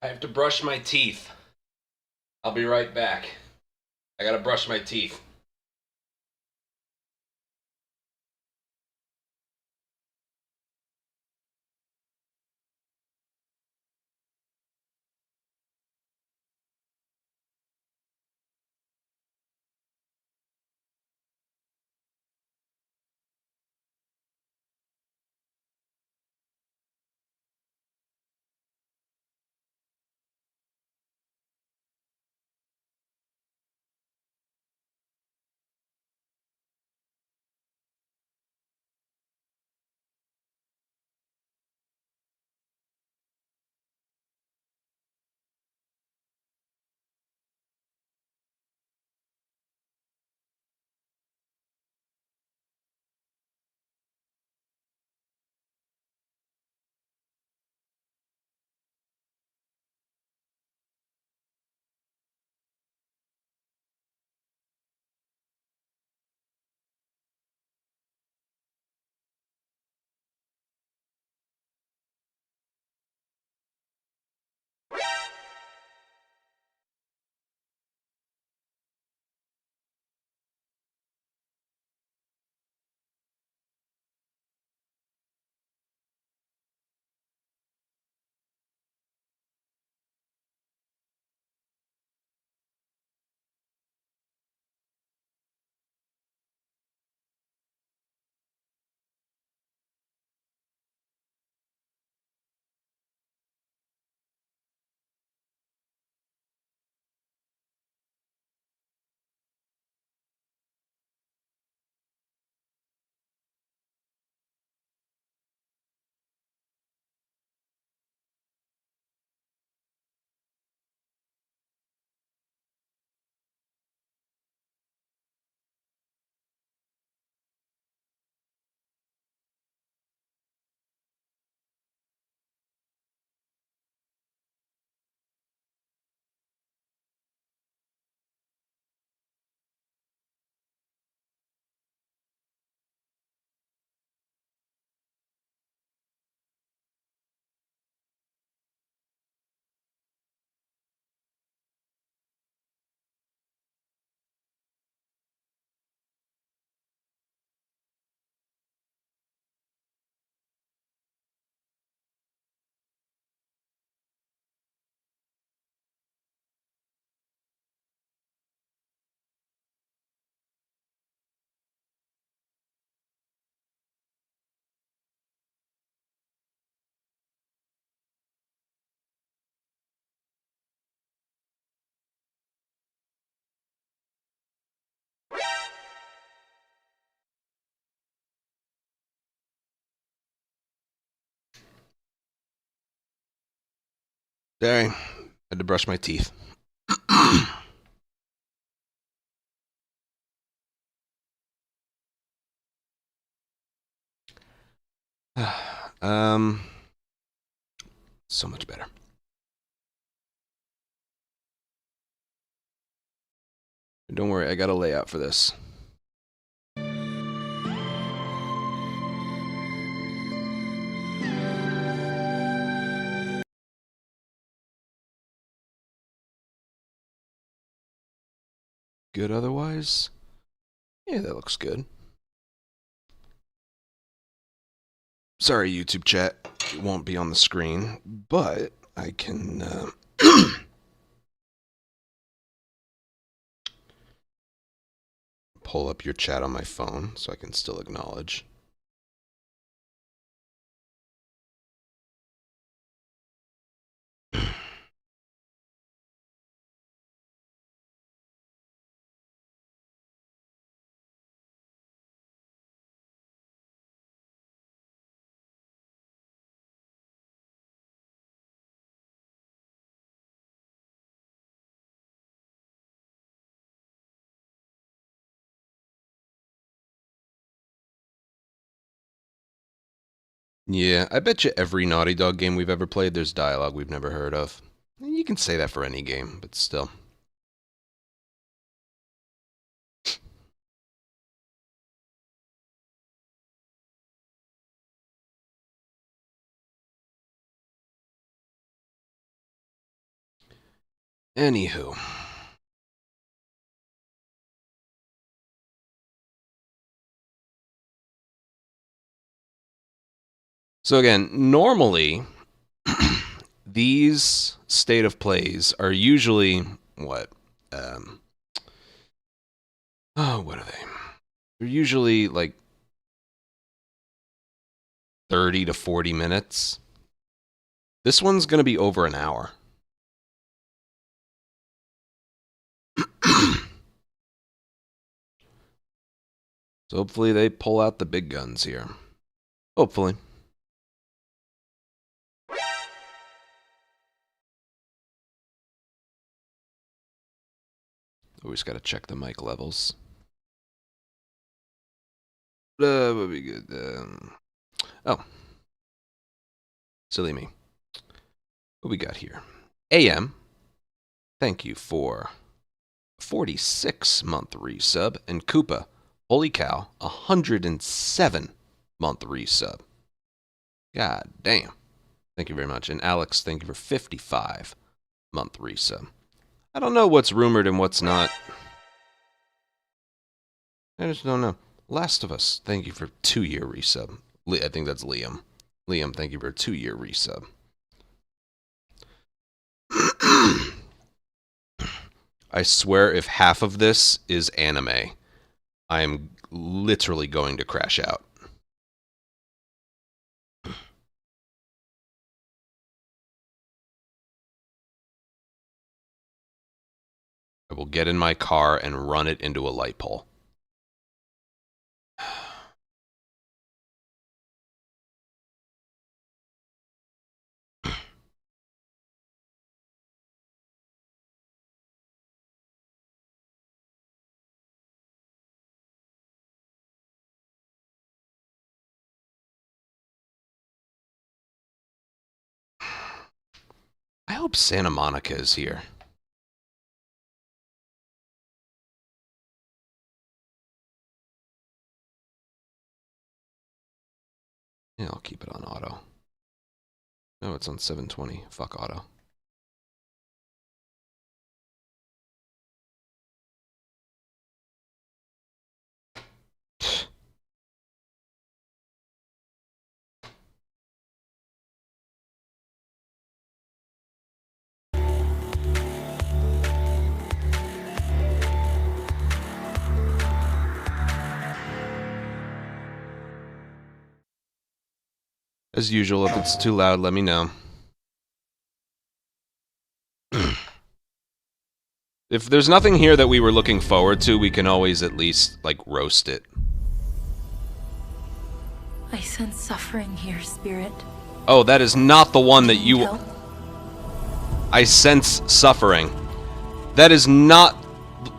I have to brush my teeth. I'll be right back. I gotta brush my teeth. Sorry, had to brush my teeth. um, so much better. Don't worry, I got a layout for this. Good otherwise? Yeah, that looks good. Sorry, YouTube chat. It won't be on the screen, but I can... pull up your chat on my phone so I can still acknowledge. Yeah, I bet you every Naughty Dog game we've ever played, there's dialogue we've never heard of. You can say that for any game, but still. Anywho. So again, normally, these state of plays are usually, what? What are they? They're usually like 30 to 40 minutes. This one's going to be over an hour. So hopefully they pull out the big guns here. Hopefully. Always got to check the mic levels. Would be good. Oh. Silly me. What we got here? AM. Thank you for 46-month resub. And Koopa. Holy cow. 107-month resub. God damn. Thank you very much. And Alex, thank you for 55-month resub. I don't know what's rumored and what's not. I just don't know. Last of Us, thank you for 2-year resub. I think that's Liam. Liam, thank you for a 2-year resub. I swear if half of this is anime, I am literally going to crash out. I will get in my car and run it into a light pole. I hope Santa Monica is here. Yeah, I'll keep it on auto. No, it's on 720. Fuck auto. As usual, if it's too loud, let me know. If there's nothing here that we were looking forward to, we can always at least, like, roast it. I sense suffering here, Spirit. Oh, that is not the one that you... Help? I sense suffering. That is not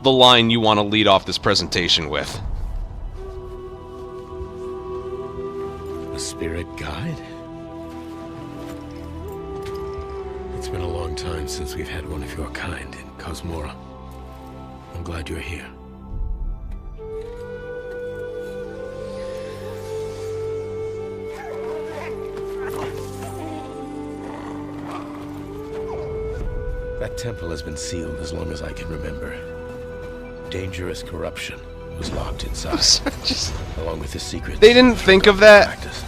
the line you want to lead off this presentation with. A spirit guide? It's been a long time since we've had one of your kind in Kosmora. I'm glad you're here. That temple has been sealed as long as I can remember. Dangerous corruption was locked inside, along with the secret. They didn't think of that. Practice.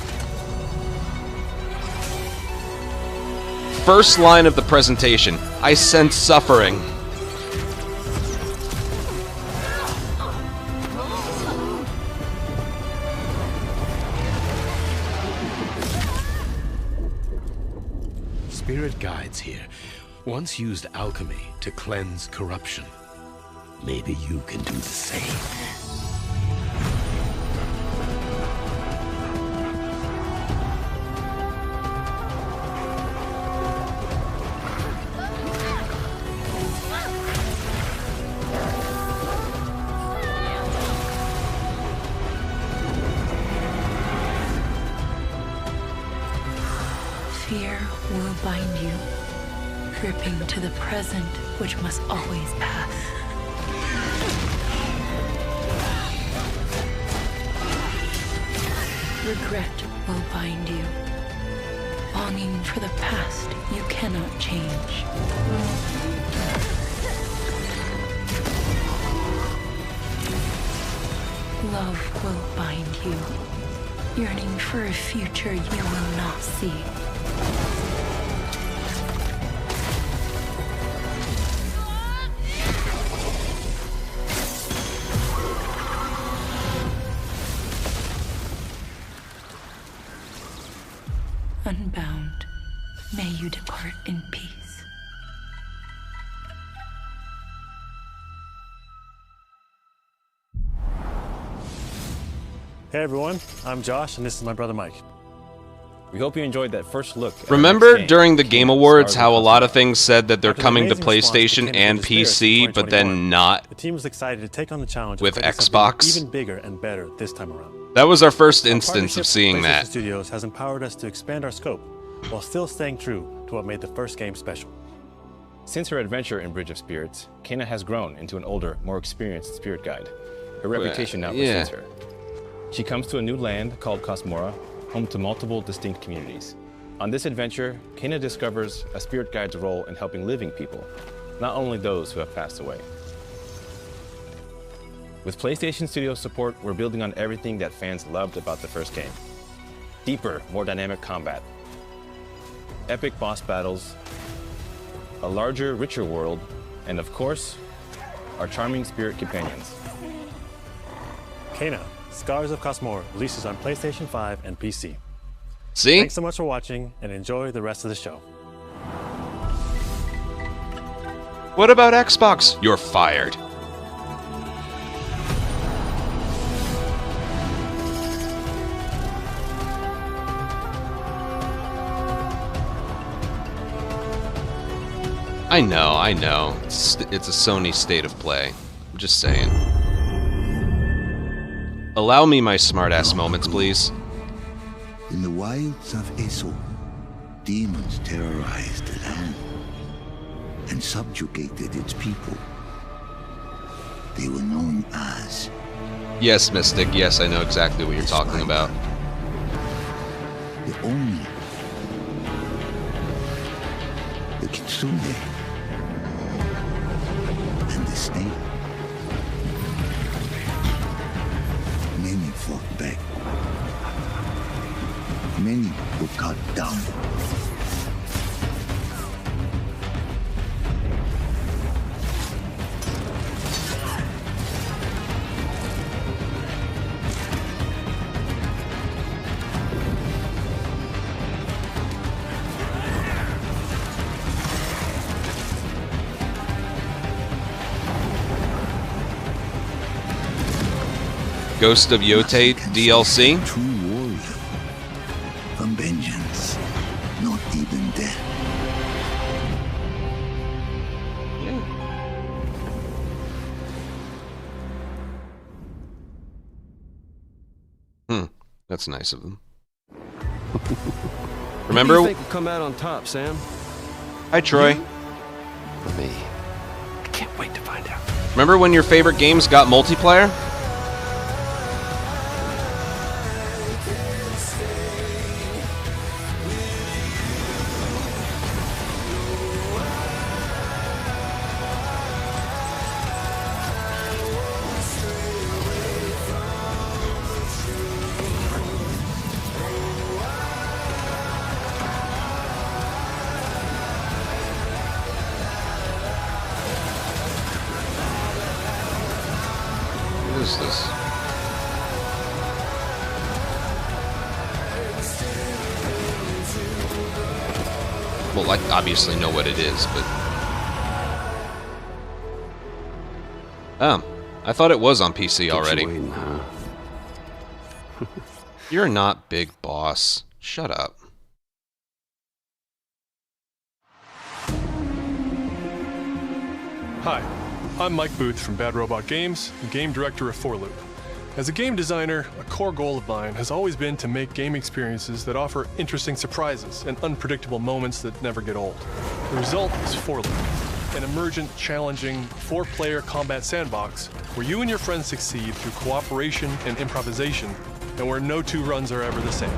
First line of the presentation. I sense suffering. Spirit guides here once used alchemy to cleanse corruption. Maybe you can do the same. Fear will bind you, gripping to the present, which must always pass. Regret will bind you, longing for the past you cannot change. Love will bind you, yearning for a future you will not see. Unbound, may you depart in peace. Hey everyone, I'm Josh and this is my brother Mike. We hope you enjoyed that first look. Remember during the Game Awards how a lot of things said that they're coming to PlayStation and PC, but then not The team was excited to take on the challenge with of making Xbox? something even bigger and better this time around. That was our first Our instance of partnership seeing with PlayStation that. Studios has empowered us to expand our scope while still staying true to what made the first game special. Since her adventure in Bridge of Spirits, Kaina has grown into an older, more experienced spirit guide. Her reputation now precedes her. She comes to a new land called Kosmora, home to multiple distinct communities. On this adventure, Kaina discovers a spirit guide's role in helping living people, not only those who have passed away. With PlayStation Studios support, we're building on everything that fans loved about the first game. Deeper, more dynamic combat, epic boss battles, a larger, richer world, and of course, our charming spirit companions. Kaina, Scars of Kosmora releases on PlayStation 5 and PC. See? Thanks so much for watching and enjoy the rest of the show. What about Xbox? You're fired. I know. It's a Sony state of play. I'm just saying. Allow me my smartass moments, please. In the wilds of Eso, demons terrorized the land and subjugated its people. They were known as... Yes, Mystic, yes, I know exactly what you're talking about. The Oni, the Kitsune, and the snake. Many fought back. Many were cut down. Ghost of Yote DLC? True warrior. From vengeance, not even death. That's nice of them. Remember? Who do you think will come out on top, Sam? Hi, Troy. Me. I can't wait to find out. Remember when your favorite games got multiplayer? What is this? Well, I obviously know what it is, but... I thought it was on PC already. Waiting, huh? You're not Big Boss. Shut up. Hi, I'm Mike Booth from Bad Robot Games, and game director of Forloop. As a game designer, a core goal of mine has always been to make game experiences that offer interesting surprises and unpredictable moments that never get old. The result is Forloop, an emergent, challenging, 4-player combat sandbox where you and your friends succeed through cooperation and improvisation, and where no two runs are ever the same.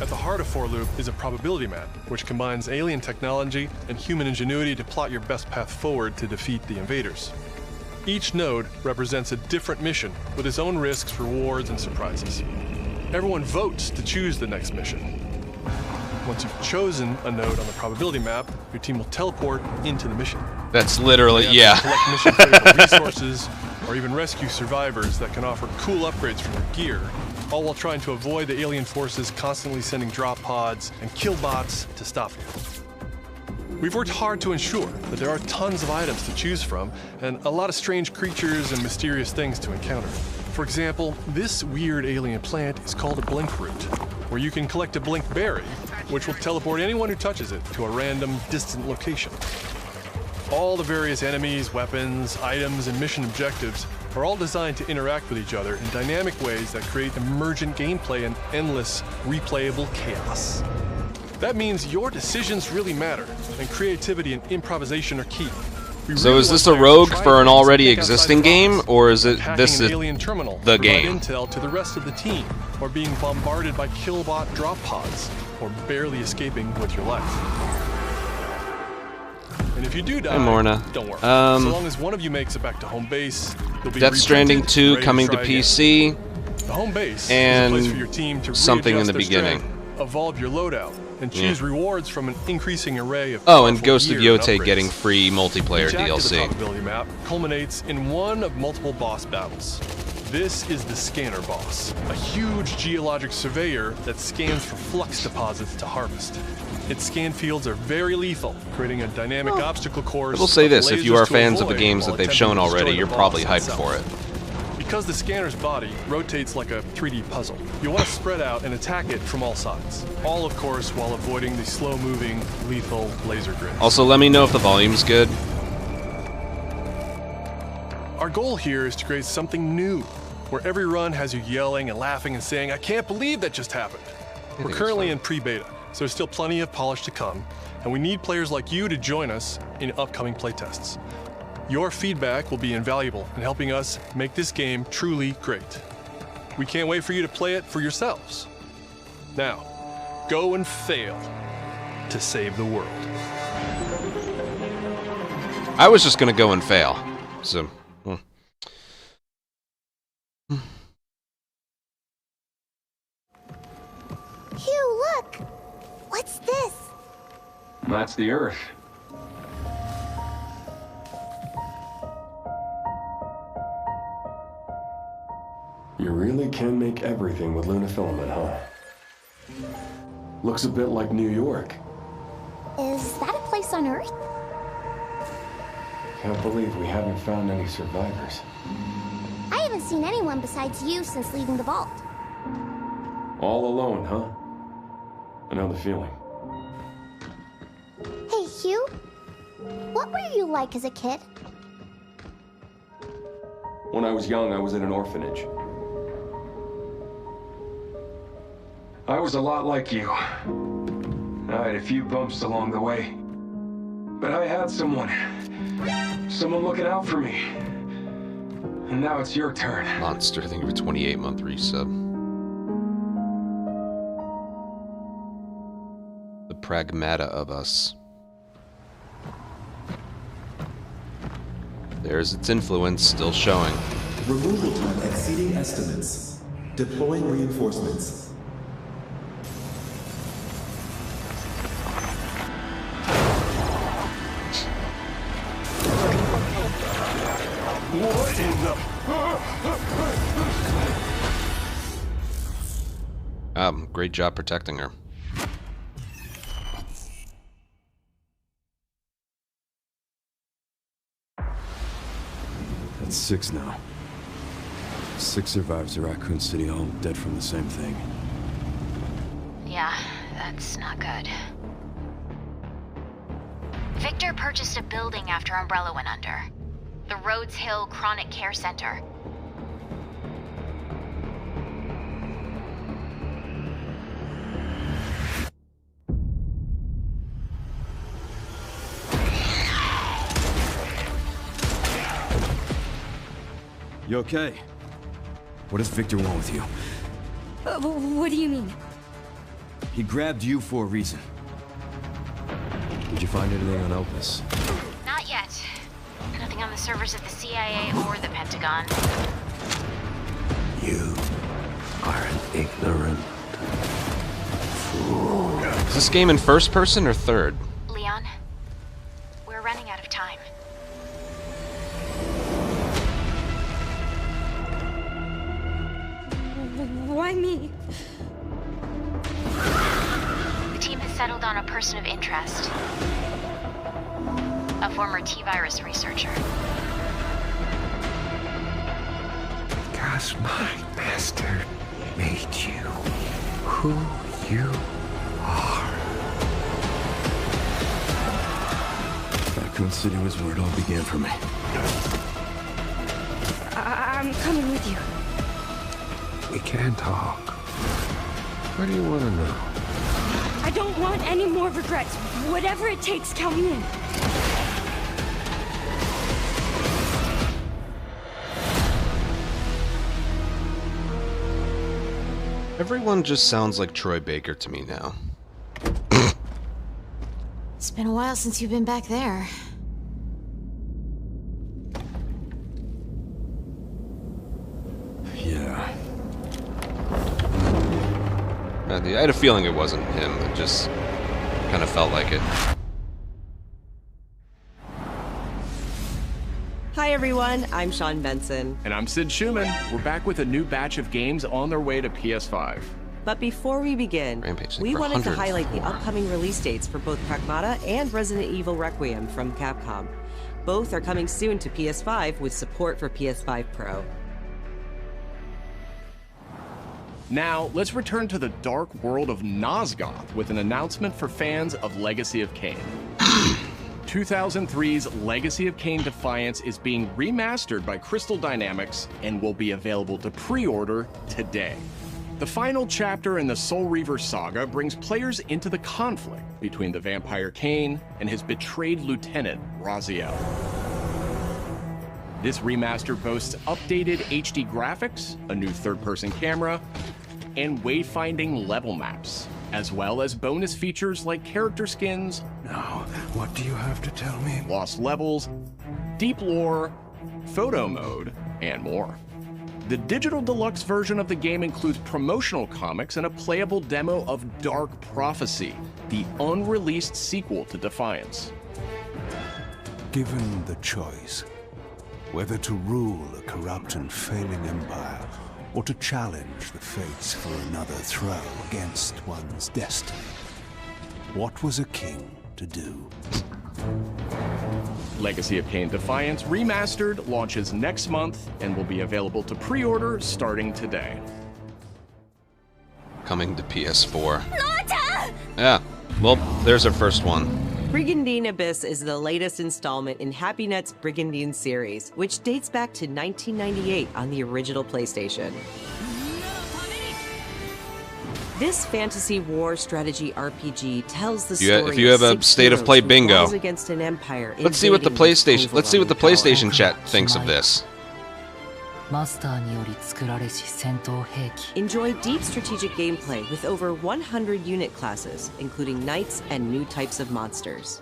At the heart of Forloop is a probability map, which combines alien technology and human ingenuity to plot your best path forward to defeat the invaders. Each node represents a different mission with its own risks, rewards, and surprises. Everyone votes to choose the next mission. Once you've chosen a node on the probability map, your team will teleport into the mission. That's literally, yeah. Collect mission-critical resources, or even rescue survivors that can offer cool upgrades from your gear, all while trying to avoid the alien forces constantly sending drop pods and kill bots to stop you. We've worked hard to ensure that there are tons of items to choose from and a lot of strange creatures and mysterious things to encounter. For example, this weird alien plant is called a blink root, where you can collect a blink berry, which will teleport anyone who touches it to a random, distant location. All the various enemies, weapons, items, and mission objectives are all designed to interact with each other in dynamic ways that create emergent gameplay and endless, replayable chaos. That means your decisions really matter, and creativity and improvisation are key. So is this a rogue for an already existing game, or is it this is alien terminal, the game? Intel to the rest of the team, or being bombarded by killbot drop pods, or barely escaping with your life. And if you do die, don't worry. So long as one of you makes it back to home base, you'll be Death Stranding 2 coming to PC, the home base and is a place for your team to something in the their beginning. Strength, evolve your loadout, and choose rewards from an increasing array of and Ghost of gear Yote getting free multiplayer Each act of the DLC. probability map culminates in one of multiple boss battles. This is the Scanner boss, a huge geologic surveyor that scans for flux deposits to harvest. Its scan fields are very lethal, creating a dynamic obstacle course. I will say this, if you are lasers fans to of the avoid games while that they've attempting shown to destroy already, the you're boss probably hyped itself. for it. Because the scanner's body rotates like a 3D puzzle, you want to spread out and attack it from all sides. All, of course, while avoiding the slow-moving, lethal laser grids. Also, let me know if the volume's good. Our goal here is to create something new, where every run has you yelling and laughing and saying, "I can't believe that just happened." We're currently in pre-beta, so there's still plenty of polish to come, and we need players like you to join us in upcoming playtests. Your feedback will be invaluable in helping us make this game truly great. We can't wait for you to play it for yourselves. Now, go and fail to save the world. I was just gonna go and fail, so. Hugh, look! What's this? That's the Earth. You really can make everything with lunafilament, huh? Looks a bit like New York. Is that a place on Earth? Can't believe we haven't found any survivors. I haven't seen anyone besides you since leaving the vault. All alone, huh? I know the feeling. Hey, Hugh. What were you like as a kid? When I was young, I was in an orphanage. I was a lot like you. I had a few bumps along the way. But I had someone looking out for me. And now it's your turn. Monster, I think of a 28-month resub. The Pragmata of us. There's its influence still showing. Removal time exceeding estimates. Deploying reinforcements. What in the... Great job protecting her. That's 6 now. 6 survivors of Raccoon City, all dead from the same thing. Yeah, that's not good. Victor purchased a building after Umbrella went under. The Rhodes Hill Chronic Care Center. You okay? What does Victor want with you? What do you mean? He grabbed you for a reason. Did you find anything on Opus? Not yet. Nothing on the servers at the CIA or the Pentagon. You are an ignorant fool. Is this game in first person or third? Leon, we're running out of time. Why me? The team has settled on a person of interest. A former T-virus researcher. Because my master made you who you are. Raccoon City was where it all began for me. I'm coming with you. We can talk. What do you want to know? I don't want any more regrets. Whatever it takes, count me in. Everyone just sounds like Troy Baker to me now. It's been a while since you've been back there. Yeah. I had a feeling it wasn't him. It just kind of felt like it. Hi everyone, I'm Sean Benson. And I'm Sid Schumann. We're back with a new batch of games on their way to PS5. But before we begin, we wanted to highlight the upcoming release dates for both Pragmata and Resident Evil Requiem from Capcom. Both are coming soon to PS5 with support for PS5 Pro. Now, let's return to the dark world of Nosgoth with an announcement for fans of Legacy of Kain. 2003's Legacy of Kain Defiance is being remastered by Crystal Dynamics and will be available to pre-order today. The final chapter in the Soul Reaver saga brings players into the conflict between the vampire Kain and his betrayed lieutenant, Raziel. This remaster boasts updated HD graphics, a new third-person camera, and wayfinding level maps, as well as bonus features like character skins. Now, what do you have to tell me? Lost levels, deep lore, photo mode, and more. The digital deluxe version of the game includes promotional comics and a playable demo of Dark Prophecy, the unreleased sequel to Defiance. Given the choice, whether to rule a corrupt and failing empire, or to challenge the fates for another throw against one's destiny, what was a king to do? Legacy of Kain Defiance Remastered launches next month and will be available to pre-order starting today. Coming to PS4. Yeah, well, there's our first one. Brigandine Abyss is the latest installment in HappyNet's Brigandine series, which dates back to 1998 on the original PlayStation. This fantasy war strategy RPG tells the story if you have a state of play bingo, against an empire. Let's see what the PlayStation chat thinks of this. Enjoy deep strategic gameplay with over 100 unit classes, including knights and new types of monsters.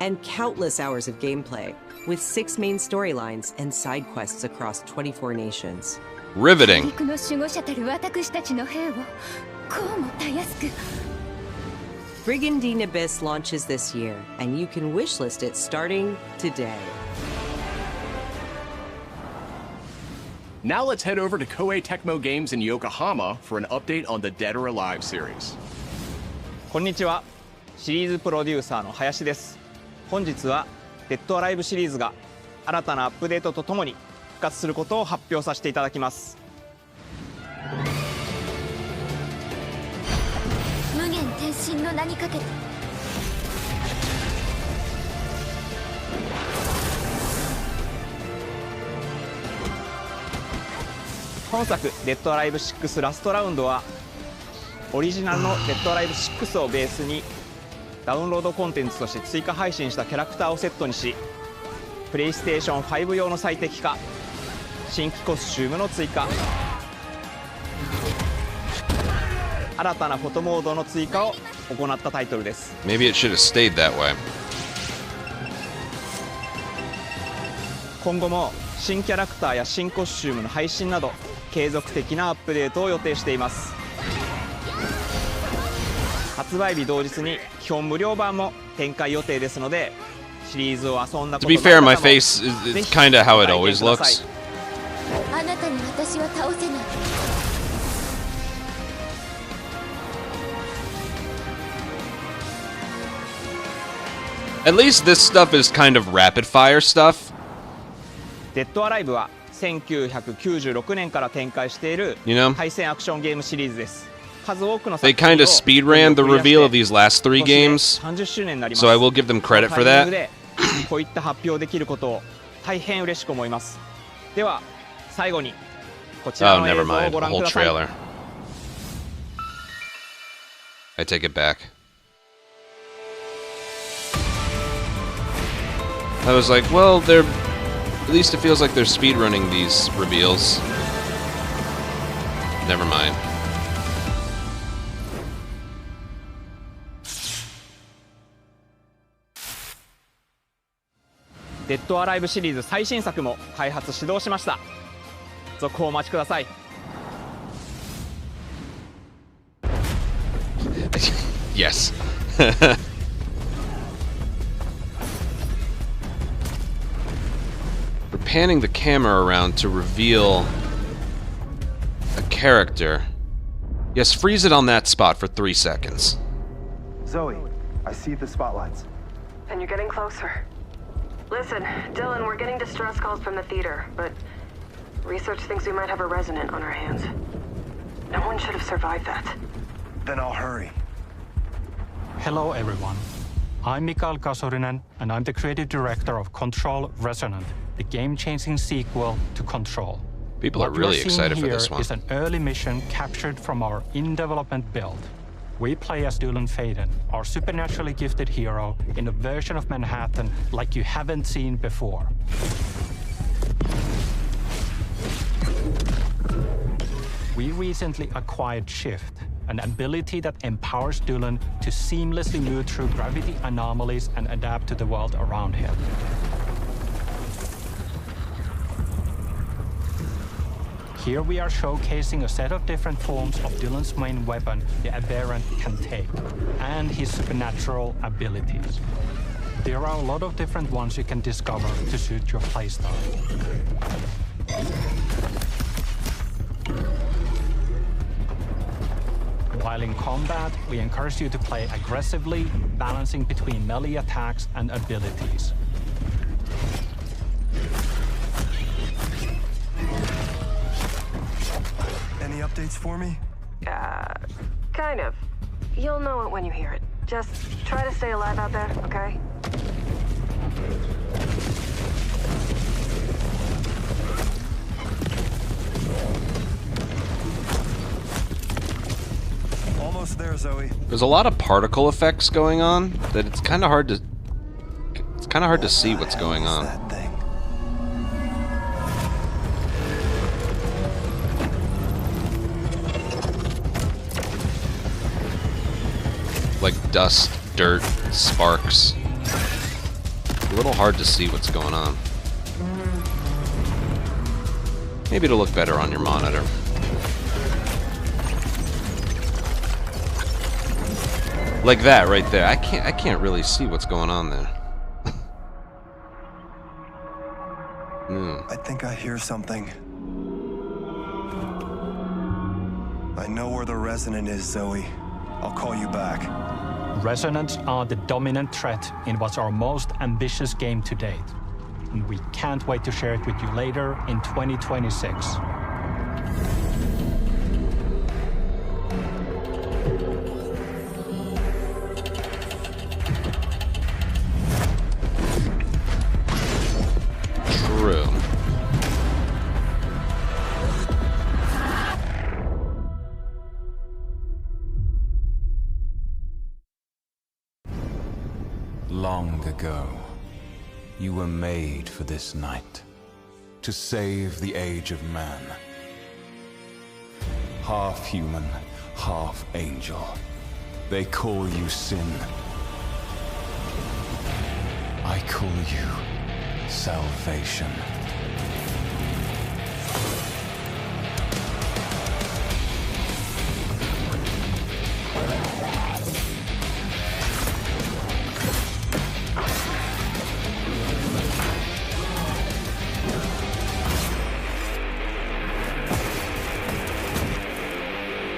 And countless hours of gameplay, with 6 main storylines and side quests across 24 nations. Riveting. Brigandine Abyss launches this year, and you can wishlist it starting today. Now let's head over to Koei Tecmo Games in Yokohama for an update on the Dead or Alive series. こんにちは。シリーズプロデューサーの林です。本日はデッドアライブシリーズが新たなアップデートとともに復活することを発表させていただきます。無限転身の名にかけて。本作「デッドアライブ6ラストラウンド」はオリジナルの「デッドアライブ6」をベースにダウンロードコンテンツとして追加配信したキャラクターをセットにし、プレイステーション5用の最適化、新規コスチュームの追加、新たなフォトモードの追加を行ったタイトルです。 Maybe it should have stayed that way. 今後も新キャラクターや新コスチュームの配信など継続的なアップデートを予定しています。発売日同日に基本無料版も展開予定ですので、シリーズを遊んだこと To be fair, my face is kind of how it always looks. あなたに私は倒せない。 At least this stuff is kind of rapid fire stuff. デッドアライブは1996年から展開している You know? 対戦アクションゲームシリーズです。数多くの They kind of speed ran the reveal of these last 3 games, 30周年になります。 so I will give them credit for that. こういった発表できることを大変嬉しく思います。では最後にこちら Oh, の映 never 像を mind. ご The 覧く whole ださい。 trailer. I take it back. I was like, well, they're... At least it feels like they're speedrunning these reveals. Never mind. デッドアライブシリーズ最新作も開発始動しました。続報お待ちください。Yes. We're panning the camera around to reveal a character. Yes, freeze it on that spot for 3 seconds. Zoe, I see the spotlights. And you're getting closer. Listen, Dylan, we're getting distress calls from the theater, but research thinks we might have a Resonant on our hands. No one should have survived that. Then I'll hurry. Hello, everyone. I'm Mikael Kasurinen, and I'm the creative director of Control Resonant, the game-changing sequel to Control. People are really excited for this one. What you're seeing here is an early mission captured from our in-development build. We play as Dylan Faden, our supernaturally gifted hero, in a version of Manhattan like you haven't seen before. We recently acquired Shift, an ability that empowers Dylan to seamlessly move through gravity anomalies and adapt to the world around him. Here we are showcasing a set of different forms of Dylan's main weapon, the Aberrant, can take, and his supernatural abilities. There are a lot of different ones you can discover to suit your playstyle. While in combat, we encourage you to play aggressively, balancing between melee attacks and abilities. Any updates for me? Kind of. You'll know it when you hear it. Just try to stay alive out there, okay? Almost there, Zoe. There's a lot of particle effects going on that it's kind of hard to see what's going on. Like dust, dirt, sparks. A little hard to see what's going on. Maybe it'll look better on your monitor. Like that right there. I can't really see what's going on there. I think I hear something. I know where the Resonant is, Zoe. I'll call you back. Resonants are the dominant threat in what's our most ambitious game to date. And we can't wait to share it with you later in 2026. True. Long ago, you were made for this night, to save the age of man. Half human, half angel. They call you sin. I call you salvation.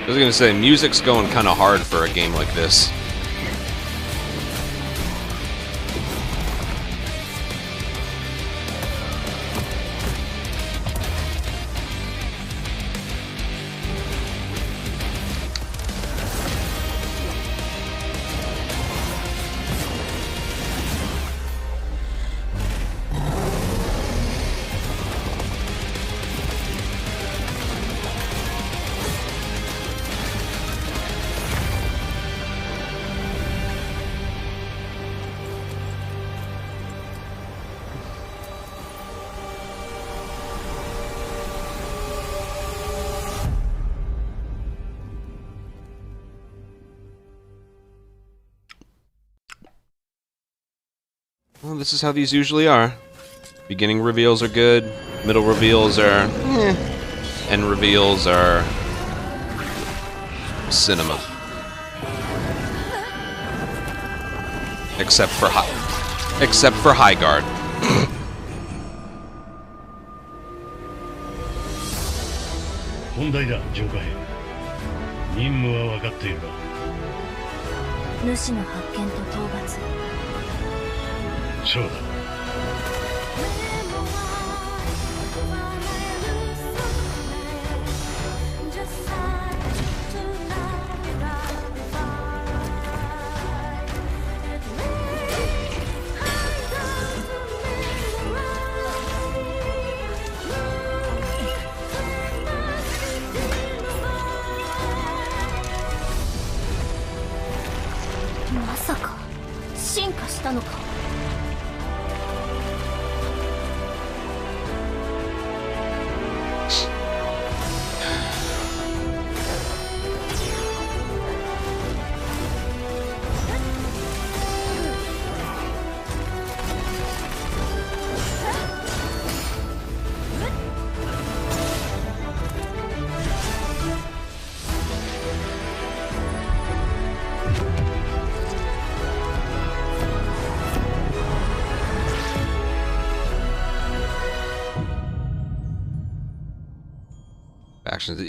I was gonna say, music's going kind of hard for a game like this. Well, this is how these usually are. Beginning reveals are good, middle reveals are end reveals are cinema. Except for High Guard.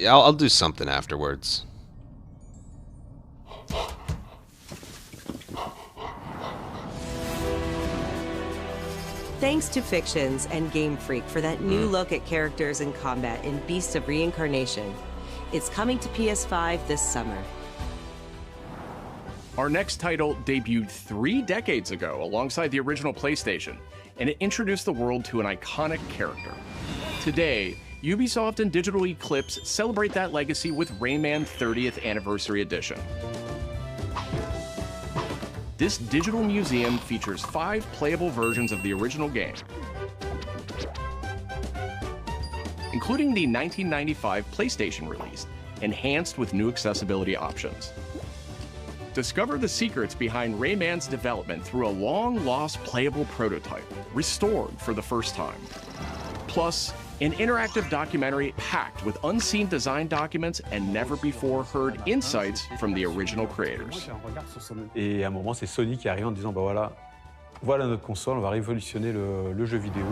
I'll do something afterwards. Thanks to Fictions and Game Freak for that new look at characters and combat in Beasts of Reincarnation. It's coming to PS5 this summer. Our next title debuted 3 decades ago alongside the original PlayStation, and it introduced the world to an iconic character. Today, Ubisoft and Digital Eclipse celebrate that legacy with Rayman 30th Anniversary Edition. This digital museum features 5 playable versions of the original game, including the 1995 PlayStation release, enhanced with new accessibility options. Discover the secrets behind Rayman's development through a long-lost playable prototype, restored for the first time. Plus, an interactive documentary packed with unseen design documents and never-before-heard insights from the original creators. Et à un moment, c'est Sony qui arrive en disant, bah voilà notre console, on va révolutionner le jeu vidéo.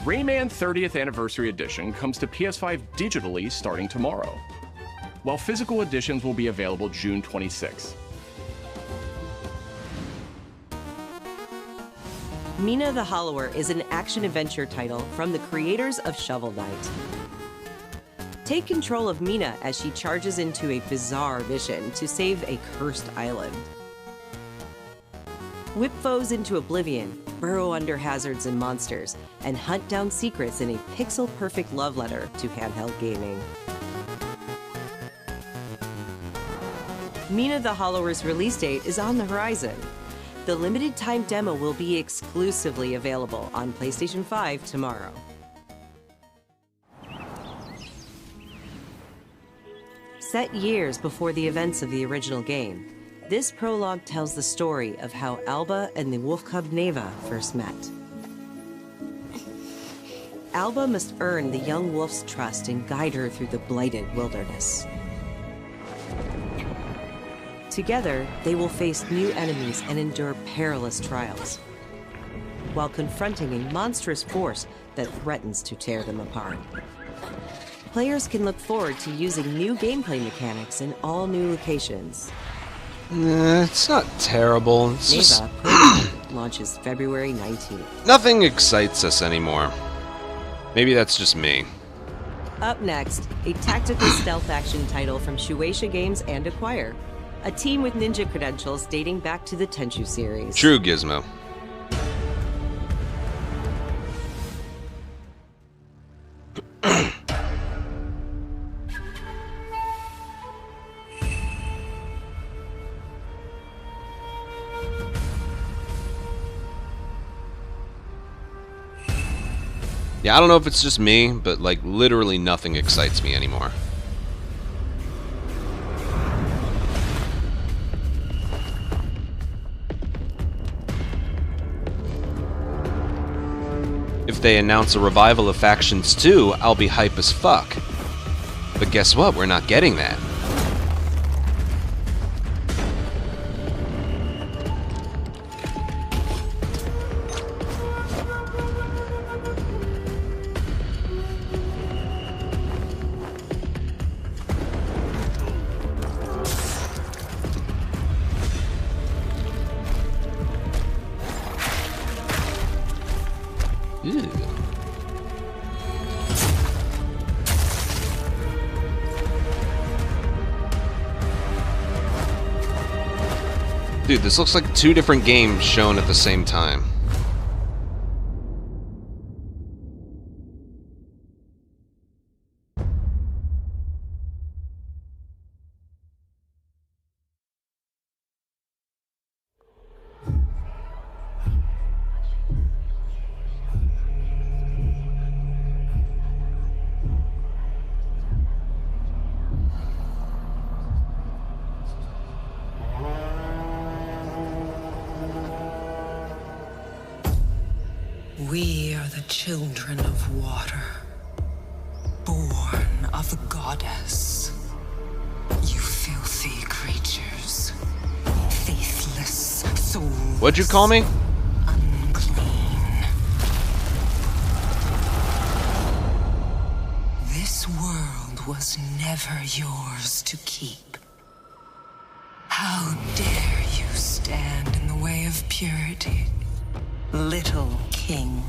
Rayman 30th Anniversary Edition comes to PS5 digitally starting tomorrow, while physical editions will be available June 26th. Mina the Hollower is an action-adventure title from the creators of Shovel Knight. Take control of Mina as she charges into a bizarre mission to save a cursed island. Whip foes into oblivion, burrow under hazards and monsters, and hunt down secrets in a pixel-perfect love letter to handheld gaming. Mina the Hollower's release date is on the horizon. The limited-time demo will be exclusively available on PlayStation 5 tomorrow. Set years before the events of the original game, this prologue tells the story of how Alba and the wolf cub Neva first met. Alba must earn the young wolf's trust and guide her through the blighted wilderness. Together, they will face new enemies and endure perilous trials, while confronting a monstrous force that threatens to tear them apart. Players can look forward to using new gameplay mechanics in all new locations. It's not terrible. It's just... Neva launches February 19th. Nothing excites us anymore. Maybe that's just me. Up next, a tactical stealth action title from Shuisha Games and Acquire, a team with ninja credentials dating back to the Tenchu series. True, Gizmo. Yeah, I don't know if it's just me, but like literally nothing excites me anymore. If they announce a revival of Factions 2, I'll be hype as fuck. But guess what? We're not getting that. Dude, this looks like two different games shown at the same time. We are the children of water, born of the goddess. You filthy creatures, faithless souls. What'd you call me? Unclean. This world was never yours to keep. How dare you stand in the way of purity? Little King.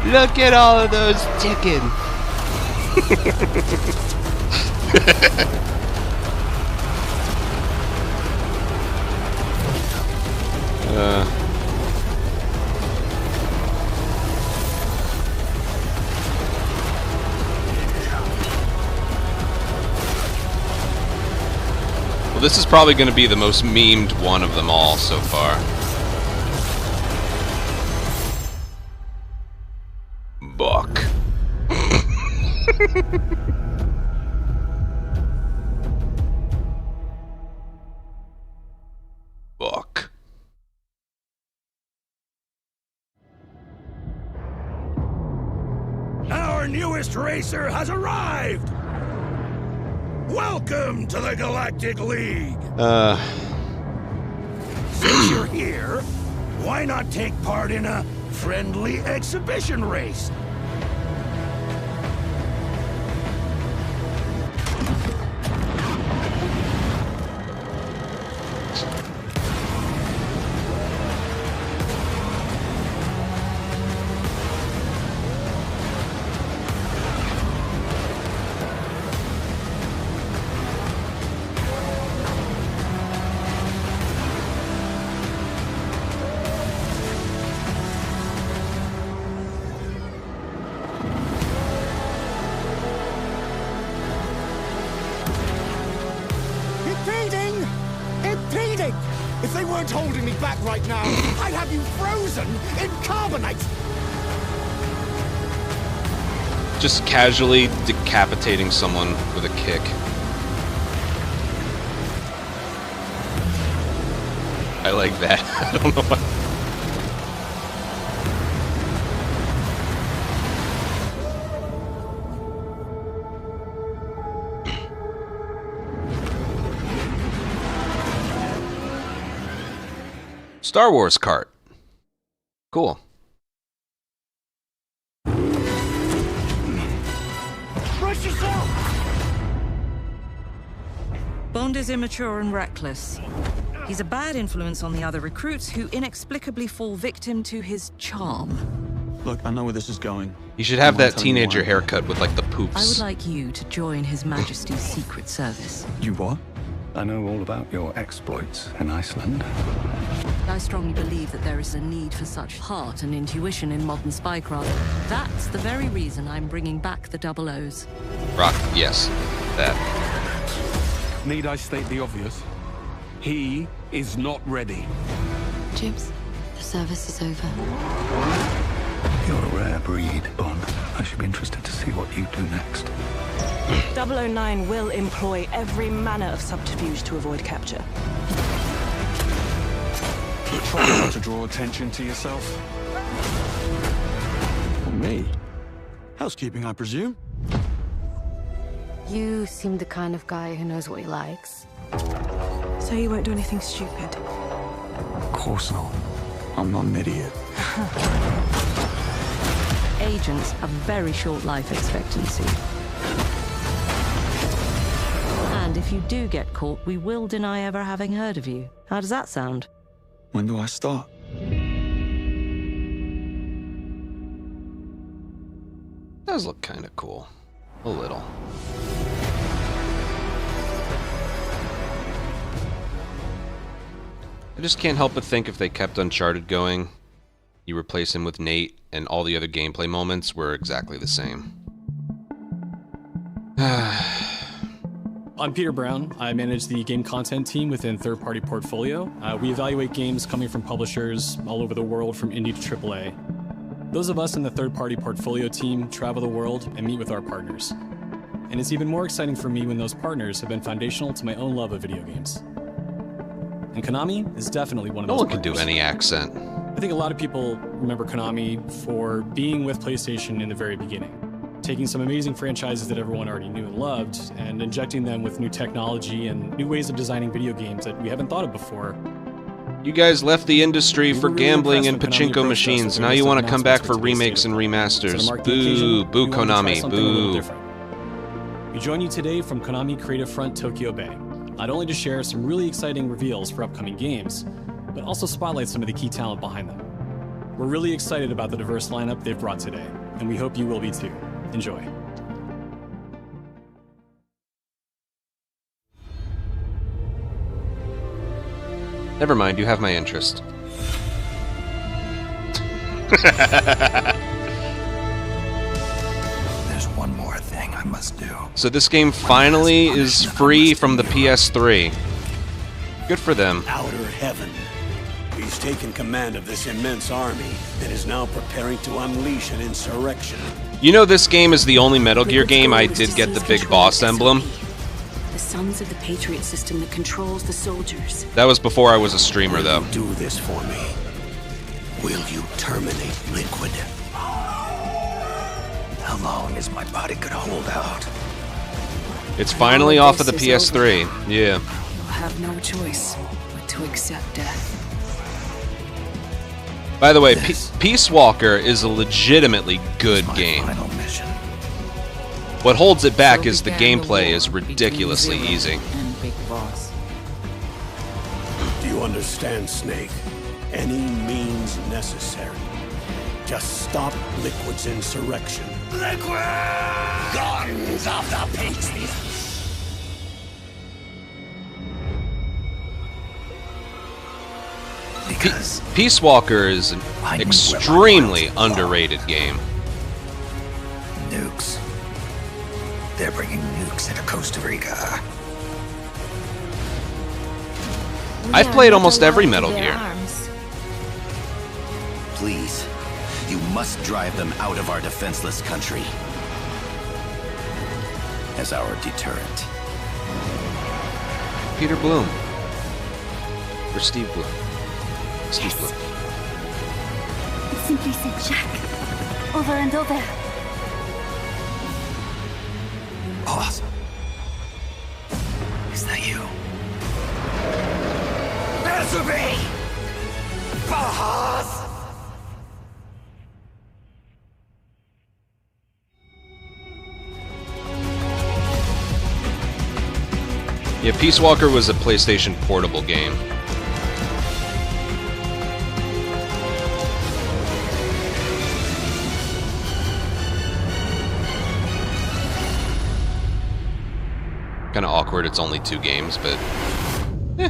Look at all of those chickens. Well, this is probably going to be the most memed one of them all so far. Buck. Fuck. Our newest racer has arrived! Welcome to the Galactic League! Since you're here, why not take part in a friendly exhibition race? If they weren't holding me back right now, I'd have you frozen in carbonite! Just casually decapitating someone with a kick. I like that. I don't know why. Star Wars cart. Cool. Rush yourself! Bond is immature and reckless. He's a bad influence on the other recruits who inexplicably fall victim to his charm. Look, I know where this is going. You should have that teenager haircut with like the poops. I would like you to join His Majesty's Secret Service. You what? I know all about your exploits in Iceland. I strongly believe that there is a need for such heart and intuition in modern spycraft. That's the very reason I'm bringing back the Double O's. Rock, yes, that. Need I state the obvious? He is not ready. Jibs, the service is over. You're a rare breed, Bond. I should be interested to see what you do next. 009 will employ every manner of subterfuge to avoid capture. Try not to draw attention to yourself. For me? Housekeeping, I presume? You seem the kind of guy who knows what he likes. So you won't do anything stupid? Of course not. I'm not an idiot. Agents have very short life expectancy. And if you do get caught, we will deny ever having heard of you. How does that sound? When do I start? Does look kind of cool. A little. I just can't help but think if they kept Uncharted going, you replace him with Nate, and all the other gameplay moments were exactly the same. I'm Peter Brown. I manage the game content team within Third Party Portfolio. We evaluate games coming from publishers all over the world, from indie to AAA. Those of us in the Third Party Portfolio team travel the world and meet with our partners. And it's even more exciting for me when those partners have been foundational to my own love of video games. And Konami is definitely one of those No one can do any accent. I think a lot of people remember Konami for being with PlayStation in the very beginning, taking some amazing franchises that everyone already knew and loved, and injecting them with new technology and new ways of designing video games that we haven't thought of before. You guys left the industry for gambling and pachinko machines. Now you want to come back for remakes and remasters. Boo, boo Konami, boo. We join you today from Konami Creative Front Tokyo Bay, not only to share some really exciting reveals for upcoming games, but also spotlight some of the key talent behind them. We're really excited about the diverse lineup they've brought today, and we hope you will be too. Enjoy. Never mind, you have my interest. There's one more thing I must do. So this game finally is free from the PS3. Good for them. Outer heaven. He's taken command of this immense army and is now preparing to unleash an insurrection. You know, this game is the only Metal Gear game I did get the big boss emblem. The sons of the Patriot system that controls the soldiers. That was before I was a streamer, though. Do this for me. Will you terminate Liquid? How long is my body gonna hold out? It's finally off of the PS3. Yeah. You'll have no choice but to accept death. By the way, Peace Walker is a legitimately good game. What holds it back is the gameplay is ridiculously easy. And Big Boss. Do you understand, Snake? Any means necessary. Just stop Liquid's insurrection. Liquid! Guns of the Patriots! Peace Walker is an extremely underrated game. Nukes. They're bringing nukes into Costa Rica. I've played almost every Metal Gear. Please, you must drive them out of our defenseless country as our deterrent. Peter Bloom. Or Steve Bloom. Steve Bloom. It simply said Jack. Over and over. Boss. Is that you? Answer me! Boss! Yeah, Peace Walker was a PlayStation portable game. Kind of awkward, it's only 2 games, but yeah.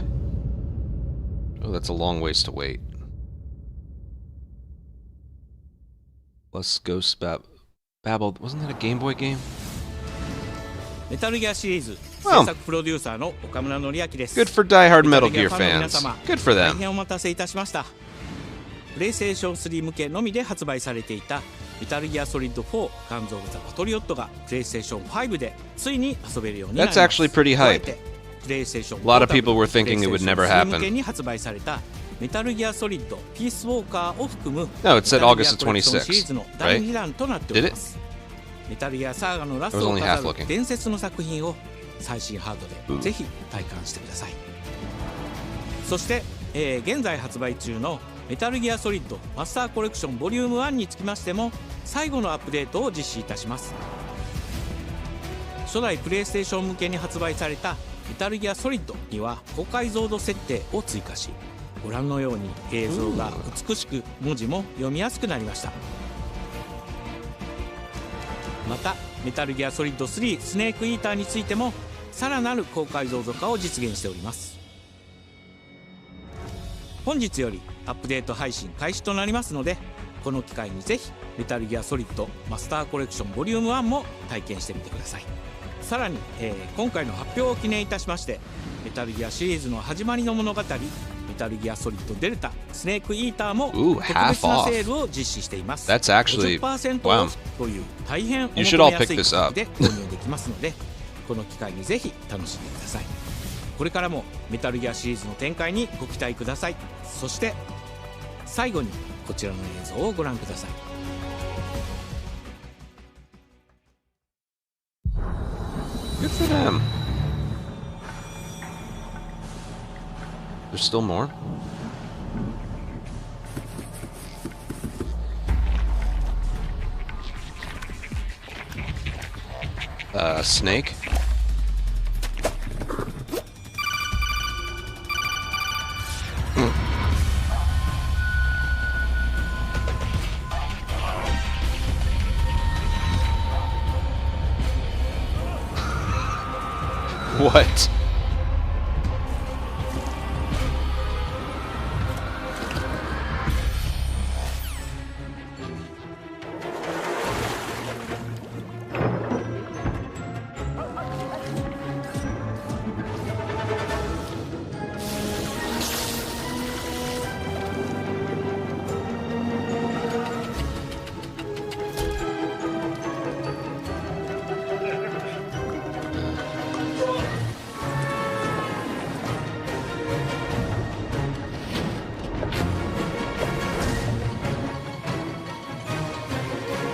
Oh, that's a long ways to wait. Plus Ghost Babble, wasn't that a Game Boy game? メタルギアシリーズ Well, 制作プロデューサーの岡村典明です good for die-hard Metal Gear fans. Good for 大 them. 変お待たせいたしました。プレイステーション3向けのみで発売されていたメタルギアソリッド4ガンズ・オブ・ザ・パトリオットがプレイステーション5でついに遊べるようになります。 That's actually pretty 加え hype. てプレイステーション A lot of people were thinking it would never 3向け happen. に発売されたメタルギアソリッドピースウォーカーを含む No, it said メタルギア August コレクションシリー 26th, ズの第 right? 2弾となっており Did ま it? す。メタルギアサーガのラス I was トを only 飾 half る looking. 伝説の作品を最新ハードでぜひ体感してください。そして、現在発売中のメタルギアソリッドマスターコレクションボリューム1につきましても最後のアップデートを実施いたします。初代プレイステーション向けに発売されたメタルギアソリッドには高解像度設定を追加し、ご覧のように映像が美しく文字も読みやすくなりました。またメタルギアソリッド3スネークイーターについてもさらなる高解像度化を実現しております。本日よりアップデート配信開始となりますので、この機会にぜひメタルギアソリッドマスターコレクションボリューム1も体験してみてください。さらに、今回の発表を記念いたしましてメタルギアシリーズの始まりの物語メタルギアソリッドデルタスネークイーターも特別なセールを実施しています。 That's actually50% wow. オフという大変お You 求 should め all や pick すい this 価 up. 格で購入できますのでこの機会にぜひ楽しんでください。これからもメタルギアシリーズの展開にご期待ください。そして最後にこちらの映像をご覧ください。 Good for them. There's still more? Snake? What?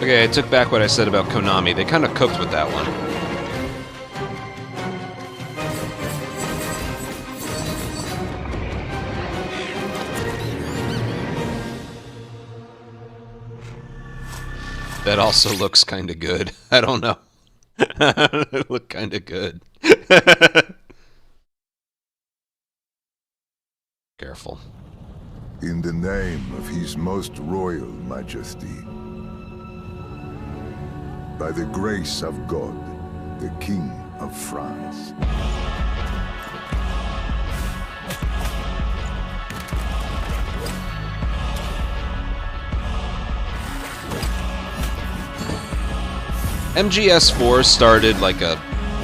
Okay, I took back what I said about Konami. They kind of cooked with that one. That also looks kind of good. I don't know. It looked kind of good. Careful. In the name of His Most Royal Majesty, by the grace of God, the King of France. MGS4 started like a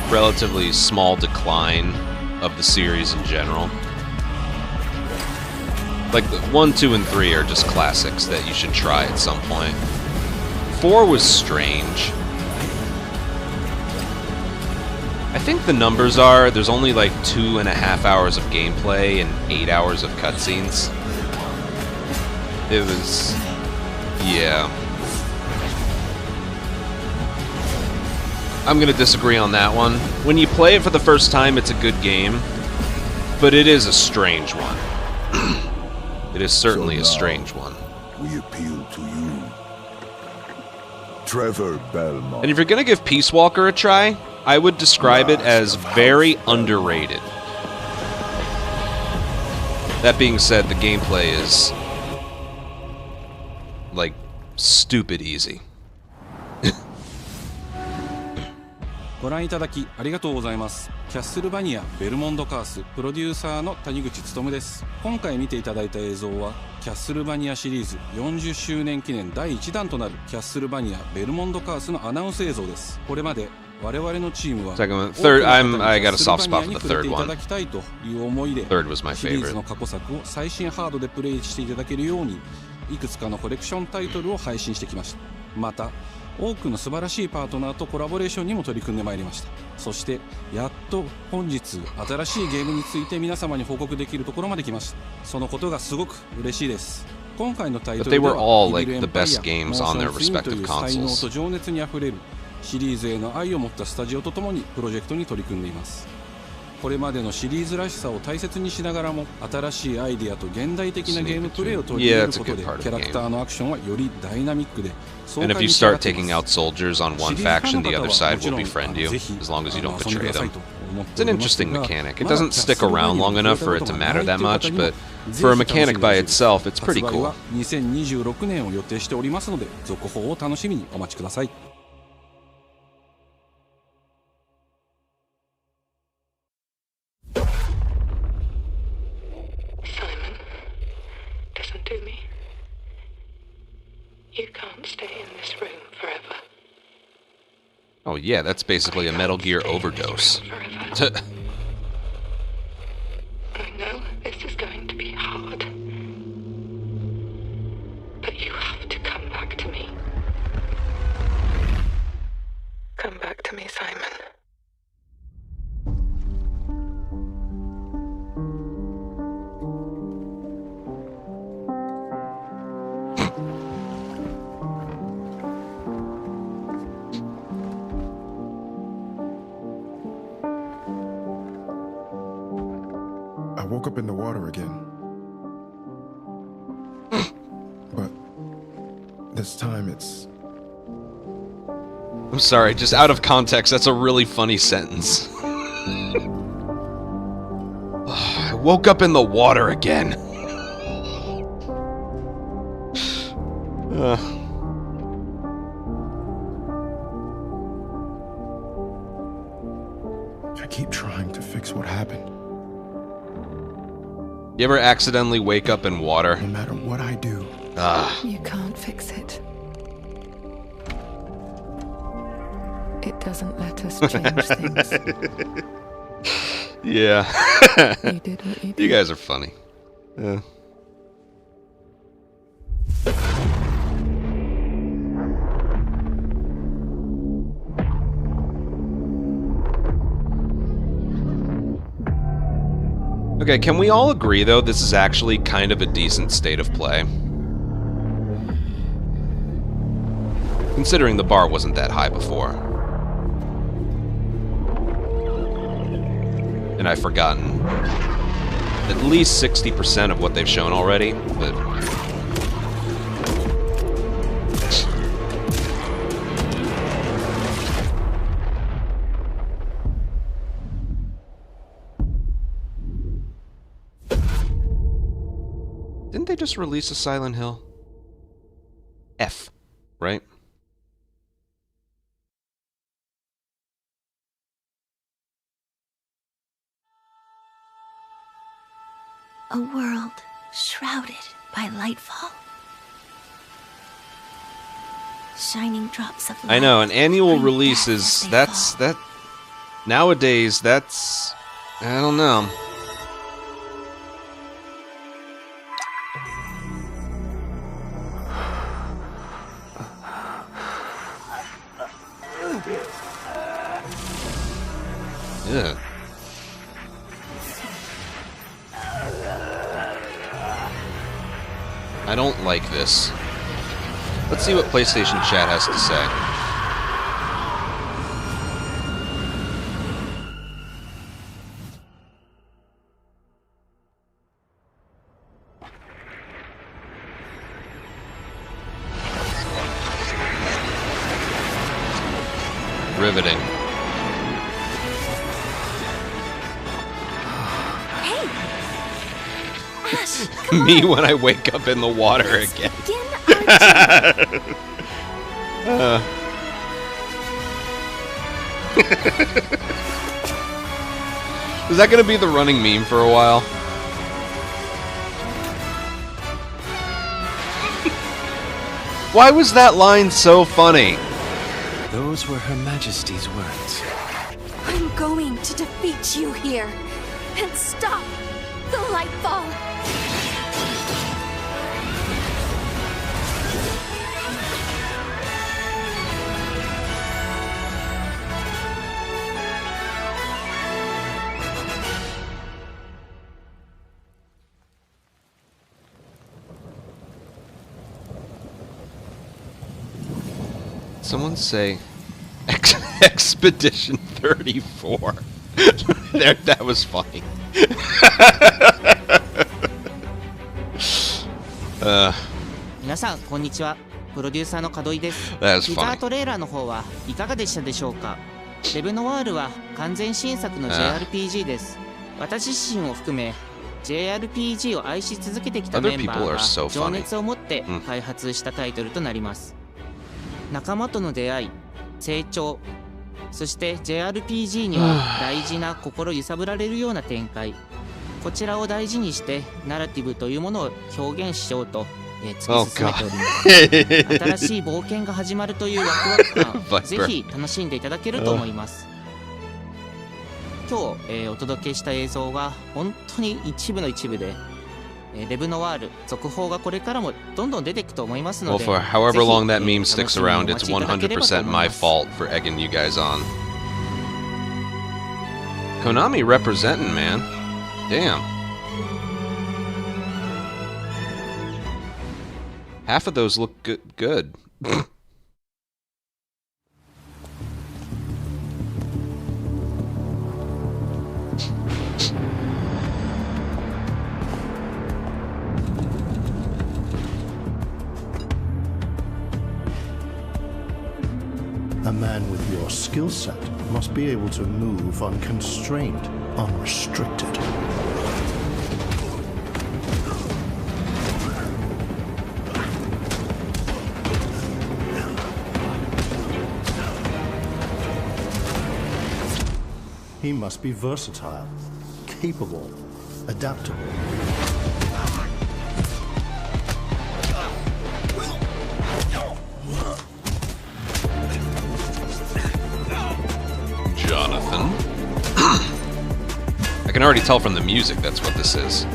relatively small decline of the series in general. Like, 1, 2, and 3 are just classics that you should try at some point. 4 was strange. I think the numbers are, there's only like 2.5 hours of gameplay and 8 hours of cutscenes. It was... yeah. I'm gonna disagree on that one. When you play it for the first time, it's a good game, but it is a strange one. It is certainly a strange one. We appeal to you, Trevor Belmont. And if you're gonna give Peace Walker a try, I would describe it as very underrated. That being said, the gameplay is like stupid easy. ご覧いただきありがとうございます。キャッスルバニアベルモンドカースプロデューサーの谷口勉です。今回見ていただいた映像はキャッスルバニアシリーズ40周年記念第1弾となるキャッスルバニアベルモンドカースのアナウンス映像です。これまで我々のチームは Third, I got a soft spot for the third one. いただきたいという思いで Third was my シリーズ favorite. の過去作を最新ハードでプレイしていただけるようにいくつかのコレクションタイトルを配信してきました。また多くの素晴らしいパートナーとコラボレーションにも取り組んでまいりました。そしてやっと本日新しいゲームについて皆様に報告できるところまで来ました。そのことがすごく嬉しいです。今回のタイトルでは But they were all イビルエン like the パイア best games モーショ on ン their スインと respective いう才能 consoles. と情熱にあふれるシリーズへの愛を持ったスタジオとともにプロジェクトに取り組んでいます。これまでのシリーズらしさを大切にしながらも新しいアイディアと現代的なゲームプレイを取り入れることでキャラクターのアクションはよりダイナミックで And if you start taking out soldiers on one faction, the other side will befriend you, as long as you don't betray them. It's an interesting mechanic. It doesn't stick around long enough for it to matter that much, but for a mechanic by itself, it's pretty cool. 2026年を予定しておりますので、続報を楽しみにお待ちください。Listen to me. You can't stay in this room forever. Oh yeah, that's basically a Metal Gear overdose. I know this is going to be hard. But you have to come back to me. Come back to me, Simon. I woke up in the water again. But this time it's... I'm sorry, just out of context, that's a really funny sentence. I woke up in the water again. I keep trying to fix what happened. You ever accidentally wake up in water? No matter what I do. You can't fix it. It doesn't let us change things. Yeah. You did what you did. You guys are funny. Yeah. Okay, can we all agree, though, this is actually kind of a decent state of play? Considering the bar wasn't that high before. And I've forgotten at least 60% of what they've shown already, but... Didn't they just release a Silent Hill? F, right? A world shrouded by lightfall. Shining drops of light. I know, an annual release is... that... Nowadays, that's... I don't know. Yeah. I don't like this. Let's see what PlayStation chat has to say. Riveting. Me when I wake up in the water again. Is that going to be the running meme for a while? Why was that line so funny? Those were Her Majesty's words. I'm going to defeat you here and stop the lightfall. Someone say Expedition 34. That was funny. 皆さんこんにちは。プロデューサーの門井です。テ That ィ was ザー funny. トレーラーの方はいかがでしたでしょうか。レブノワールは完全新作の JRPG です。私自身を含め JRPG を愛し続けてきたメンバーが情熱を持って開発したタイトルとなります。仲間との出会い、成長、そして JRPG には大事な心揺さぶられるような展開、こちらを大事にしてナラティブというものを表現しようと、突き進めております。新しい冒険が始まるというワクワク感ぜひ楽しんでいただけると思います。今日、お届けした映像は本当に一部の一部で、レブノワール続報がこれからもどんどん出ていくと思いますので、 Well, for however long that meme sticks around, it's 100% my fault for egging you guys on. Konami representing, man. Damn. Half of those look good. A man with your skill set must be able to move unconstrained, unrestricted. He must be versatile, capable, adaptable. Jonathan. I can already tell from the music that's what this is.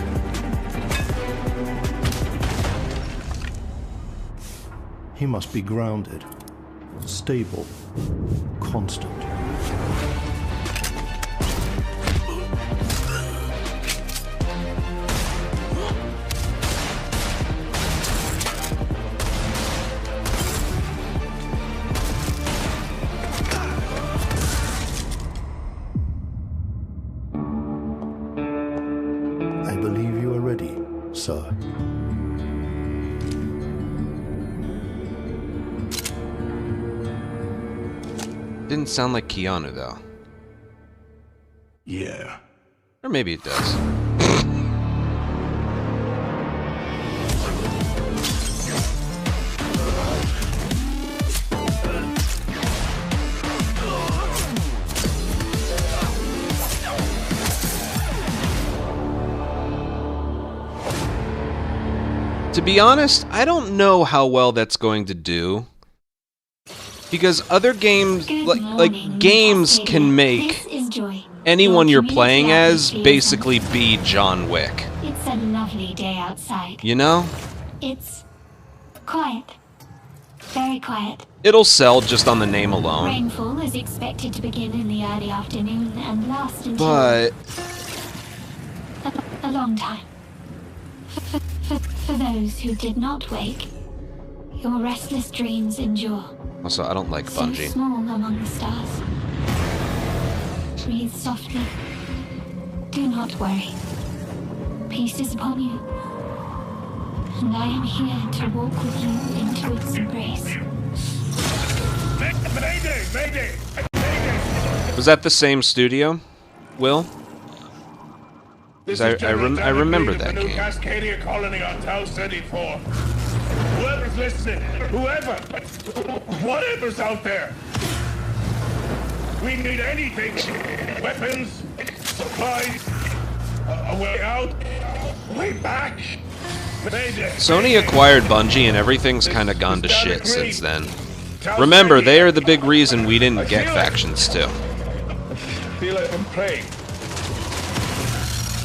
He must be grounded, stable, constant. Didn't sound like Keanu, though. Yeah. Or maybe it does. To be honest, I don't know how well that's going to do. Because other games, like games can make anyone you're playing as basically be John Wick. It's a lovely day outside. You know? It's quiet. Very quiet. It'll sell just on the name alone. Rainfall is expected to begin in the early afternoon and last until... But... a long time. For those who did not wake, your restless dreams endure. Also, I don't like So Bungie. small among the stars. Breathe softly. Do not worry. Peace is upon you. And I am here to walk with you into its embrace. Mayday! Mayday! Mayday! Was that the same studio, Will? Because I remember that game. Cascadia colony on Tau City 4. Whoever's listening, whatever's out there. We need anything. Weapons, supplies, a way out, way back. Sony acquired Bungie and everything's kind of gone to shit since then. Remember, they are the big reason we didn't get Factions 2. Feel like I'm praying.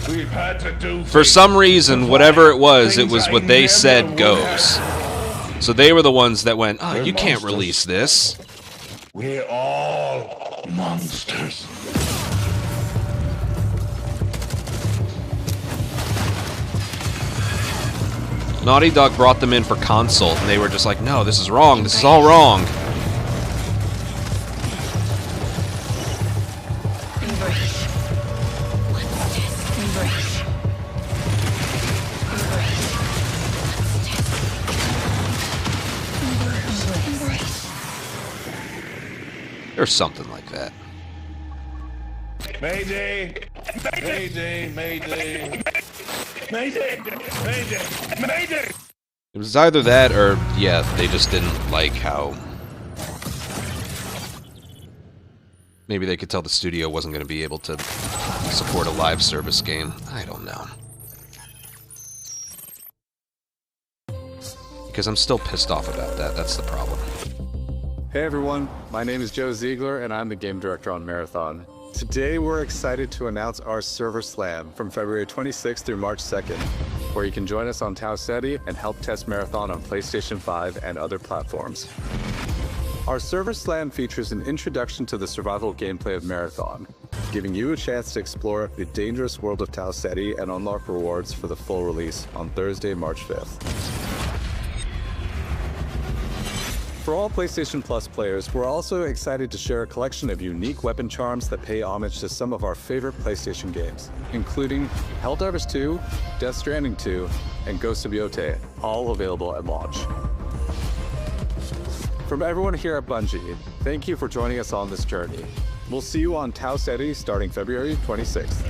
We've had to do For some reason, whatever it was what they said goes. So they were the ones that went, oh, you can't release this. We're all monsters. Naughty Dog brought them in for console, and they were just like, no, this is wrong, this is all wrong. Or something like that. Mayday! Mayday! Mayday! Mayday! Mayday! Mayday! It was either that or, yeah, they just didn't like how... Maybe they could tell the studio wasn't going to be able to support a live service game. I don't know. Because I'm still pissed off about that. That's the problem. Hey everyone, my name is Joe Ziegler and I'm the game director on Marathon. Today we're excited to announce our Server Slam from February 26th through March 2nd, where you can join us on Tau Ceti and help test Marathon on PlayStation 5 and other platforms. Our Server Slam features an introduction to the survival gameplay of Marathon, giving you a chance to explore the dangerous world of Tau Ceti and unlock rewards for the full release on Thursday, March 5th. For all PlayStation Plus players, we're also excited to share a collection of unique weapon charms that pay homage to some of our favorite PlayStation games, including Helldivers 2, Death Stranding 2, and Ghost of Yote, all available at launch. From everyone here at Bungie, thank you for joining us on this journey. We'll see you on Tau Ceti starting February 26th.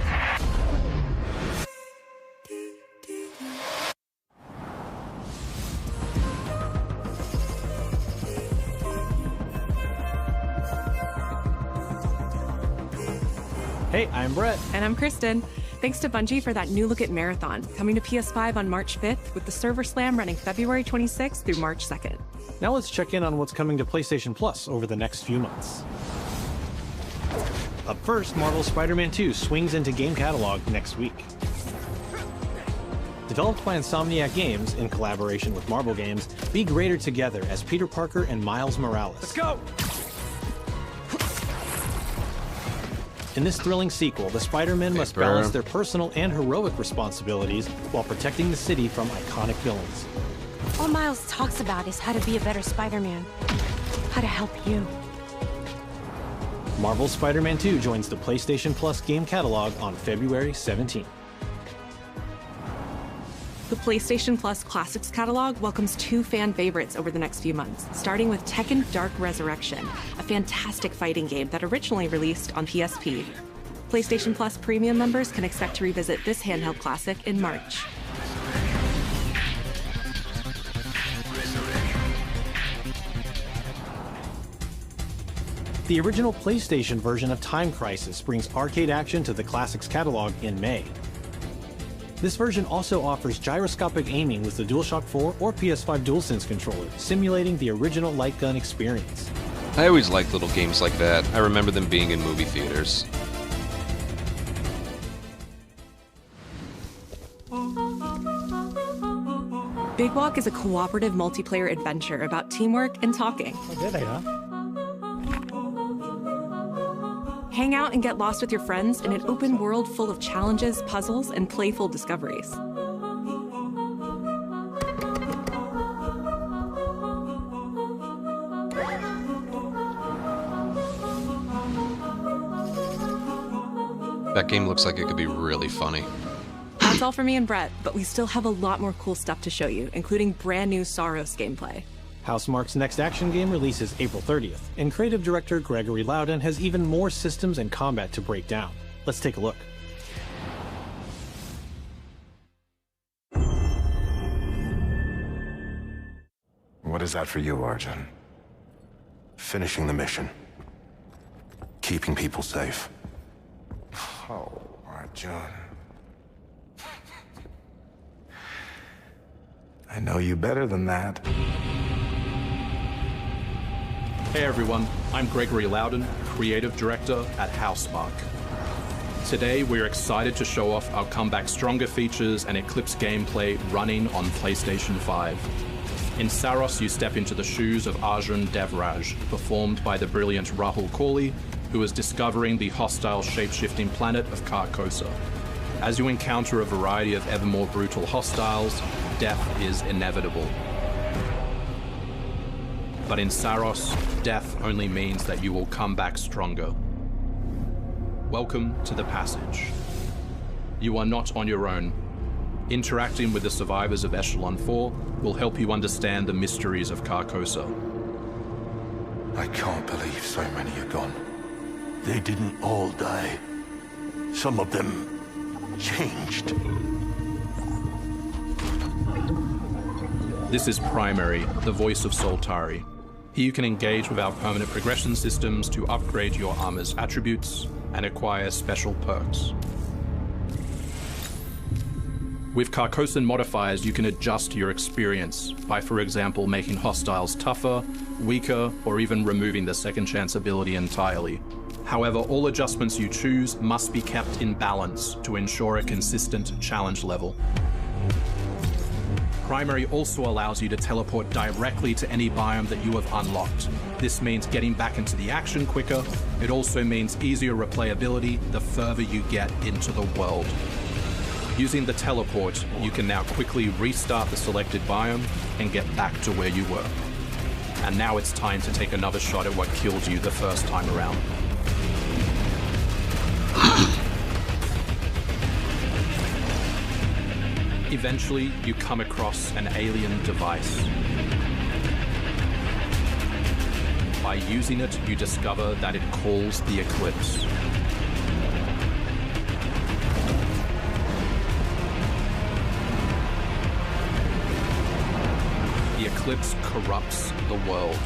Hey, I'm Brett. And I'm Kristen. Thanks to Bungie for that new look at Marathon, coming to PS5 on March 5th, with the Server Slam running February 26th through March 2nd. Now let's check in on what's coming to PlayStation Plus over the next few months. Up first, Marvel's Spider-Man 2 swings into game catalog next week. Developed by Insomniac Games in collaboration with Marvel Games, be greater together as Peter Parker and Miles Morales. Let's go! In this thrilling sequel, the Spider-Men must balance their personal and heroic responsibilities while protecting the city from iconic villains. All Miles talks about is how to be a better Spider-Man. How to help you. Marvel's Spider-Man 2 joins the PlayStation Plus game catalog on February 17th. The PlayStation Plus Classics catalog welcomes 2 fan favorites over the next few months, starting with Tekken Dark Resurrection, a fantastic fighting game that originally released on PSP. PlayStation Plus Premium members can expect to revisit this handheld classic in March. The original PlayStation version of Time Crisis brings arcade action to the Classics catalog in May. This version also offers gyroscopic aiming with the DualShock 4 or PS5 DualSense controller, simulating the original light gun experience. I always liked little games like that. I remember them being in movie theaters. Big Walk is a cooperative multiplayer adventure about teamwork and talking. Hang out and get lost with your friends in an open world full of challenges, puzzles, and playful discoveries. That game looks like it could be really funny. That's all for me and Brett, but we still have a lot more cool stuff to show you, including brand new Saros gameplay. Housemarque's next action game releases April 30th, and creative director Gregory Loudon has even more systems and combat to break down. Let's take a look. What is that for you, Arjun? Finishing the mission. Keeping people safe. Oh, Arjun. I know you better than that. Hey everyone, I'm Gregory Loudon, Creative Director at Housemarque. Today we're excited to show off our Comeback Stronger features and Eclipse gameplay running on PlayStation 5. In Saros, you step into the shoes of Arjun Devraj, performed by the brilliant Rahul Kohli, who is discovering the hostile shape-shifting planet of Carcosa. As you encounter a variety of ever more brutal hostiles, death is inevitable. But in Saros, death only means that you will come back stronger. Welcome to the passage. You are not on your own. Interacting with the survivors of Echelon 4 will help you understand the mysteries of Carcosa. I can't believe so many are gone. They didn't all die. Some of them changed. This is Primary, the voice of Soltari. Here you can engage with our permanent progression systems to upgrade your armor's attributes and acquire special perks. With Carcosan modifiers, you can adjust your experience by, for example, making hostiles tougher, weaker, or even removing the second chance ability entirely. However, all adjustments you choose must be kept in balance to ensure a consistent challenge level. Primary also allows you to teleport directly to any biome that you have unlocked. This means getting back into the action quicker. It also means easier replayability the further you get into the world. Using the teleport, you can now quickly restart the selected biome and get back to where you were. And now it's time to take another shot at what killed you the first time around. Eventually, you come across an alien device. By using it, you discover that it calls the Eclipse. The Eclipse corrupts the world.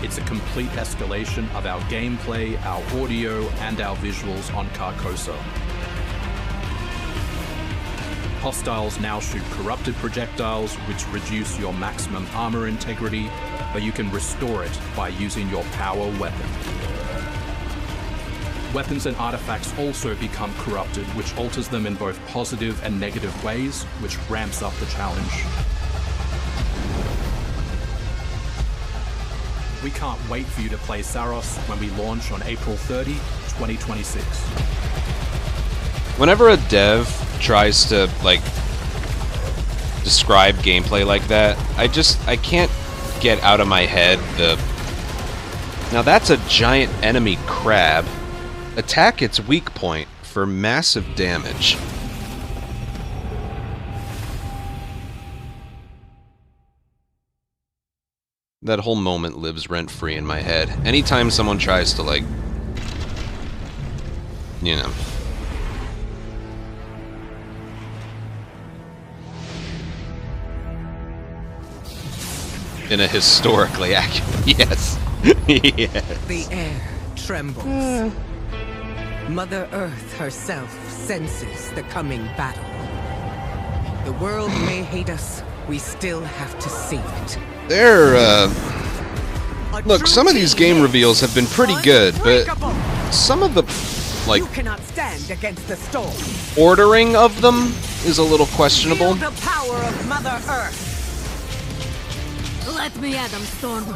It's a complete escalation of our gameplay, our audio, and our visuals on Carcosa. Hostiles now shoot corrupted projectiles, which reduce your maximum armor integrity, but you can restore it by using your power weapon. Weapons and artifacts also become corrupted, which alters them in both positive and negative ways, which ramps up the challenge. We can't wait for you to play Saros when we launch on April 30, 2026. Whenever a dev tries to, describe gameplay like that, I can't get out of my head the... Now that's a giant enemy crab. Attack its weak point for massive damage. That whole moment lives rent-free in my head. Anytime someone tries to, like, you know, in a historically accurate, yes. Yes. The air trembles. Mother Earth herself senses the coming battle. The world may hate us, we still have to save it. Look, some of these game reveals have been pretty good, but some of the, like, you cannot stand against the storm. Ordering of them is a little questionable. Feel the power of Mother Earth. Let me at them, Storm.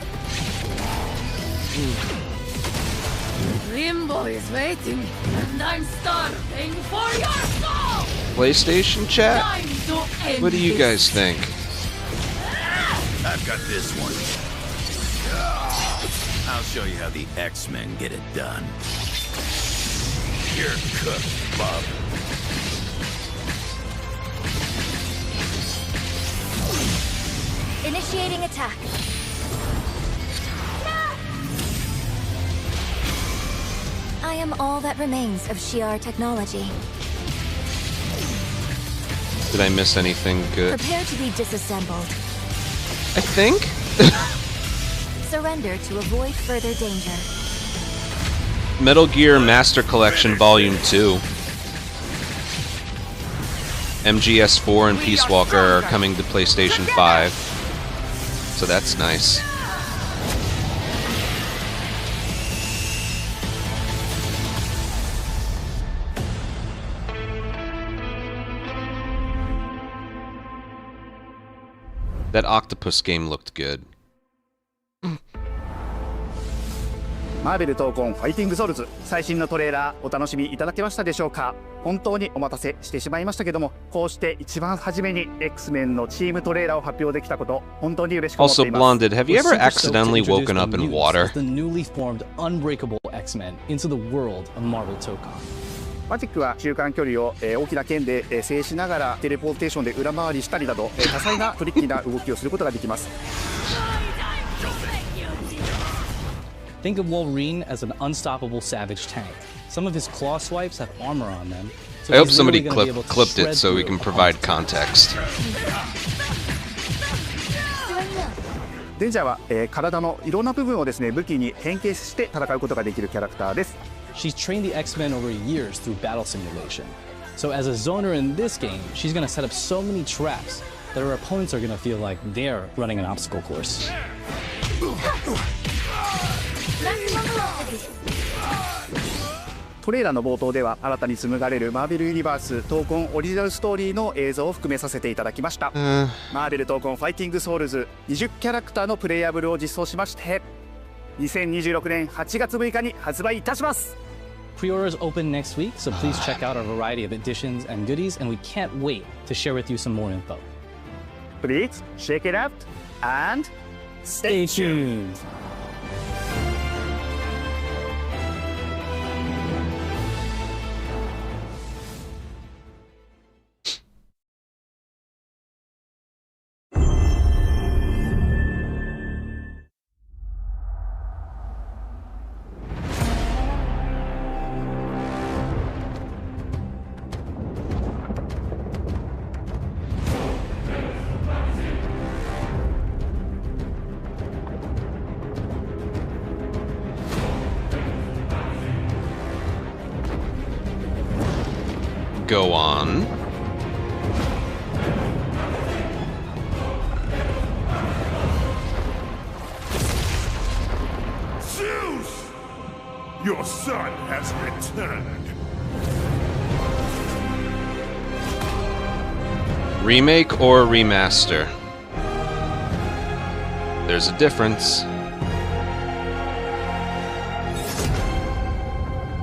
Limbo is waiting, and I'm starving for your soul! PlayStation chat? What do you guys think? I've got this one. I'll show you how the X-Men get it done. You're cooked, Bob. Initiating attack. I am all that remains of Shi'ar technology. Did I miss anything good? Prepare to be disassembled. I think? Surrender to avoid further danger. Metal Gear Master Collection Volume 2. MGS4 and Peace Walker are coming to PlayStation 5. So that's nice. That octopus game looked good. マーベル闘魂ファイティングソウルズ最新のトレーラーお楽しみいただけましたでしょうか。本当にお待たせしてしまいましたけども、こうして一番初めに X-Men のチームトレーラーを発表できたこと本当に嬉しく思っています。 Also, Blonded, have you ever accidentally woken up in water? The newly formed unbreakable X-Men into the world of Marvel Tocon. マジックは中間距離を大きな剣で制しながらテレポーテーションで裏回りしたりなど多彩なトリッキーな動きをすることができます。 Think of Wolverine as an unstoppable savage tank. Some of his claw swipes have armor on them. So I hope somebody clipped it so we can provide context. デンジャーは体のいろんな部分をですね武器に変形して戦うことができるキャラクターです。 She's trained the X-Men over years through battle simulation. So as a zoner in this game, she's going to set up so many traps that her opponents are going to feel like they're running an obstacle course. トレーラーの冒頭では新たに紡がれるマーベルユニバース闘魂オリジナルストーリーの映像を含めさせていただきました。マーベル闘魂ファイティングソウルズ20キャラクターのプレイヤブルを実装しまして2026年8月6日に発売いたします。 Pre-orders open next week, so please check out our variety of editions and goodies, and we can't wait to share with you some more info. Please check it out and stay tuned. Go on. Zeus! Your son has returned. Remake or remaster? There's a difference.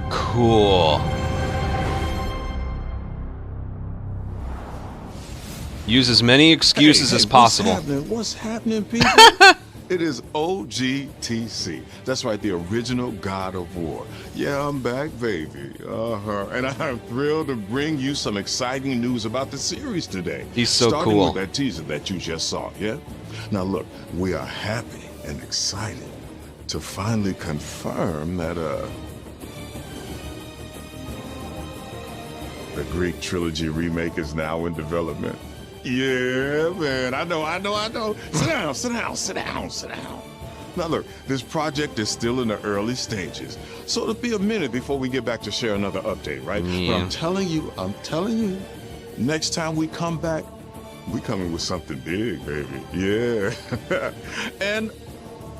Cool. Use as many excuses as possible. What's happening, people? It is OGTC. That's right, the original God of War. Yeah, I'm back, baby. And I'm thrilled to bring you some exciting news about the series today. He's so Starting cool. with that teaser that you just saw, yeah? Now look, we are happy and excited to finally confirm that, the Greek Trilogy remake is now in development. Yeah, man, I know. Sit down. Now look, this project is still in the early stages, so it'll be a minute before we get back to share another update, right? Yeah. But I'm telling you, next time we come back, we coming with something big, baby. Yeah. And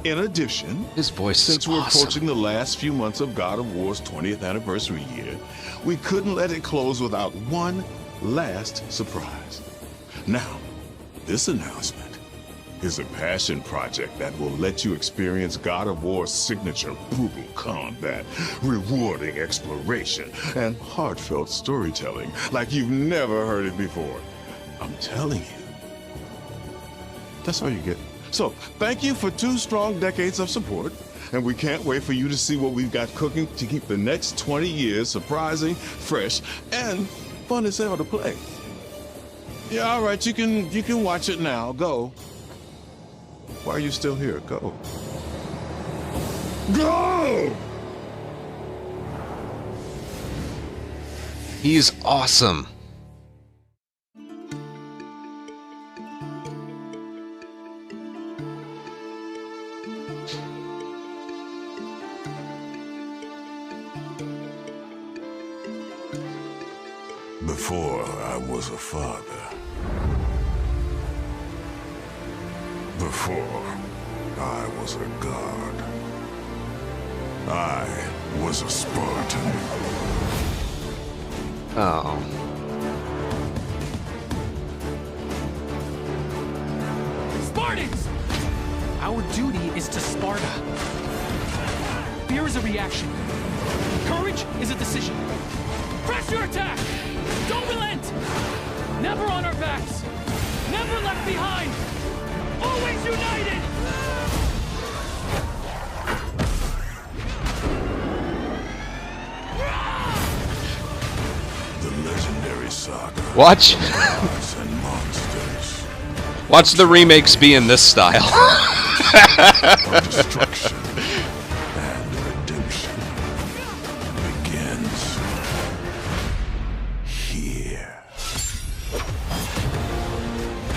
in addition, his voice since is we're awesome. approaching the last few months of God of War's 20th anniversary year, we couldn't let it close without one last surprise. Now, this announcement is a passion project that will let you experience God of War's signature brutal combat, rewarding exploration, and heartfelt storytelling like you've never heard it before. I'm telling you, that's all you get. So, thank you for 2 strong decades of support, and we can't wait for you to see what we've got cooking to keep the next 20 years surprising, fresh, and fun as hell to play. Yeah, all right, you can watch it now. Go. Why are you still here? Go. Go! He's awesome. Before I was a father. Before I was a god. I was a Spartan. Oh. Spartans! Our duty is to Sparta. Fear is a reaction. Courage is a decision. Press your attack! Don't relent! Never on our backs! Never left behind! Always united! The legendary saga. Watch. Gods and monsters. Watch the remakes be in this style. Of destruction and redemption begins here.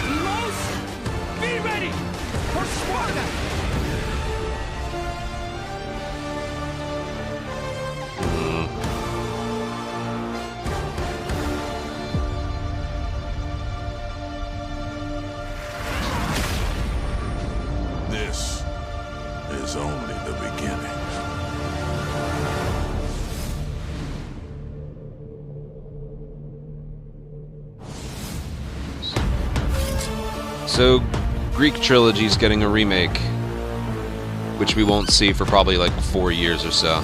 Heroes, be ready for Sparta! This is only the beginning. So, Greek Trilogy's getting a remake, which we won't see for probably like 4 years or so.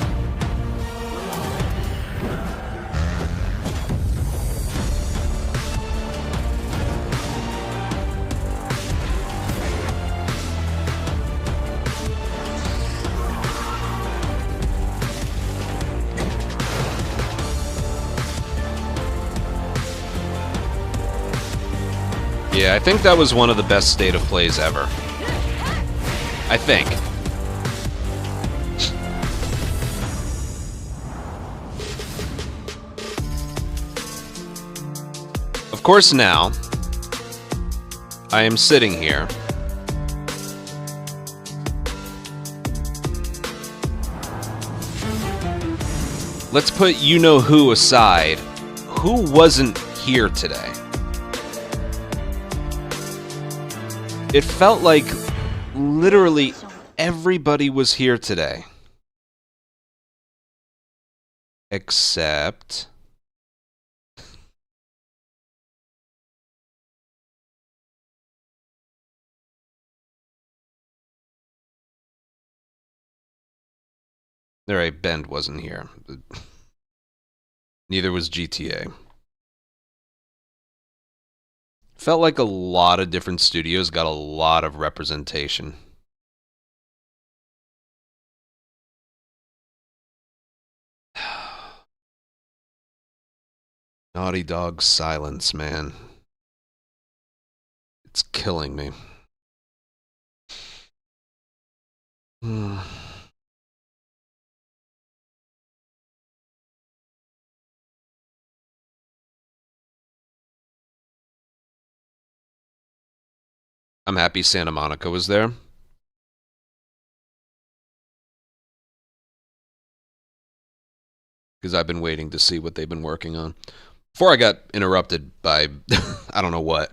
Yeah, I think that was one of the best state of plays ever. I think. Of course, now I am sitting here let's put you-know-who aside. Who wasn't here today? It felt like literally everybody was here today. Except... Alright, Bend wasn't here. Neither was GTA. Felt like a lot of different studios got a lot of representation. Naughty Dog's silence, man. It's killing me. I'm happy Santa Monica was there. Because I've been waiting to see what they've been working on. Before I got interrupted by, I don't know what.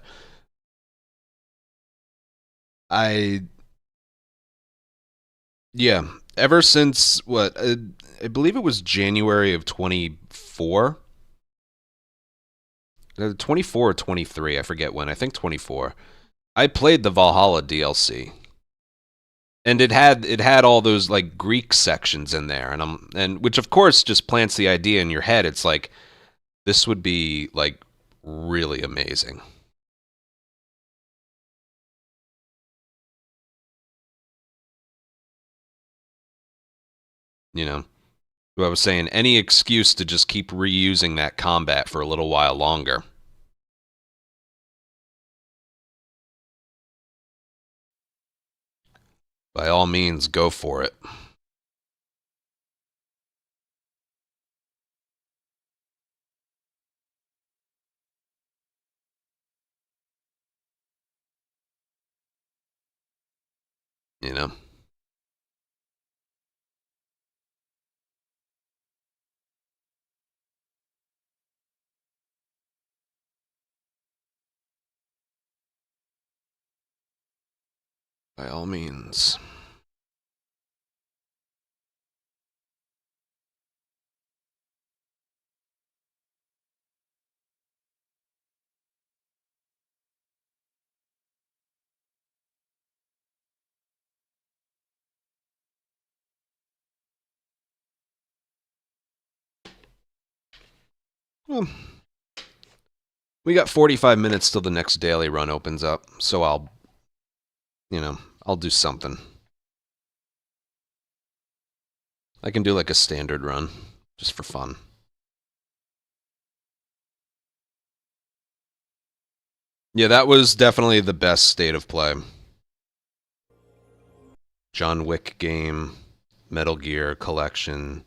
Yeah, ever since, what, I believe it was January of 24? 24 or 23, I forget when, I think 24. I played the Valhalla DLC. And it had all those like Greek sections in there, and which of course just plants the idea in your head. It's like this would be like really amazing. You know, what I was saying, any excuse to just keep reusing that combat for a little while longer. By all means, go for it. You know? By all means. Well, we got 45 minutes till the next daily run opens up, so I'll do something. I can do like a standard run, just for fun. Yeah, that was definitely the best state of play. John Wick game, Metal Gear collection,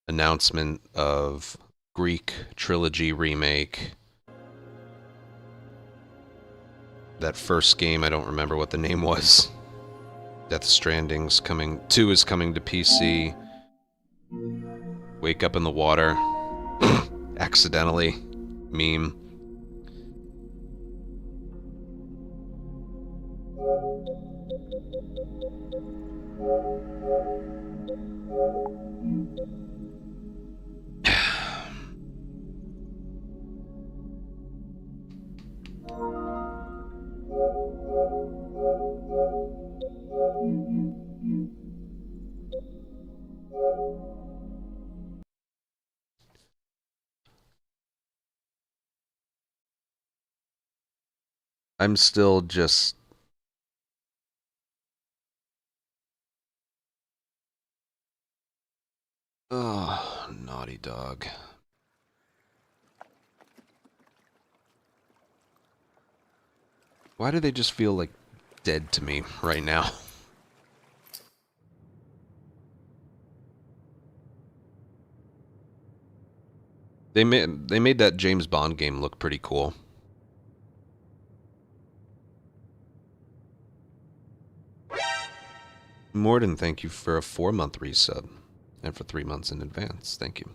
announcement of Greek trilogy remake. That first game, I don't remember what the name was. Death Stranding's coming. 2 is coming to PC. Wake up in the water. Accidentally. Meme. I'm still just... Oh, Naughty Dog. Why do they just feel like dead to me right now? They made that James Bond game look pretty cool. Morden, thank you for a 4-month resub. And for 3 months in advance. Thank you.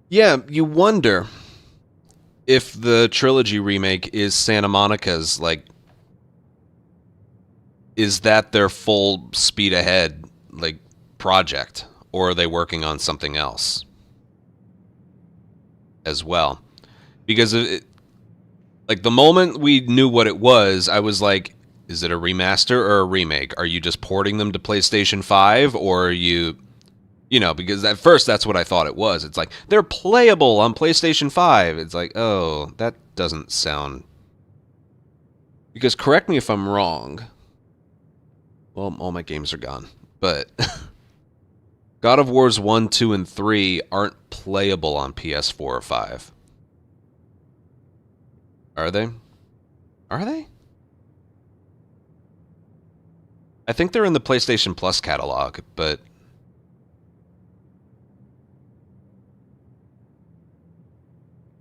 Yeah, you wonder if the trilogy remake is Santa Monica's, like, is that their full speed ahead, like, project? Or are they working on something else as well? Because, like, the moment we knew what it was, I was like, is it a remaster or a remake? Are you just porting them to PlayStation 5? Or are you... You know, because at first that's what I thought it was. It's like, they're playable on PlayStation 5. It's like, oh, that doesn't sound... Because correct me if I'm wrong. Well, all my games are gone. But God of Wars 1, 2, and 3 aren't playable on PS4 or 5. Are they? Are they? I think they're in the PlayStation Plus catalog, but...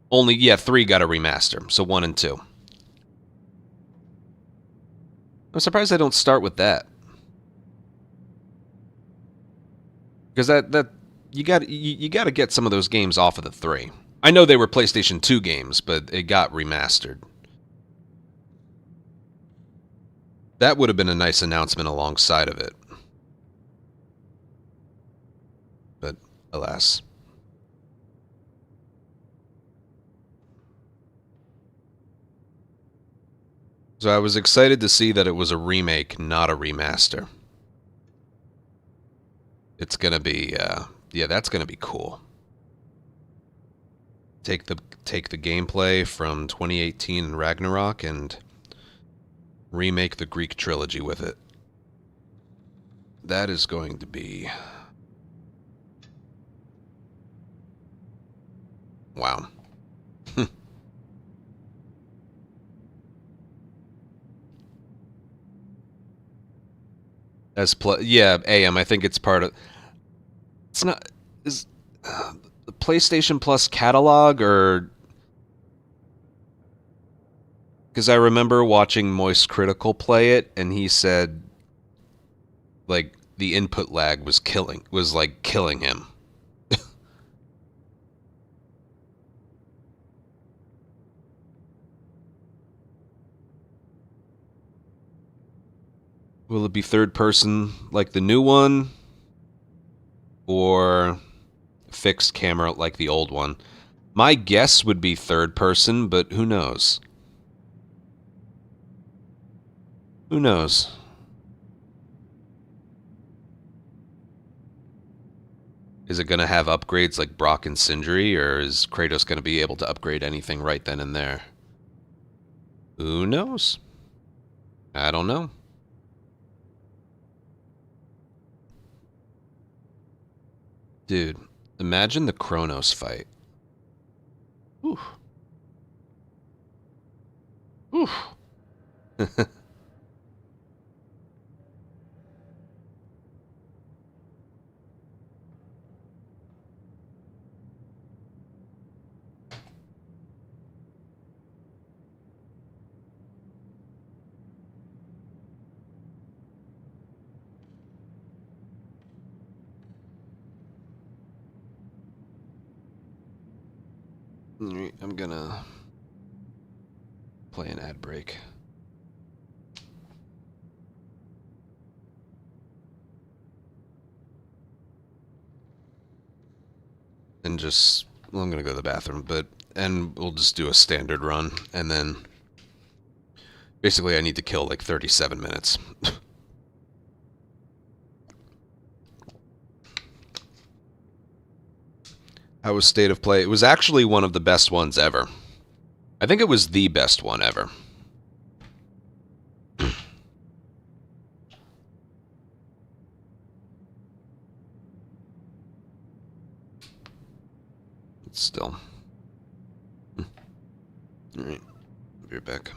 Only, yeah, 3 got a remaster, so 1 and 2. I'm surprised they don't start with that. Because that you got to get some of those games off of the 3. I know they were PlayStation 2 games, but it got remastered. That would have been a nice announcement alongside of it. But alas. So I was excited to see that it was a remake, not a remaster. It's gonna be, yeah, that's gonna be cool. Take the gameplay from 2018 and Ragnarok and remake the Greek trilogy with it. That is going to be... Wow. Yeah, AM. I think it's part of. It's not. Is the PlayStation Plus catalog or? Because I remember watching Moist Critical play it, and he said, like, the input lag was killing him. Will it be third person like the new one? Or fixed camera like the old one? My guess would be third person, but who knows? Who knows? Is it going to have upgrades like Brock and Sindri, or is Kratos going to be able to upgrade anything right then and there? Who knows? I don't know. Dude, imagine the Kronos fight. Oof. Oof. Alright, I'm gonna play an ad break. And just, well, I'm gonna go to the bathroom, and we'll just do a standard run, and then basically I need to kill like 37 minutes. How was State of Play? It was actually one of the best ones ever. I think it was the best one ever. It's still. Alright, I'll be right back.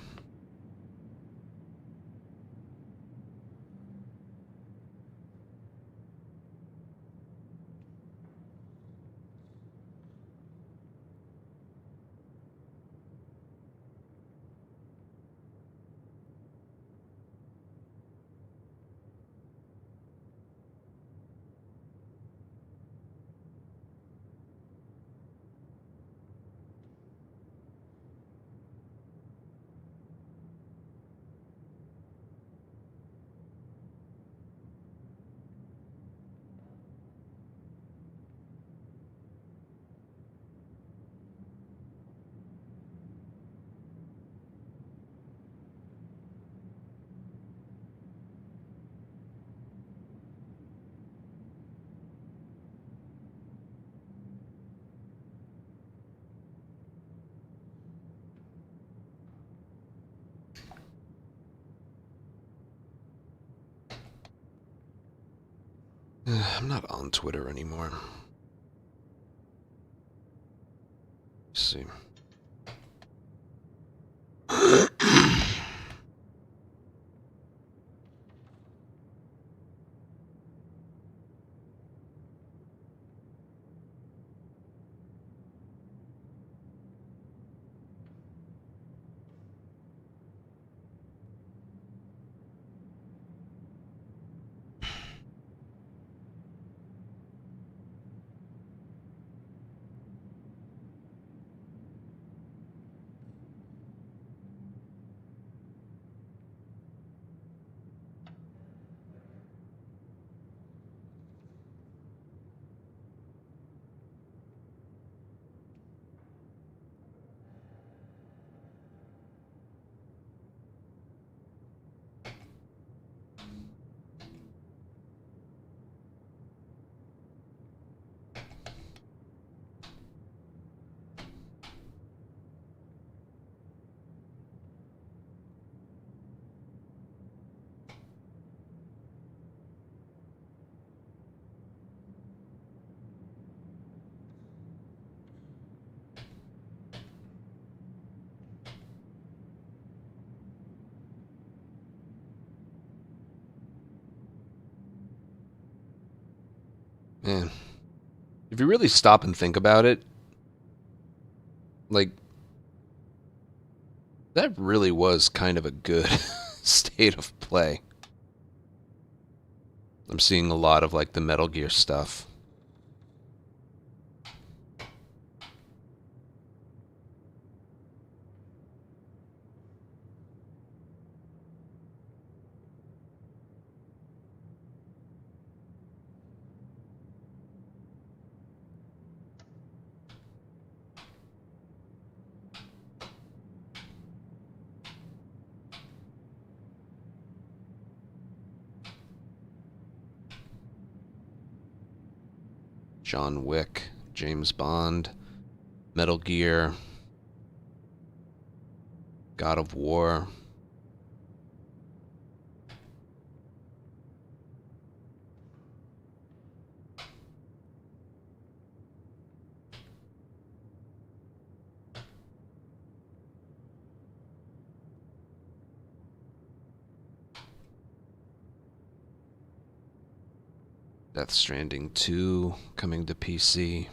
I'm not on Twitter anymore. Let's see. Man, if you really stop and think about it, like, that really was kind of a good state of play. I'm seeing a lot of, like, the Metal Gear stuff. John Wick, James Bond, Metal Gear, God of War. Death Stranding 2 coming to PC.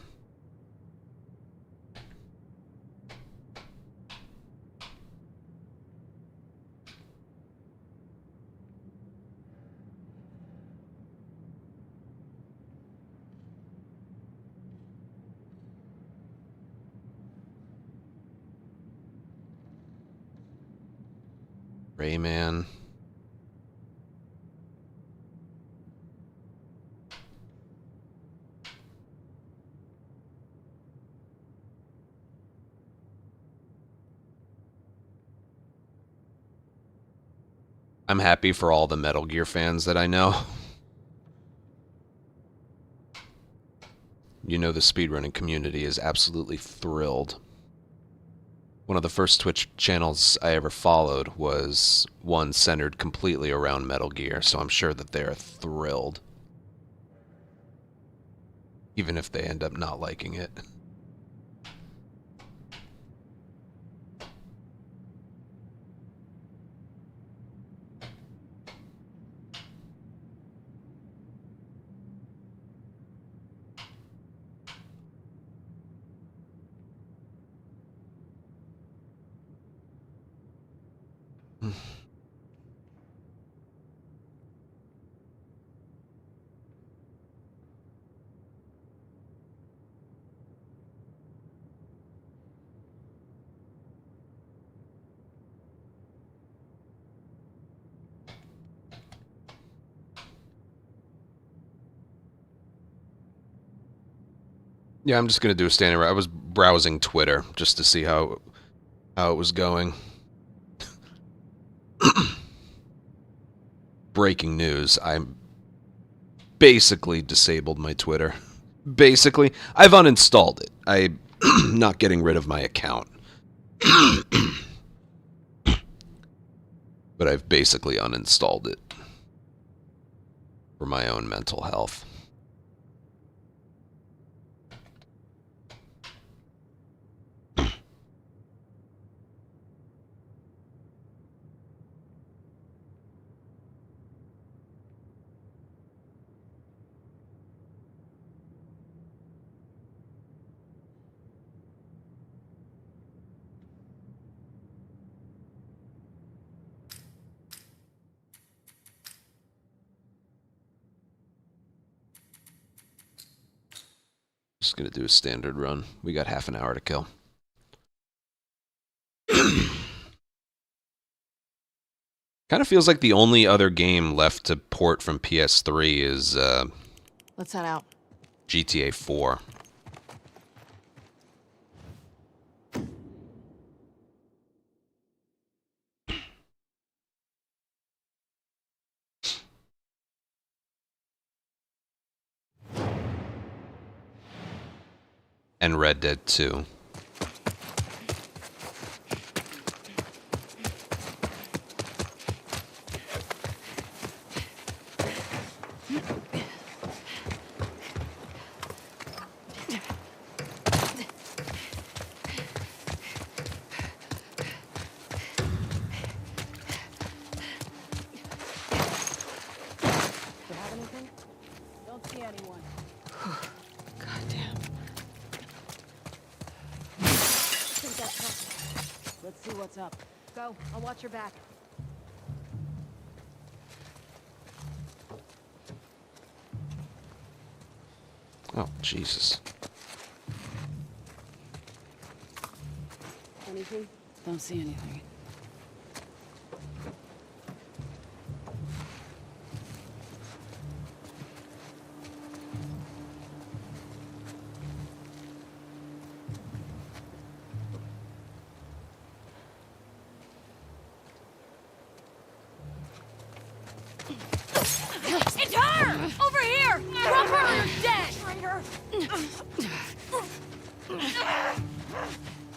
Rayman. I'm happy for all the Metal Gear fans that I know. You know, the speedrunning community is absolutely thrilled. One of the first Twitch channels I ever followed was one centered completely around Metal Gear, so I'm sure that they're thrilled. Even if they end up not liking it. Yeah, I'm just gonna do a standing. I was browsing Twitter just to see how it was going. Breaking news: I'm basically disabled my Twitter. Basically, I've uninstalled it. I'm not getting rid of my account, but I've basically uninstalled it for my own mental health. Just gonna do a standard run. We got half an hour to kill. Kind of feels like the only other game left to port from PS3 is Let's head out. GTA 4. And Red Dead 2. What's up? Go. I'll watch your back. Oh, Jesus. Anything? Don't see anything. It's her! Over here! Drop her or you're dead! Traitor!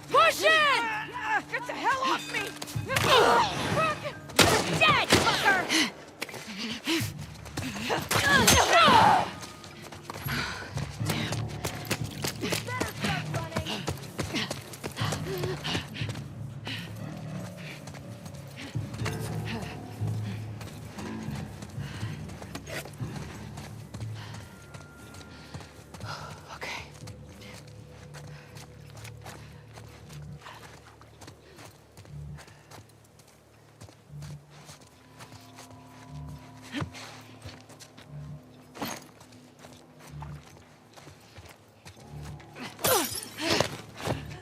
Push in! Get the hell off me! You're dead, fucker!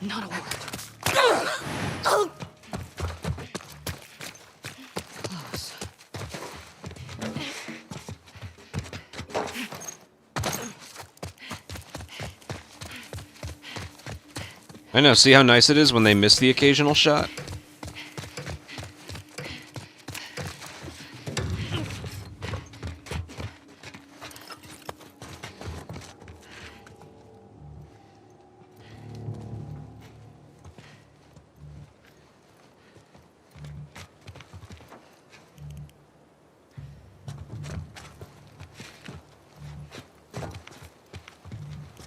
Not a word. Close. I know, see how nice it is when they miss the occasional shot?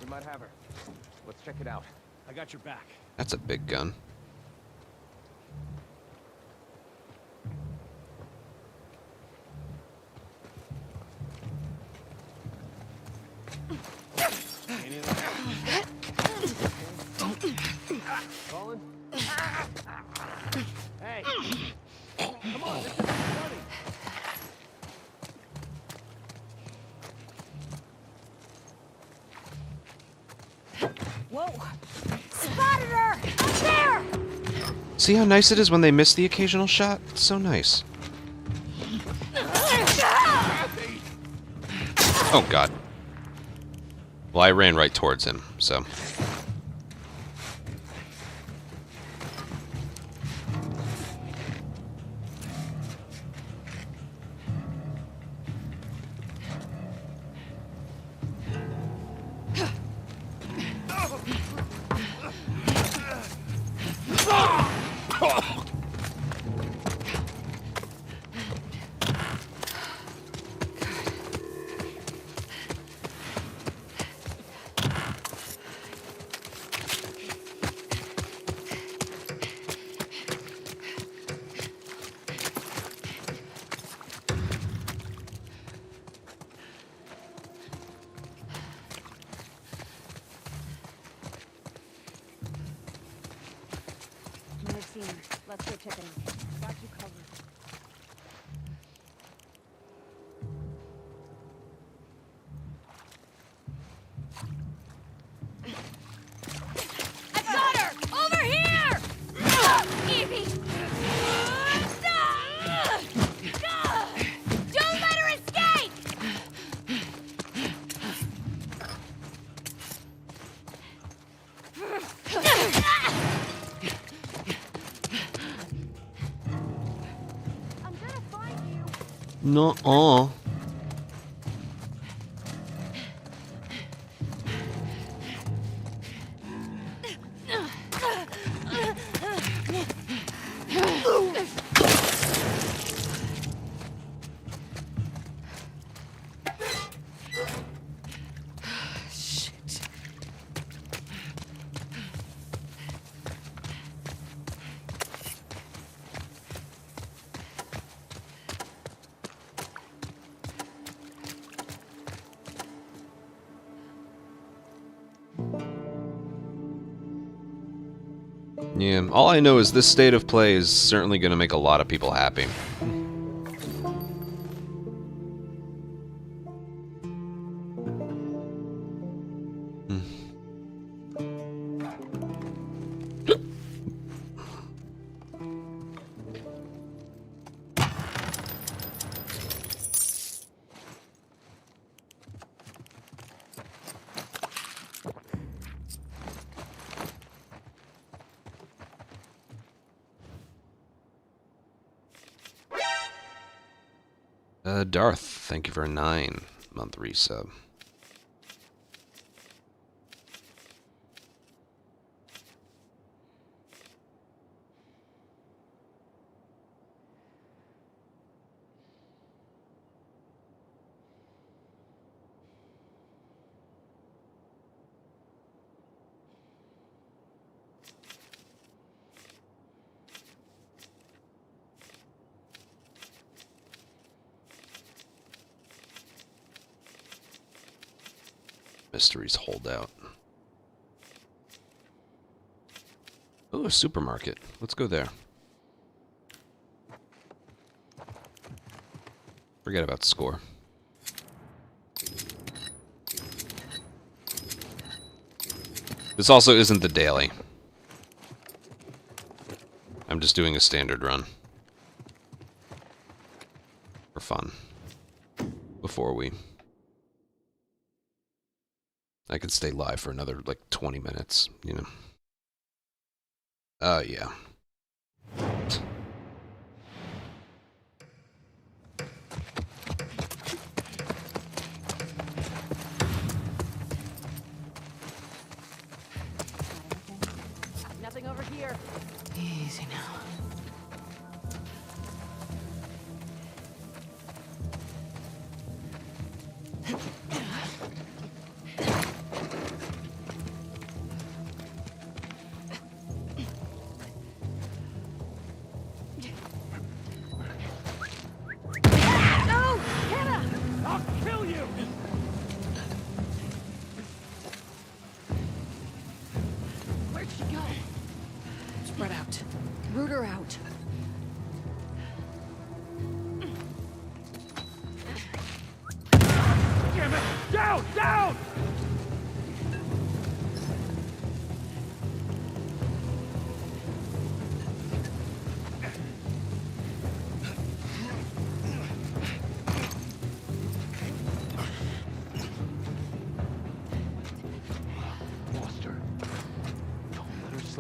We might have her. Let's check it out. I got your back. That's a big gun. Colin? Hey! Come on, this is funny! Whoa! Spotted her! Up there! See how nice it is when they miss the occasional shot? It's so nice. Oh, God. Well, I ran right towards him, so... Let's go check it out. Got you covered. Nuh-uh. Yeah, all I know is this state of play is certainly going to make a lot of people happy. Darth, thank you for a 9-month resub. Mysteries holdout. Oh, a supermarket. Let's go there. Forget about score. This also isn't the daily. I'm just doing a standard run. For fun. Before I could stay live for another, like, 20 minutes, you know. Yeah. Nothing over here. Easy now.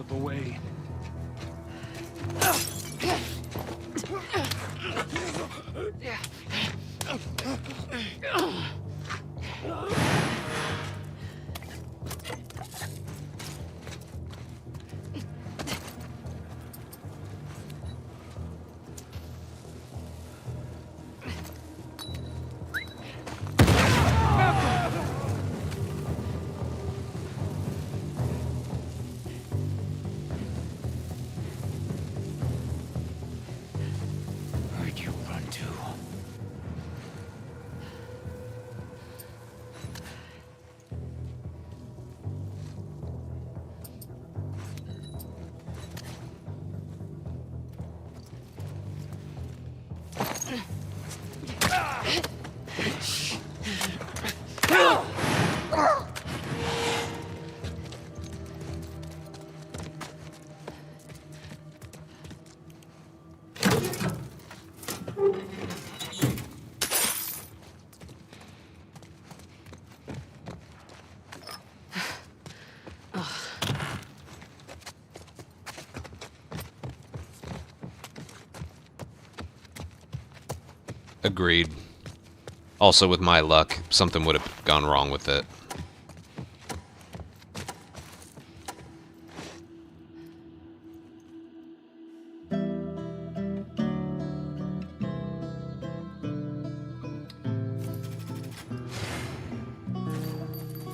Away. Agreed. Also, with my luck, something would have gone wrong with it.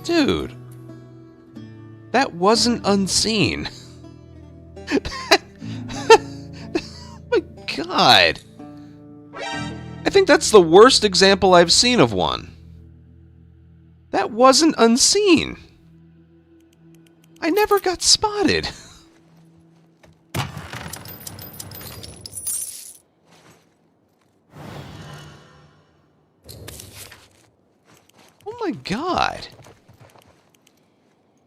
Dude, that wasn't unseen. Oh my god. I think that's the worst example I've seen of one. That wasn't unseen. I never got spotted. Oh my god.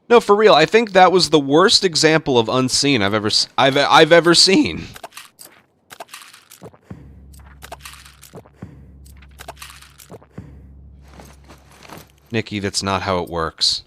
No, for real, I think that was the worst example of unseen I've ever seen. Nikki, that's not how it works.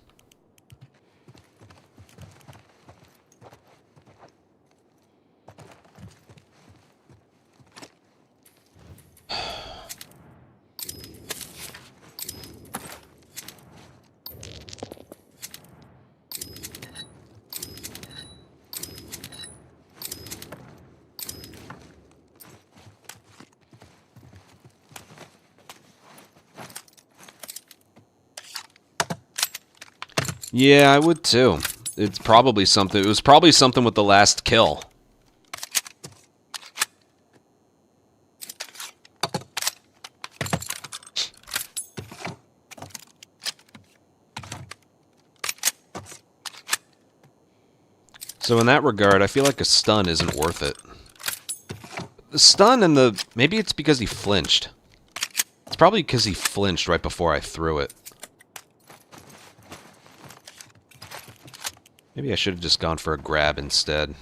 Yeah, I would too. It's probably something. It was probably something with the last kill. So in that regard, I feel like a stun isn't worth it. The stun and the... Maybe it's because he flinched. It's probably because he flinched right before I threw it. Maybe I should have just gone for a grab instead.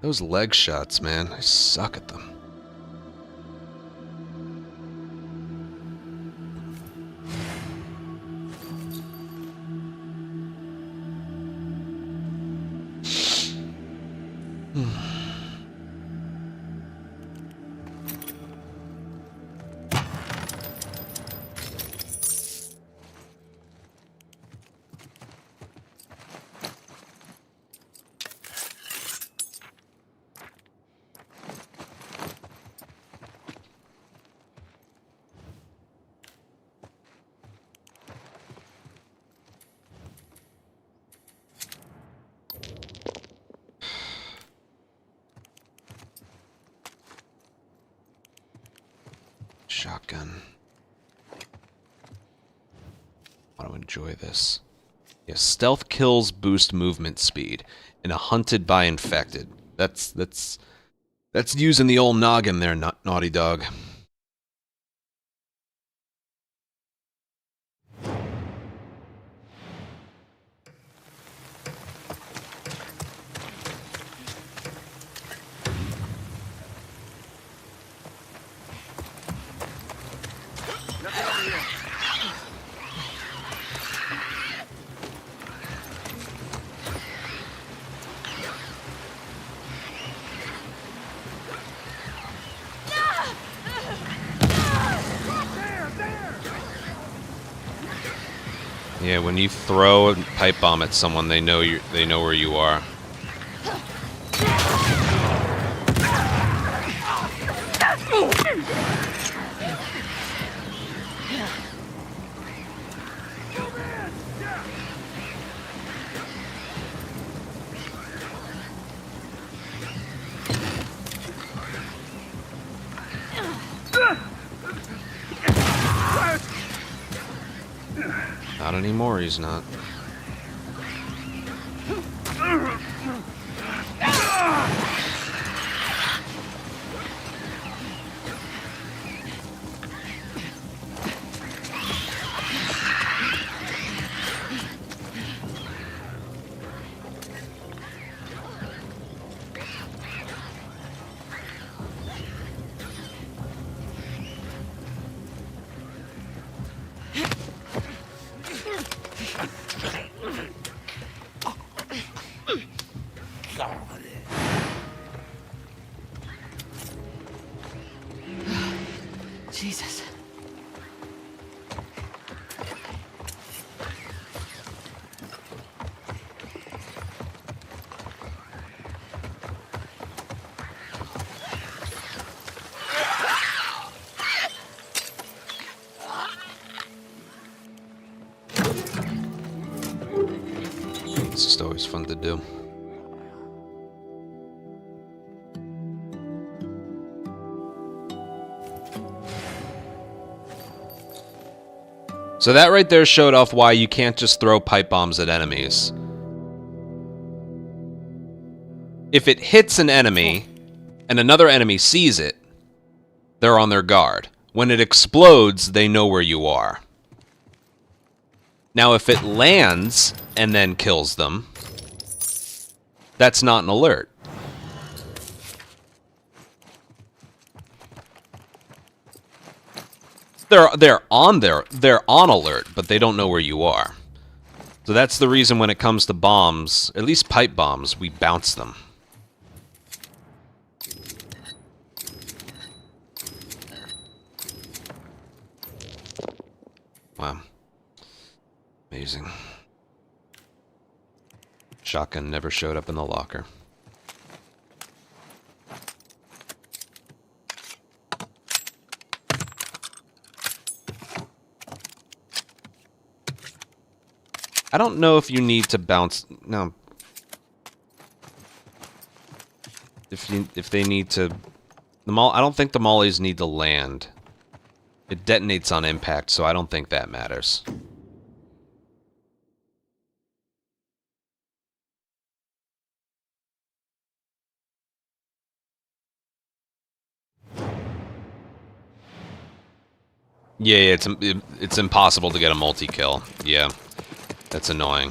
Those leg shots, man. I suck at them. Shotgun. I want to enjoy this. Yeah, stealth kills boost movement speed in a hunted by infected. That's using the old noggin there, Naughty Dog. Yeah, when you throw a pipe bomb at someone, they know where you are. Not anymore, he's not. Jesus. It's just always fun to do. So that right there showed off why you can't just throw pipe bombs at enemies. If it hits an enemy, and another enemy sees it, they're on their guard. When it explodes, they know where you are. Now, if it lands and then kills them, that's not an alert. They're on alert, but they don't know where you are. So that's the reason when it comes to bombs, at least pipe bombs, we bounce them. Wow. Amazing. Shotgun never showed up in the locker. I don't know if you need to bounce. No. If they need to, I don't think the mollies need to land. It detonates on impact, so I don't think that matters. Yeah, it's impossible to get a multi-kill. Yeah, that's annoying.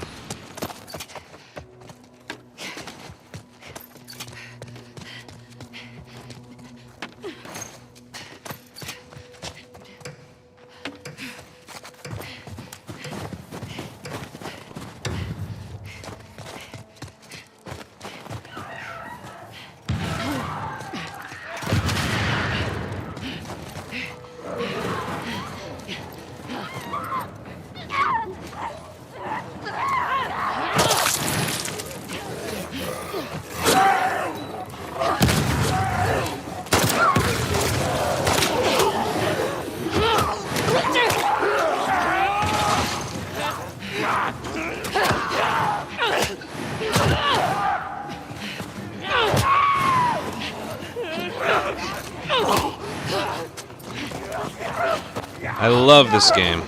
I love this game.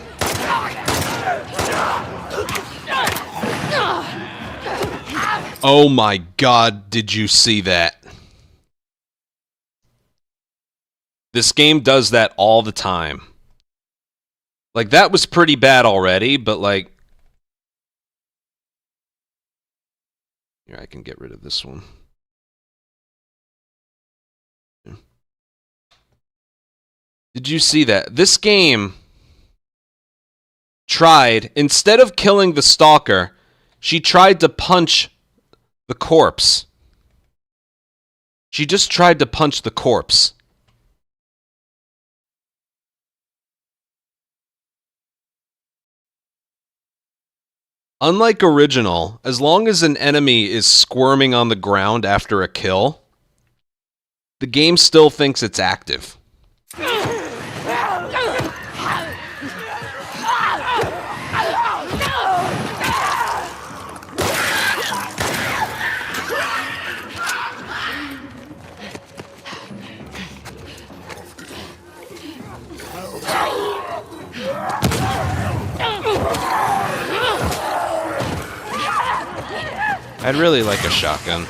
Oh my god, did you see that? This game does that all the time. Like, that was pretty bad already, but like... Here, I can get rid of this one. Did you see that? This game tried, instead of killing the stalker, she tried to punch the corpse. She just tried to punch the corpse. Unlike original, as long as an enemy is squirming on the ground after a kill, the game still thinks it's active. I'd really like a shotgun.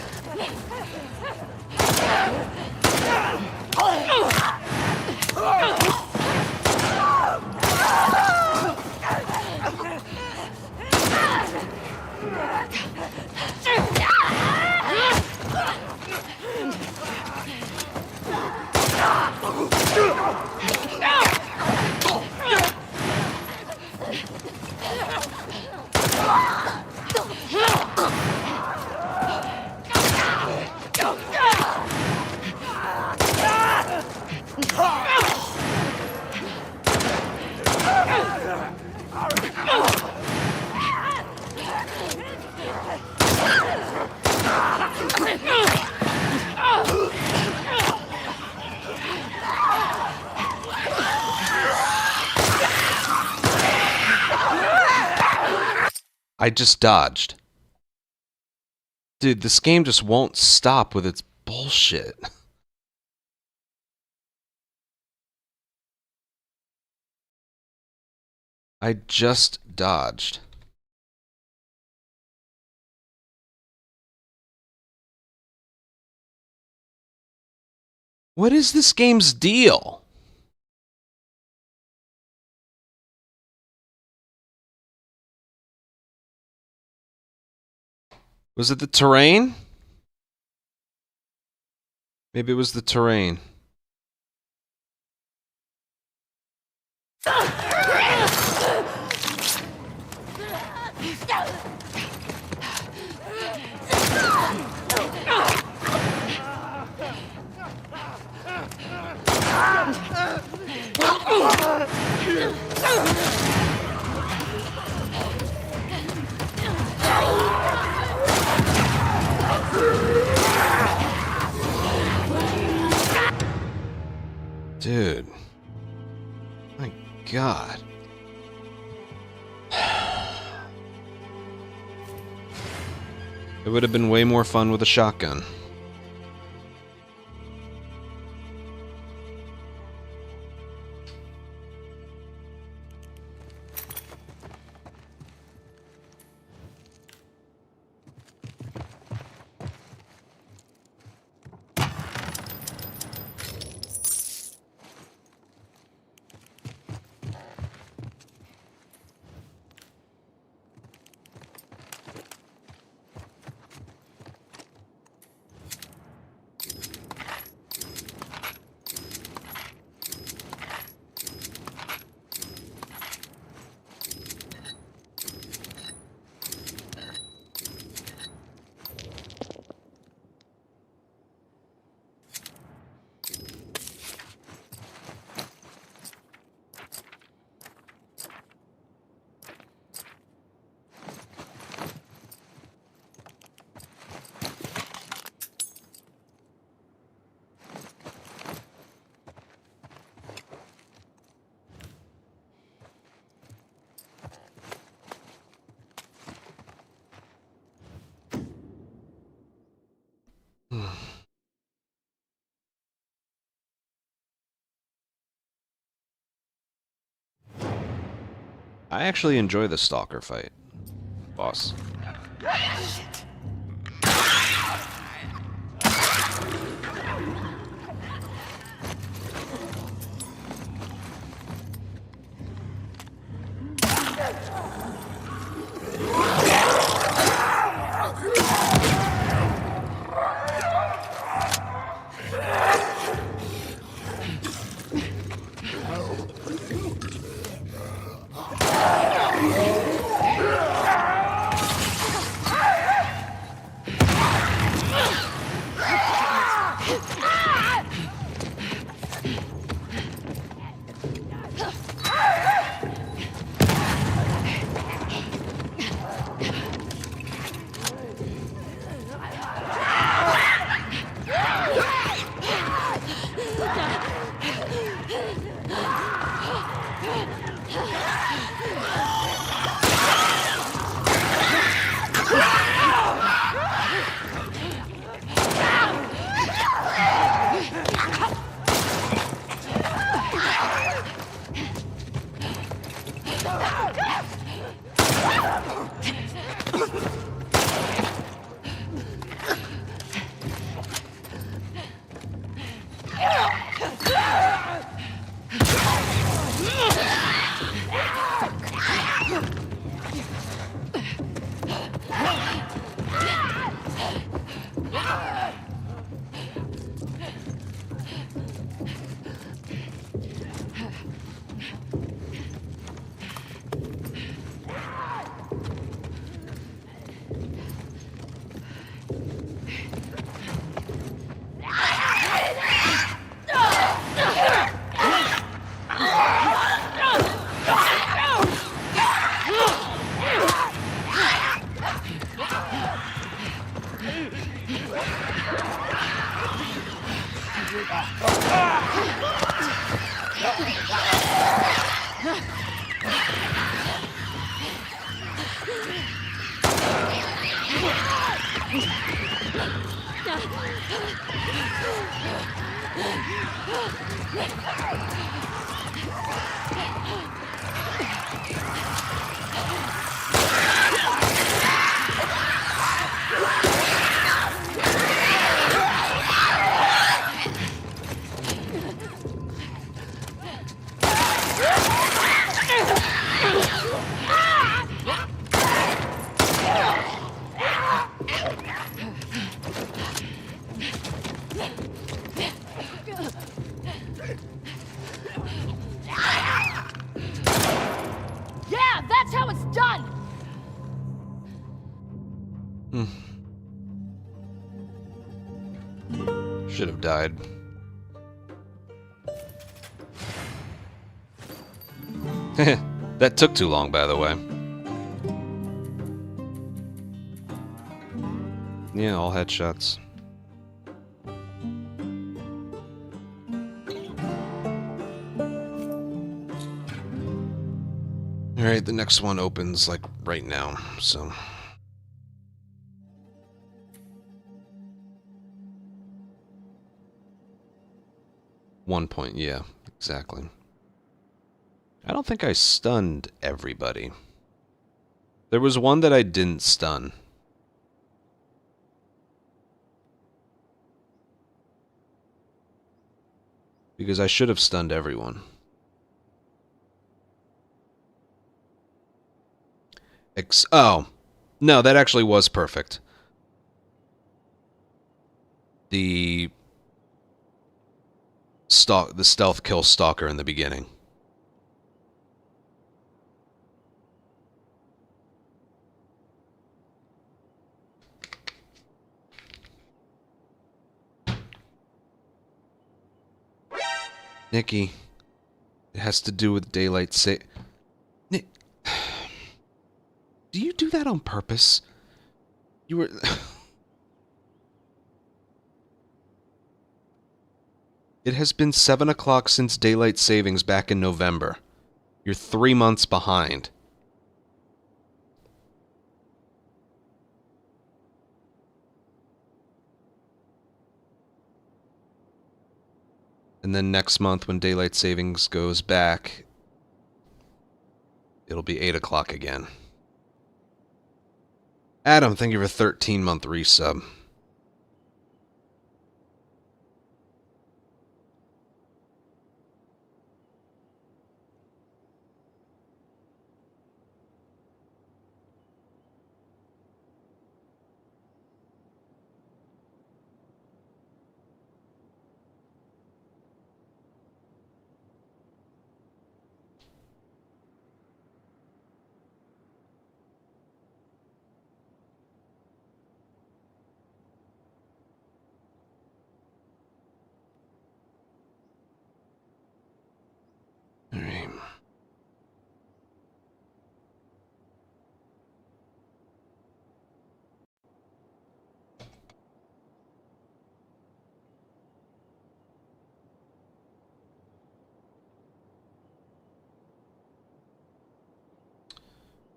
I just dodged. Dude, this game just won't stop with its bullshit. I just dodged. What is this game's deal? Was it the terrain? Maybe it was the terrain. Dude. My God. It would have been way more fun with a shotgun. I actually enjoy the Stalker fight, boss. Should have died. That took too long, by the way. Yeah, all headshots. Alright, the next one opens, like, right now, so... One point, yeah, exactly. I don't think I stunned everybody. There was one that I didn't stun. Because I should have stunned everyone. Oh, no, that actually was perfect. The stealth kill stalker in the beginning. Nikki, it has to do with daylight Nick, do you do that on purpose? You were... It has been 7 o'clock since daylight savings back in November. You're 3 months behind. And then next month when daylight savings goes back, It'll be 8 o'clock again. Adam, thank you for 13-month resub.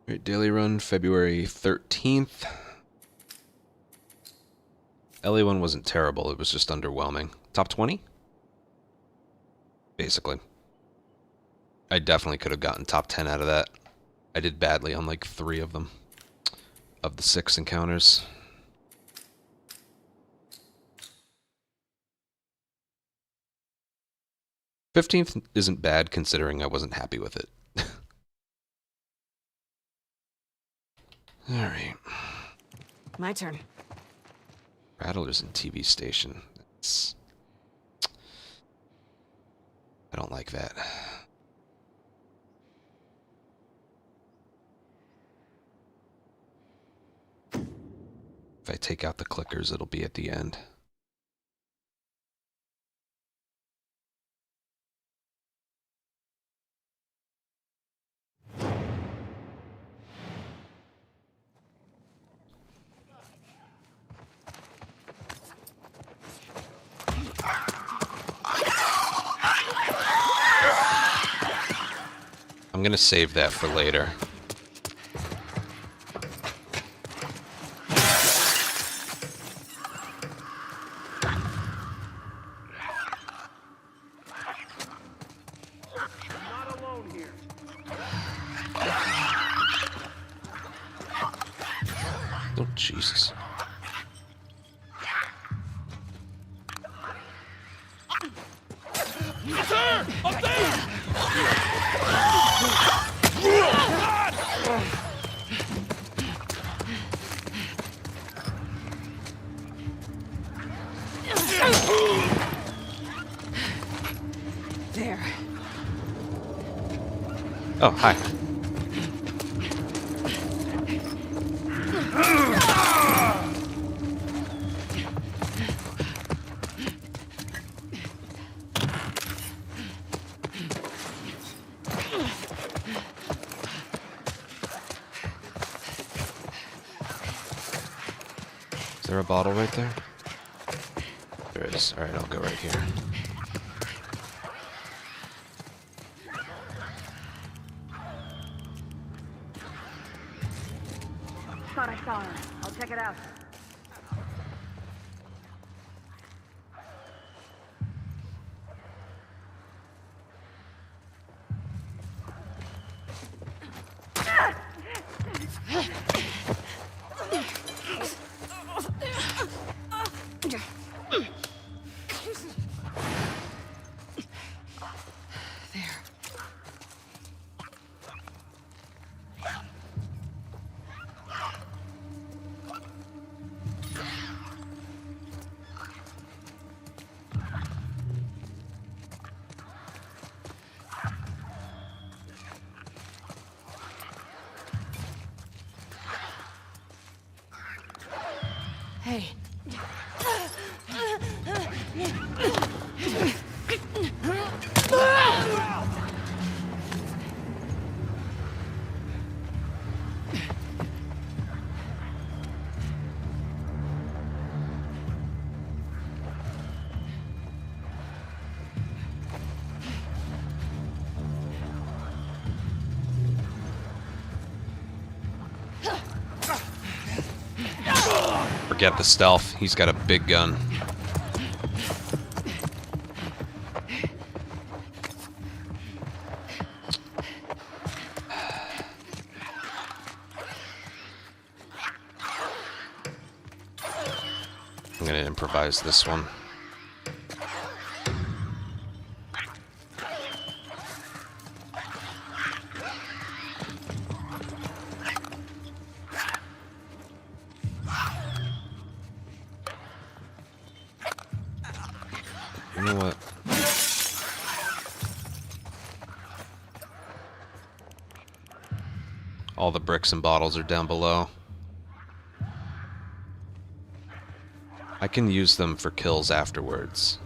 Alright, daily run, February 13th. LA one wasn't terrible, it was just underwhelming. Top 20? Basically. I definitely could have gotten top 10 out of that. I did badly on like 3 of them. Of the 6 encounters. '15th isn't bad considering I wasn't happy with it. Alright. My turn. Rattlers and TV station. I don't like that. If I take out the clickers, it'll be at the end. I'm gonna save that for later. Oh, Jesus. Sir! Up there! There. Oh, hi. Is there a bottle right there? There is. Alright, I'll go right here. Thought I saw her. I'll check it out. Hey. Forget the stealth. He's got a big gun. I'm gonna improvise this one. You know what? All the bricks and bottles are down below. I can use them for kills afterwards.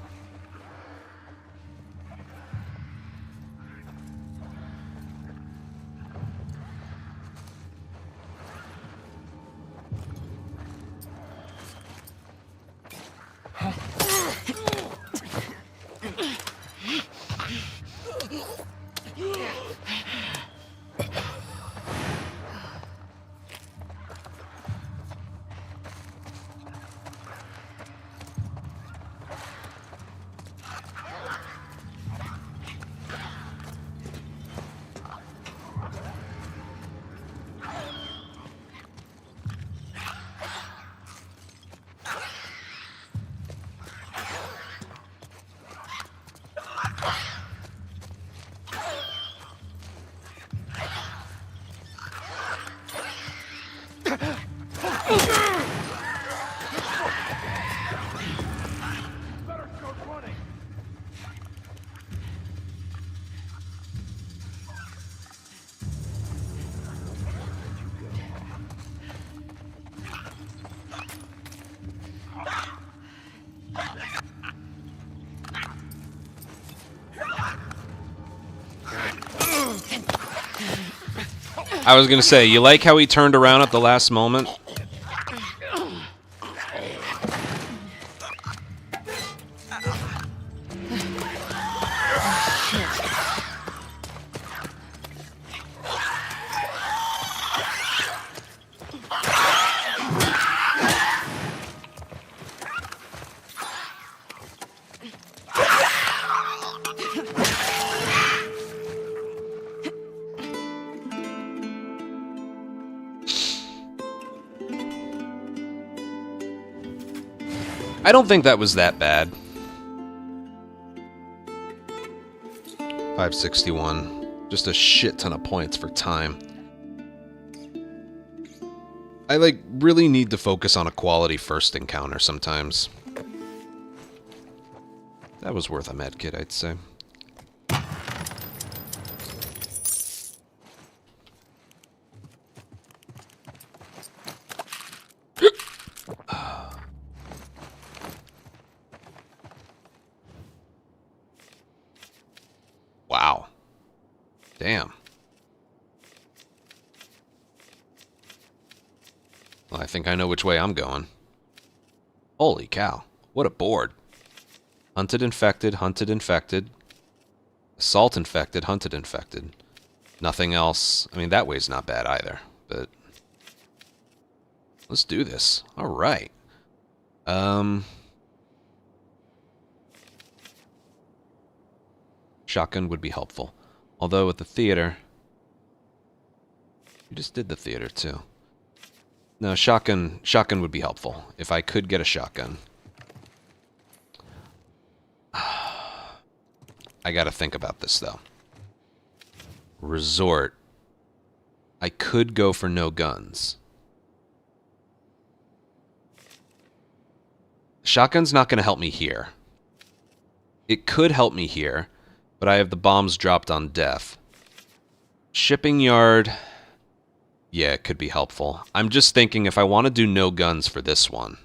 I was gonna say, you like how he turned around at the last moment? I don't think that was that bad. 561. Just a shit ton of points for time. I, like, really need to focus on a quality first encounter sometimes. That was worth a medkit, I'd say. Wow. Damn. Well, I think I know which way I'm going. Holy cow. What a board. Hunted, infected, hunted, infected. Assault, infected, hunted, infected. Nothing else. I mean, that way's not bad either, but... let's do this. Alright. Shotgun would be helpful. Although at the theater... you just did the theater, too. No, shotgun would be helpful. If I could get a shotgun. I gotta think about this, though. Resort. I could go for no guns. Shotgun's not gonna help me here. It could help me here, but I have the bombs dropped on death. Shipping yard... yeah, it could be helpful. I'm just thinking if I want to do no guns for this one.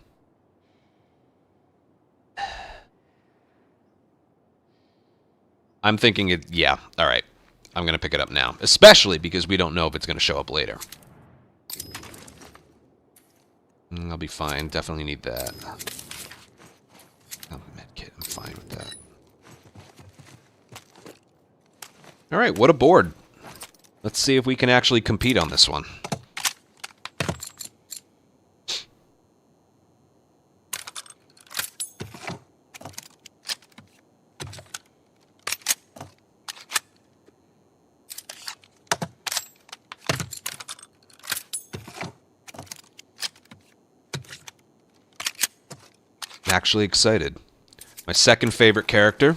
I'm thinking it... yeah, alright. I'm going to pick it up now. Especially because we don't know if it's going to show up later. I'll be fine. Definitely need that. Oh, medkit. I'm fine with that. Alright, what a board. Let's see if we can actually compete on this one. actually excited. My second favorite character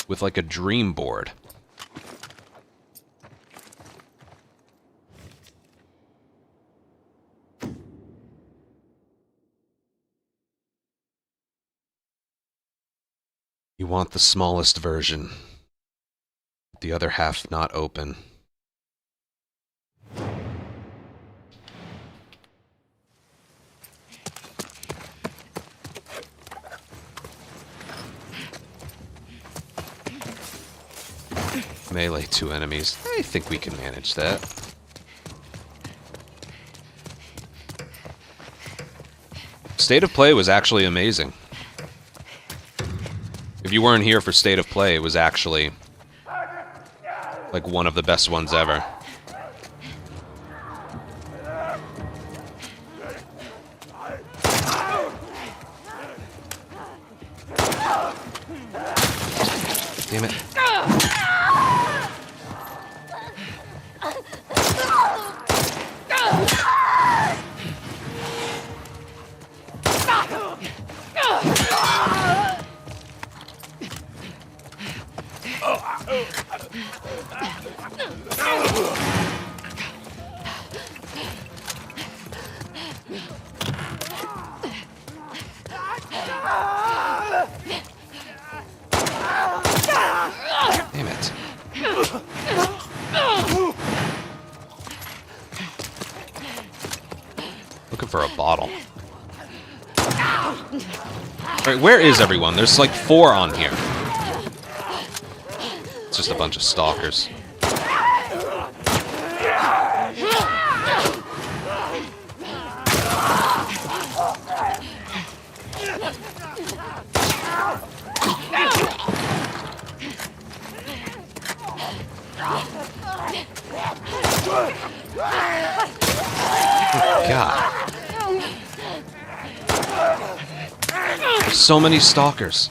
with like a dream board. You want the smallest version. The other half not open. Melee 2 enemies. I think we can manage that. State of Play was actually amazing. If you weren't here for State of Play, it was actually like one of the best ones ever. Damn it. Damn it. Looking for a bottle. Alright, where is everyone? There's like 4 on here. It's just a bunch of stalkers. God. There's so many stalkers.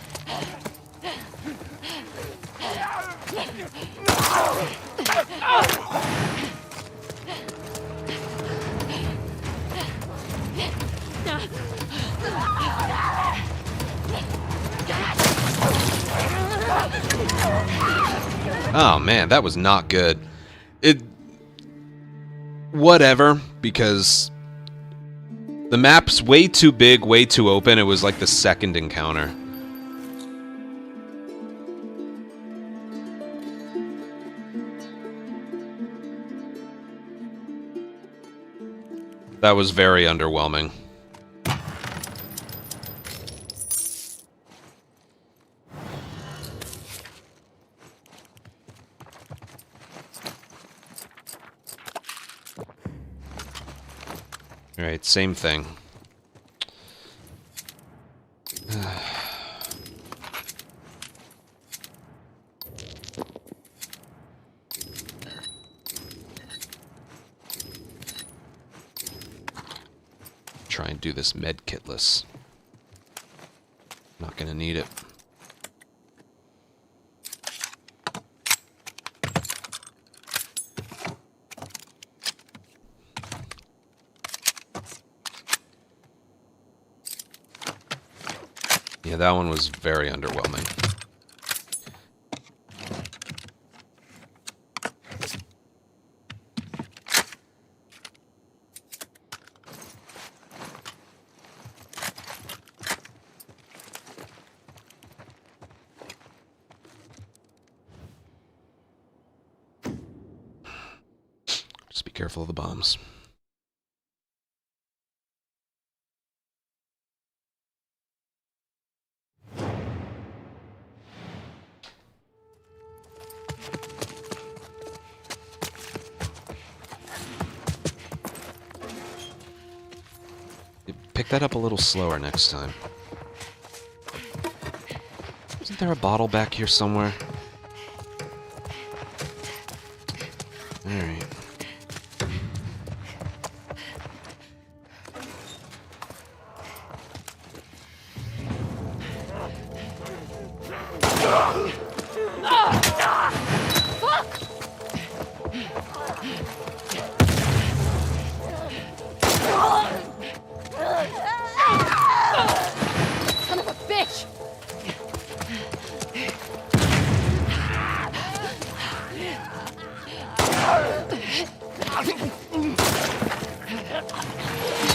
Oh man, that was not good. Whatever, because the map's way too big, way too open. It was like the second encounter. That was very underwhelming. Alright, same thing. Try and do this med kitless. Not gonna need it. Yeah, that one was very underwhelming. Just be careful of the bombs. Pick that up a little slower next time. Isn't there a bottle back here somewhere? Alright.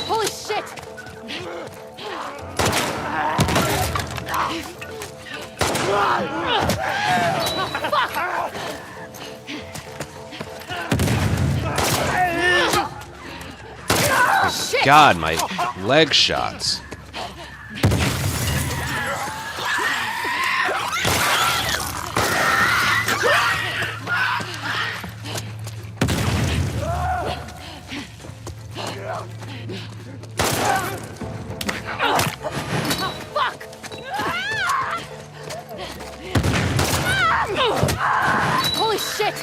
Holy shit! God, my leg shots. Holy shit!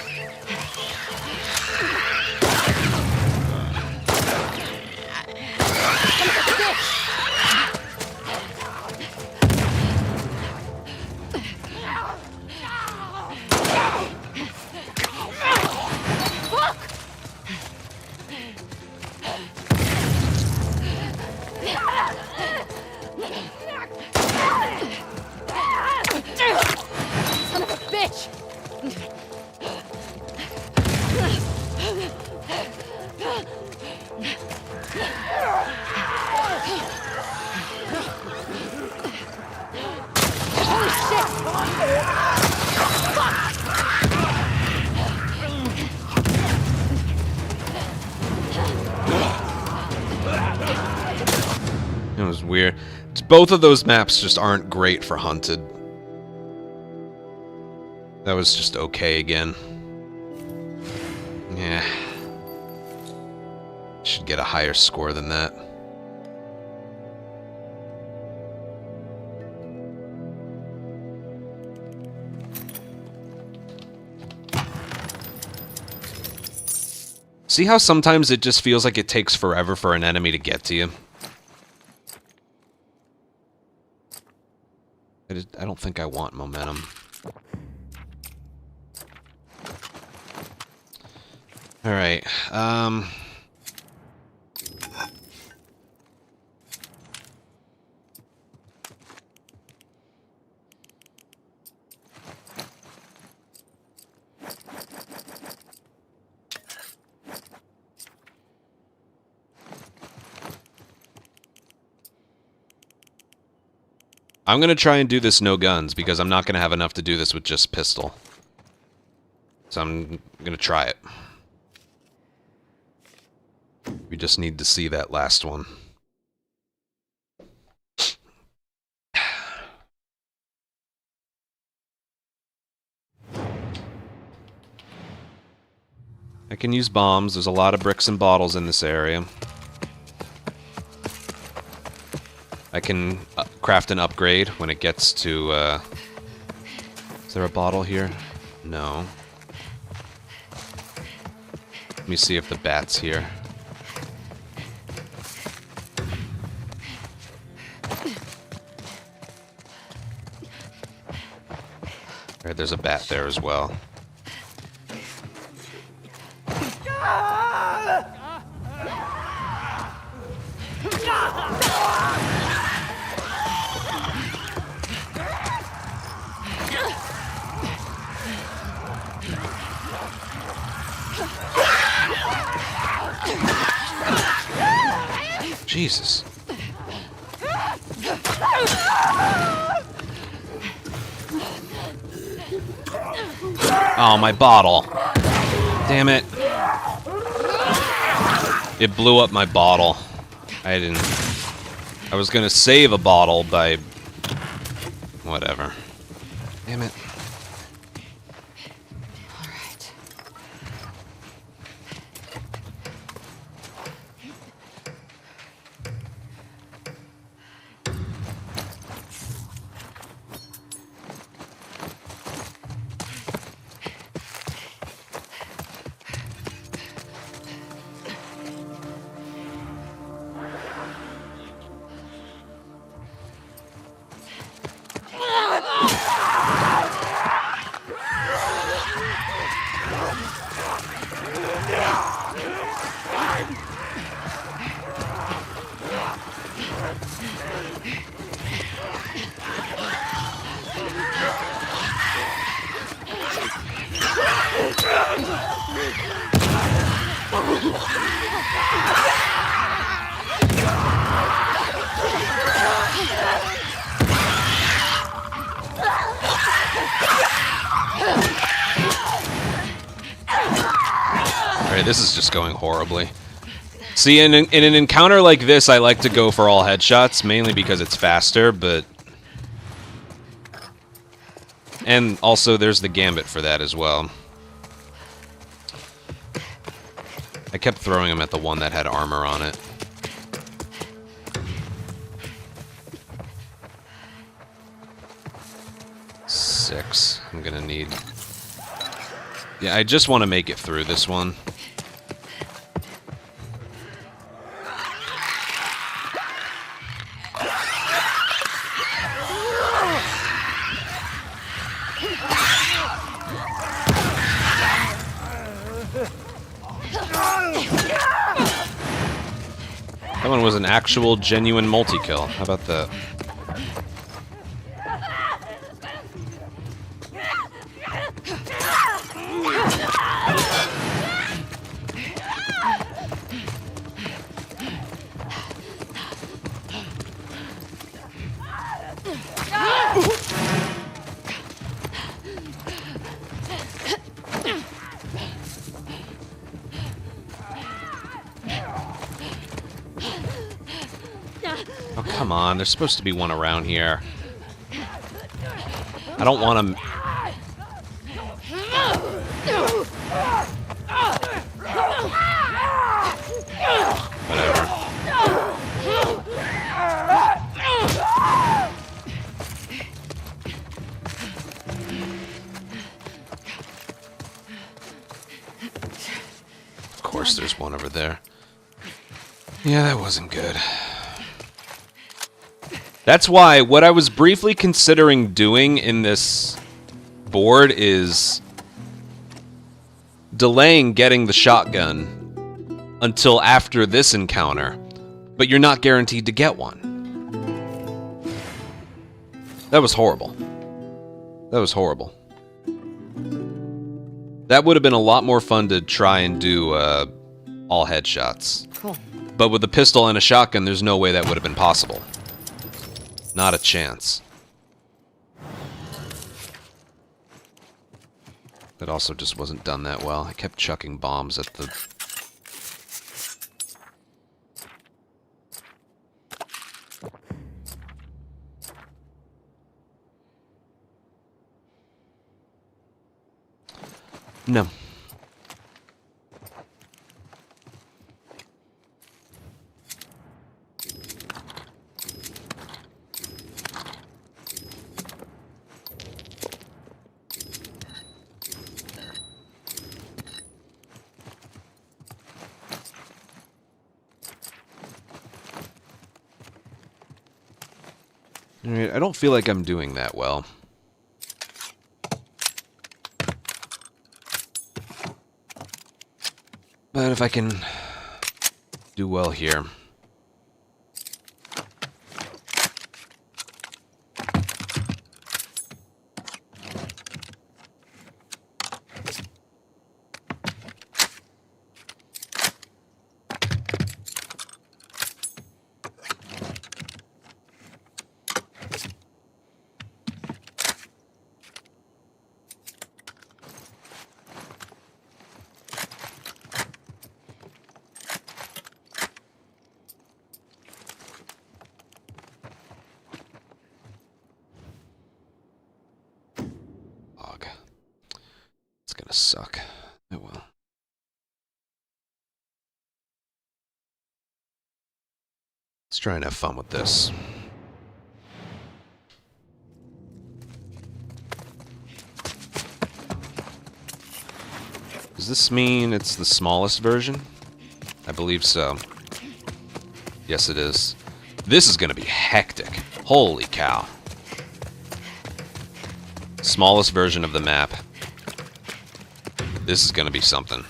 Son of a bitch! Holy shit! It was weird. Both of those maps just aren't great for hunted. That was just okay again. Yeah. Should get a higher score than that. See how sometimes it just feels like it takes forever for an enemy to get to you? I don't think I want momentum. Alright, I'm gonna try and do this no guns, because I'm not gonna have enough to do this with just pistol. So I'm gonna try it. We just need to see that last one. I can use bombs. There's a lot of bricks and bottles in this area. I can craft an upgrade when it gets to, is there a bottle here? No. Let me see if the bat's here. Alright, there's a bat there as well. Jesus. Oh, my bottle. Damn it. It blew up my bottle. I was gonna save a bottle by... whatever. Damn it. going horribly. See, in an encounter like this, I like to go for all headshots, mainly because it's faster, but... And also, there's the gambit for that as well. I kept throwing him at the one that had armor on it. Six. I'm gonna need... Yeah, I just want to make it through this one. That one was an actual, genuine multi-kill. How about that? Oh, come on. There's supposed to be one around here. I don't want to... Whatever. Of course there's one over there. Yeah, that wasn't good. That's why what I was briefly considering doing in this board is delaying getting the shotgun until after this encounter, but you're not guaranteed to get one. That was horrible. That was horrible. That would have been a lot more fun to try and do all headshots. Cool. But with a pistol and a shotgun, there's no way that would have been possible. Not a chance. That also just wasn't done that well. I kept chucking bombs at the... No. Alright, I don't feel like I'm doing that well. But if I can do well here. Suck. It will. Let's try and have fun with this. Does this mean it's the smallest version? I believe so. Yes, it is. This is going to be hectic. Holy cow. Smallest version of the map. This is going to be something.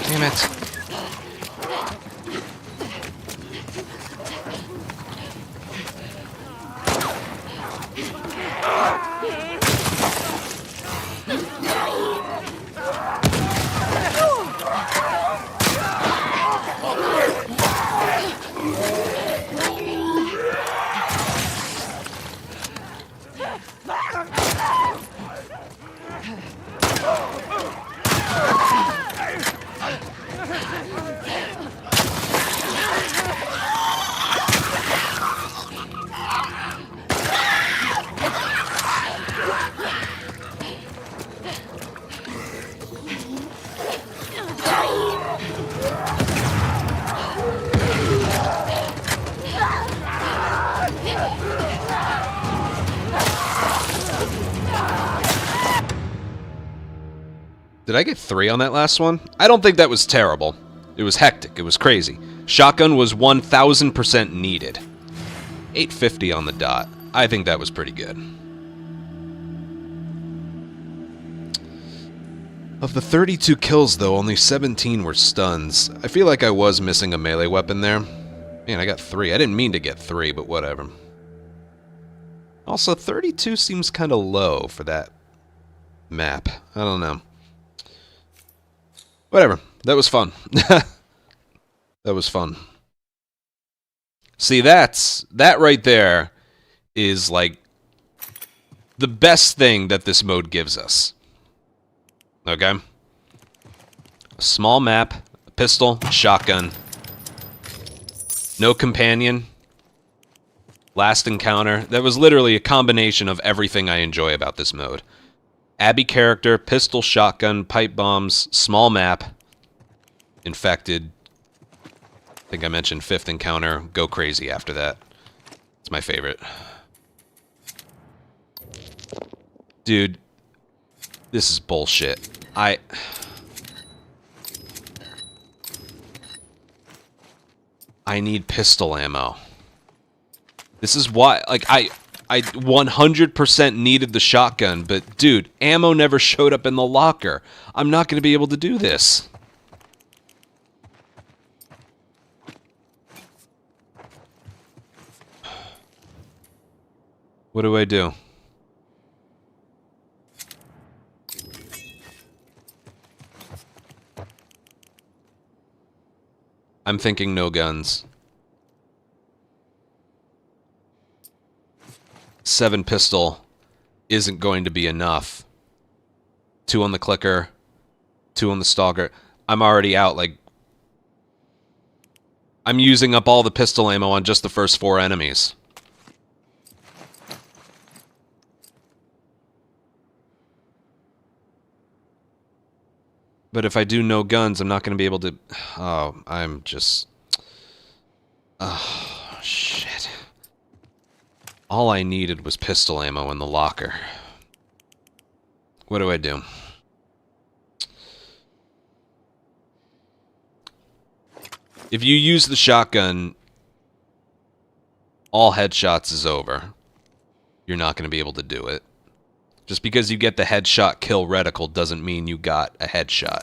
Damn it. Did I get 3 on that last one? I don't think that was terrible. It was hectic. It was crazy. Shotgun was 1000% needed. 850 on the dot. I think that was pretty good. Of the 32 kills, though, only 17 were stuns. I feel like I was missing a melee weapon there. Man, I got 3. I didn't mean to get 3, but whatever. Also, 32 seems kind of low for that map. I don't know. Whatever. That was fun. That was fun. See, that right there is like the best thing that this mode gives us. Okay? A small map, a pistol, shotgun, no companion, last encounter. That was literally a combination of everything I enjoy about this mode. Abby character, pistol, shotgun, pipe bombs, small map, infected. I think I mentioned 5th encounter. Go crazy after that. It's my favorite. Dude, this is bullshit. I need pistol ammo. This is why, like, I 100% needed the shotgun, but dude, ammo never showed up in the locker. I'm not going to be able to do this. What do I do? I'm thinking no guns. 7 pistol isn't going to be enough. 2 on the clicker, 2 on the stalker. I'm already out, like... I'm using up all the pistol ammo on just the first 4 enemies. But if I do no guns, I'm not going to be able to... Oh, I'm just... Oh, shit. All I needed was pistol ammo in the locker. What do I do? If you use the shotgun, all headshots is over. You're not going to be able to do it. Just because you get the headshot kill reticle doesn't mean you got a headshot.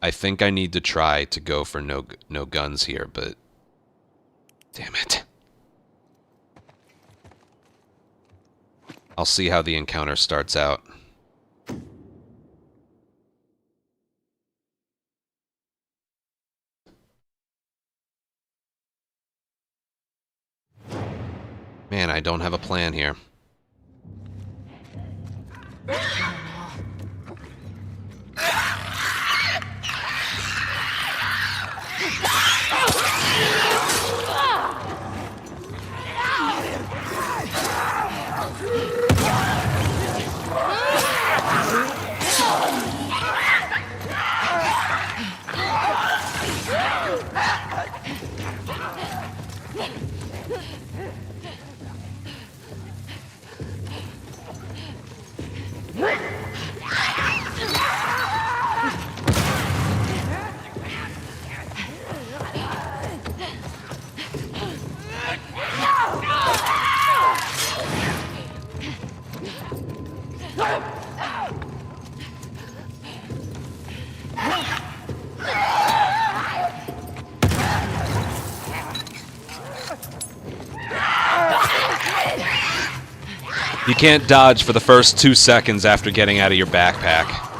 I think I need to try to go for no guns here, but... Damn it. I'll see how the encounter starts out. Man, I don't have a plan here. You can't dodge for the first 2 seconds after getting out of your backpack.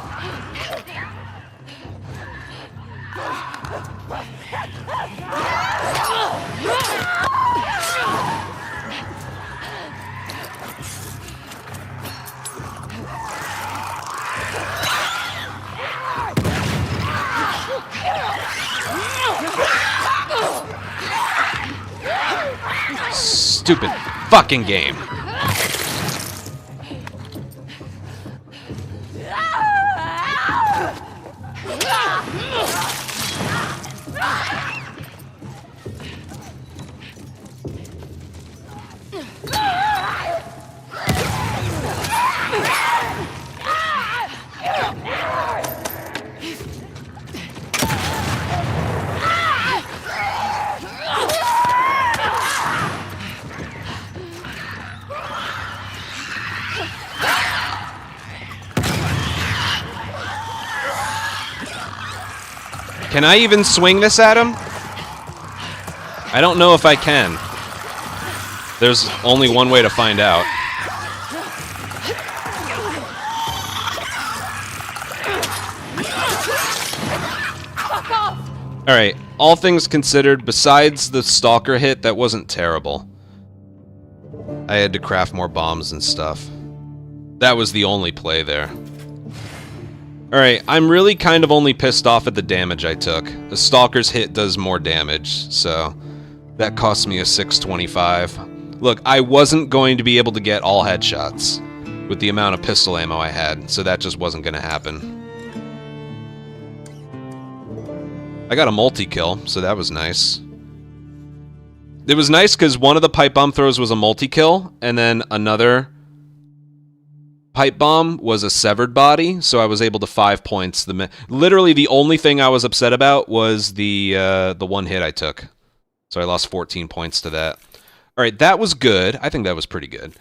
Stupid fucking game. Can I even swing this at him? I don't know if I can. There's only one way to find out. Alright, all things considered, besides the stalker hit, that wasn't terrible. I had to craft more bombs and stuff. That was the only play there. Alright, I'm really kind of only pissed off at the damage I took. The stalker's hit does more damage, so that cost me a 625. Look, I wasn't going to be able to get all headshots with the amount of pistol ammo I had, so that just wasn't going to happen. I got a multi-kill, so that was nice. It was nice because one of the pipe bomb throws was a multi-kill, and then another pipe bomb was a severed body, so I was able to 5 points. Literally, the only thing I was upset about was the one hit I took. So I lost 14 points to that. Alright, that was good. I think that was pretty good.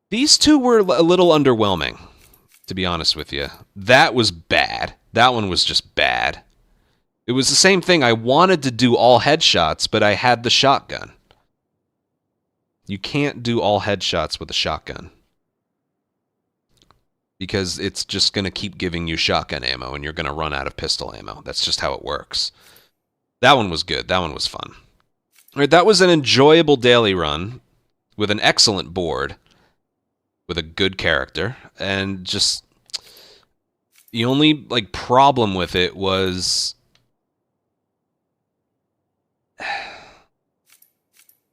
These two were a little underwhelming, to be honest with you. That was bad. That one was just bad. It was the same thing. I wanted to do all headshots, but I had the shotgun. You can't do all headshots with a shotgun, because it's just going to keep giving you shotgun ammo, and you're going to run out of pistol ammo. That's just how it works. That one was good. That one was fun. All right, that was an enjoyable daily run with an excellent board, with a good character, and just the only problem with it was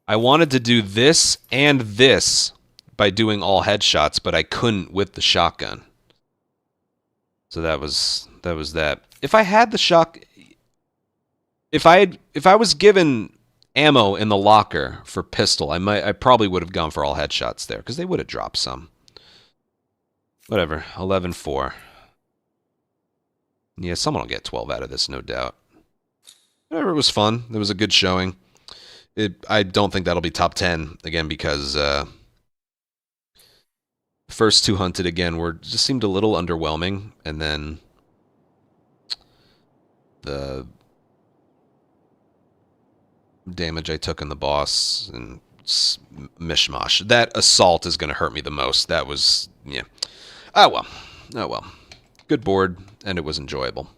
I wanted to do this and this by doing all headshots, but I couldn't with the shotgun. So that was that. If I had the if I was given ammo in the locker for pistol, I probably would have gone for all headshots there, because they would have dropped some. Whatever, 11-4. Yeah, someone will get 12 out of this, no doubt. Whatever, it was fun. It was a good showing. I don't think that'll be top 10 again, because first two hunted again just seemed a little underwhelming, and then the damage I took in the boss and mishmash. That assault is going to hurt me the most. That was, yeah. Oh well. Oh well. Good board, and it was enjoyable.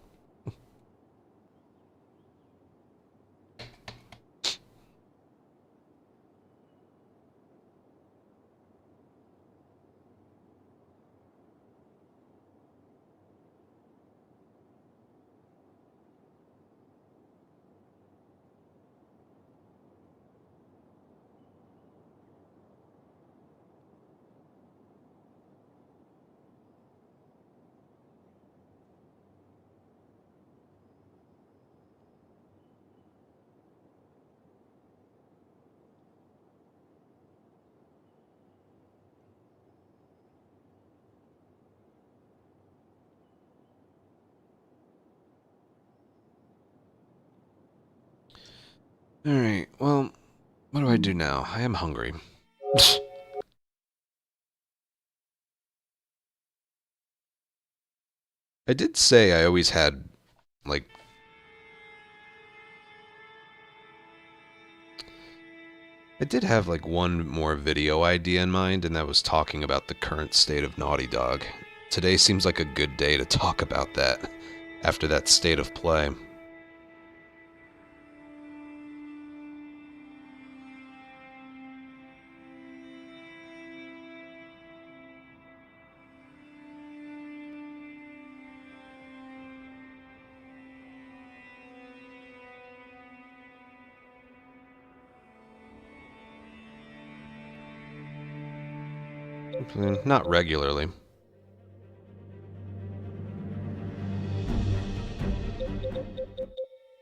Alright, well, what do I do now? I am hungry. I did say I always had, I did have like one more video idea in mind, and that was talking about the current state of Naughty Dog. Today seems like a good day to talk about that, after that state of play. Not regularly.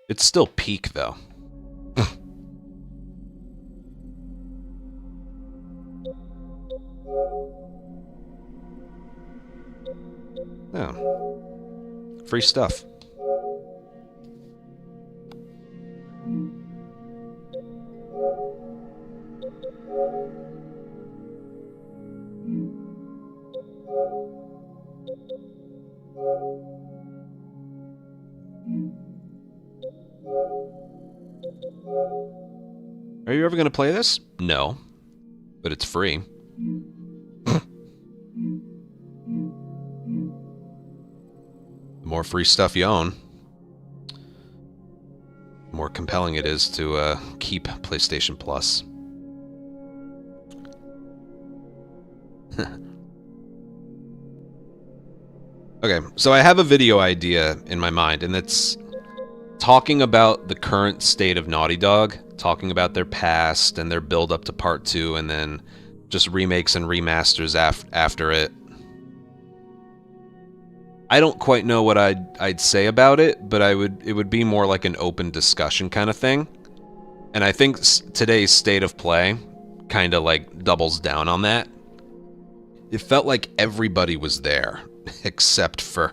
It's still peak, though. Oh. Free stuff. Are you ever going to play this? No. But it's free. The more free stuff you own, the more compelling it is to keep PlayStation Plus. Okay, so I have a video idea in my mind, and it's talking about the current state of Naughty Dog, talking about their past and their build up to Part 2, and then just remakes and remasters after it. I don't quite know what I'd say about it, but it would be more like an open discussion kind of thing. And I think today's state of play kind of like doubles down on that. It felt like everybody was there, except for...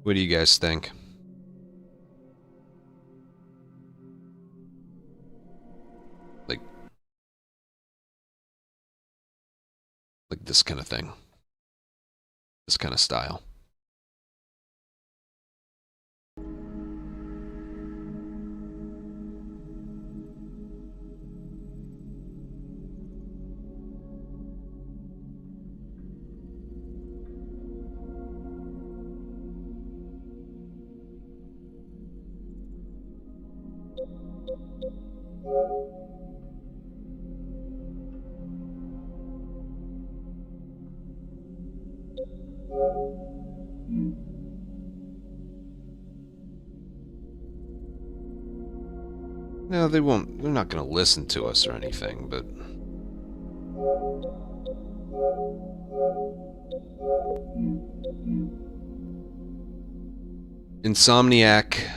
What do you guys think? Like this kind of thing. This kind of style. No, they won't. They're not going to listen to us or anything, but... Insomniac...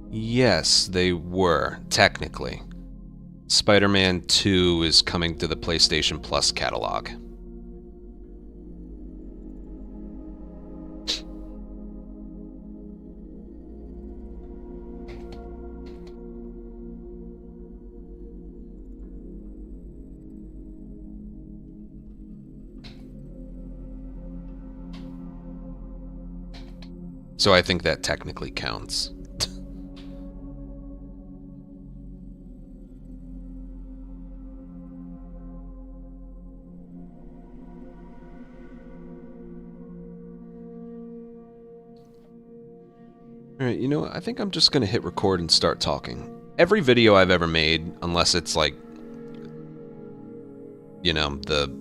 Yes, they were, technically. Spider-Man 2 is coming to the PlayStation Plus catalog. So I think that technically counts. Alright, you know what? I think I'm just gonna hit record and start talking. Every video I've ever made, unless it's like, you know, the...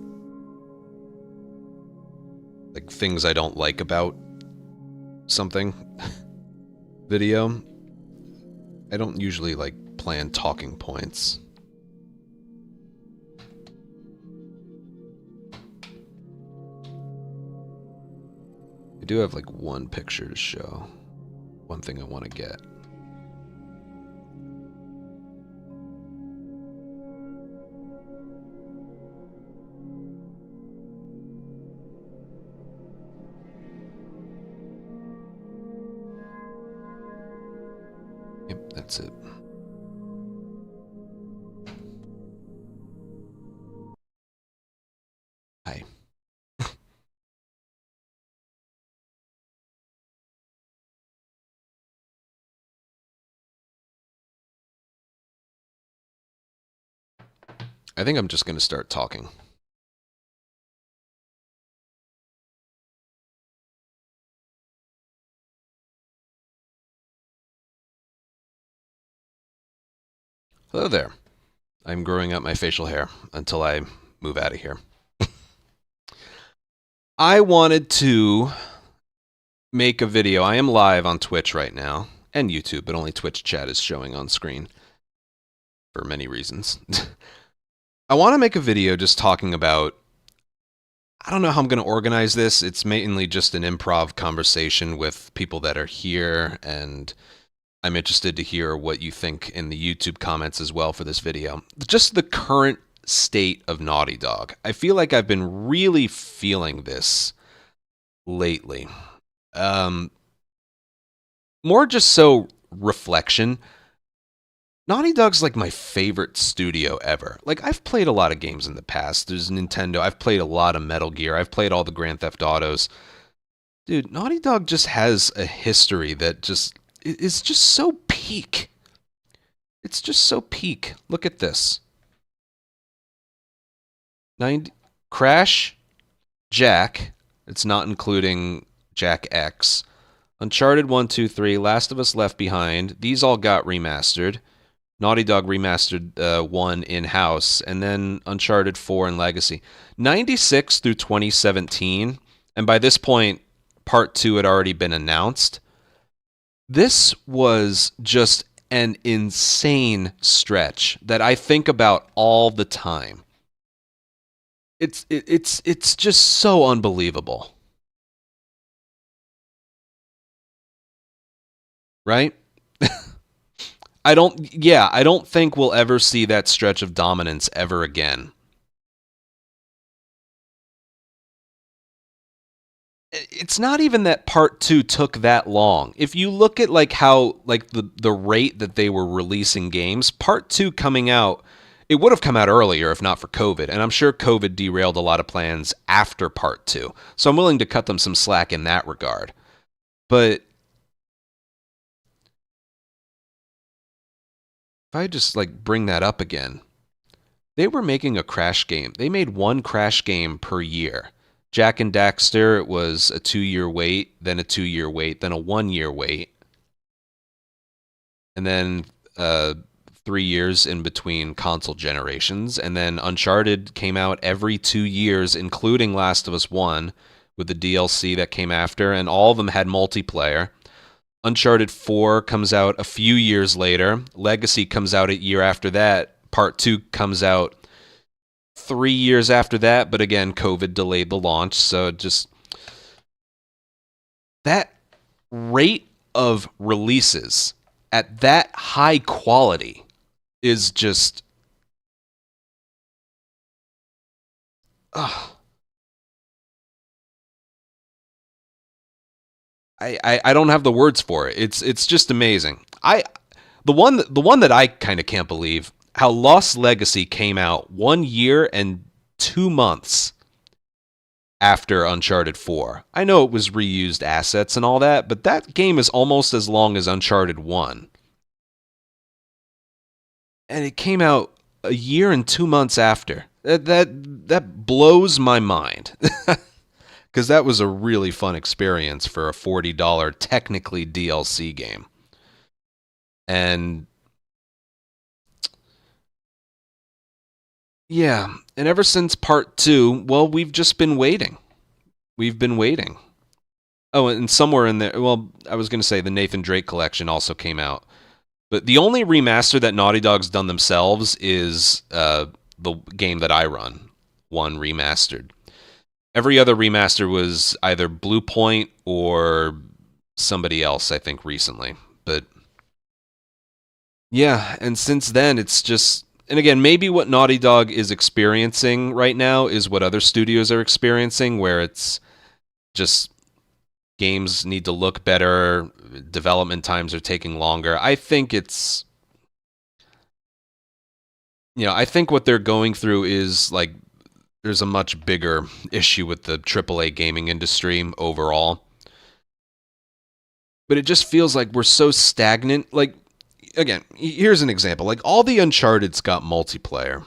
like, things I don't like about something video, I don't usually like plan talking points. I do have like one picture to show, one thing I want to get. Yep, that's it. Hi. I think I'm just going to start talking. Hello there. I'm growing out my facial hair until I move out of here. I wanted to make a video. I am live on Twitch right now and YouTube, but only Twitch chat is showing on screen for many reasons. I want to make a video just talking about, I don't know how I'm going to organize this. It's mainly just an improv conversation with people that are here, and I'm interested to hear what you think in the YouTube comments as well for this video. Just the current state of Naughty Dog. I feel like I've been really feeling this lately. More just so reflection. Naughty Dog's like my favorite studio ever. Like, I've played a lot of games in the past. There's Nintendo. I've played a lot of Metal Gear. I've played all the Grand Theft Autos. Dude, Naughty Dog just has a history that just is just so peak. It's just so peak. Look at this. Crash, Jack. It's not including Jack X. Uncharted 1, 2, 3, Last of Us Left Behind. These all got remastered. Naughty Dog remastered 1 in-house, and then Uncharted 4 and Legacy. 96 through 2017, and by this point, Part 2 had already been announced. This was just an insane stretch that I think about all the time. It's just so unbelievable. Right? I don't think we'll ever see that stretch of dominance ever again. It's not even that Part 2 took that long. If you look at like how like the rate that they were releasing games, Part 2 coming out, it would have come out earlier if not for COVID, and I'm sure COVID derailed a lot of plans after Part 2. So I'm willing to cut them some slack in that regard. But if I just like bring that up again, they were making a Crash game. They made one Crash game per year. Jack and Daxter, it was a 2-year wait, then a 2-year wait, then a 1-year wait. And then 3 years in between console generations. And then Uncharted came out every 2 years, including Last of Us 1, with the DLC that came after, and all of them had multiplayer. Uncharted 4 comes out a few years later. Legacy comes out a year after that. Part 2 comes out 3 years after that, but again, COVID delayed the launch, so just that rate of releases at that high quality is just I don't have the words for it. It's just amazing. The one that I kind of can't believe, how Lost Legacy came out 1 year and 2 months after Uncharted 4. I know it was reused assets and all that, but that game is almost as long as Uncharted 1. And it came out a year and 2 months after. That blows my mind. Because that was a really fun experience for a $40 technically DLC game. And yeah, and ever since Part 2, well, we've just been waiting. We've been waiting. Oh, and somewhere in there, well, I was going to say the Nathan Drake collection also came out. But the only remaster that Naughty Dog's done themselves is the game that I run, 1 remastered. Every other remaster was either Blue Point or somebody else, I think, recently. But yeah, and since then, it's just... And again, maybe what Naughty Dog is experiencing right now is what other studios are experiencing, where it's just games need to look better, development times are taking longer. I think it's... I think what they're going through is, like, there's a much bigger issue with the AAA gaming industry overall. But it just feels like we're so stagnant. Like, again, here's an example. Like, all the Uncharted's got multiplayer.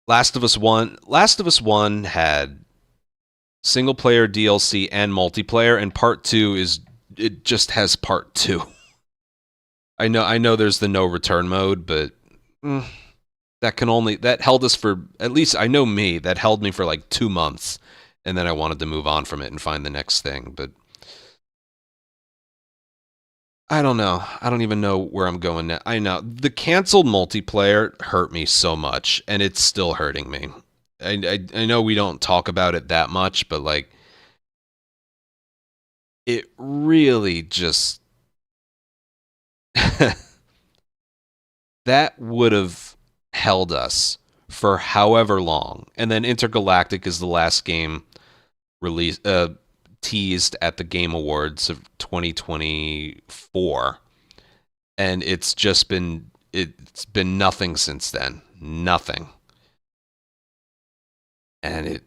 Last of Us 1 had single player DLC and multiplayer, and part 2 it just has part 2. I know there's the no return mode, but that held us for, at least I know me, that held me for like 2 months, and then I wanted to move on from it and find the next thing, but I don't know. I don't even know where I'm going now. I know the canceled multiplayer hurt me so much, and it's still hurting me. I know we don't talk about it that much, but like it really just that would have held us for however long. And then Intergalactic is the last game released teased at the Game Awards of 2024, and it's been nothing since then. Nothing. And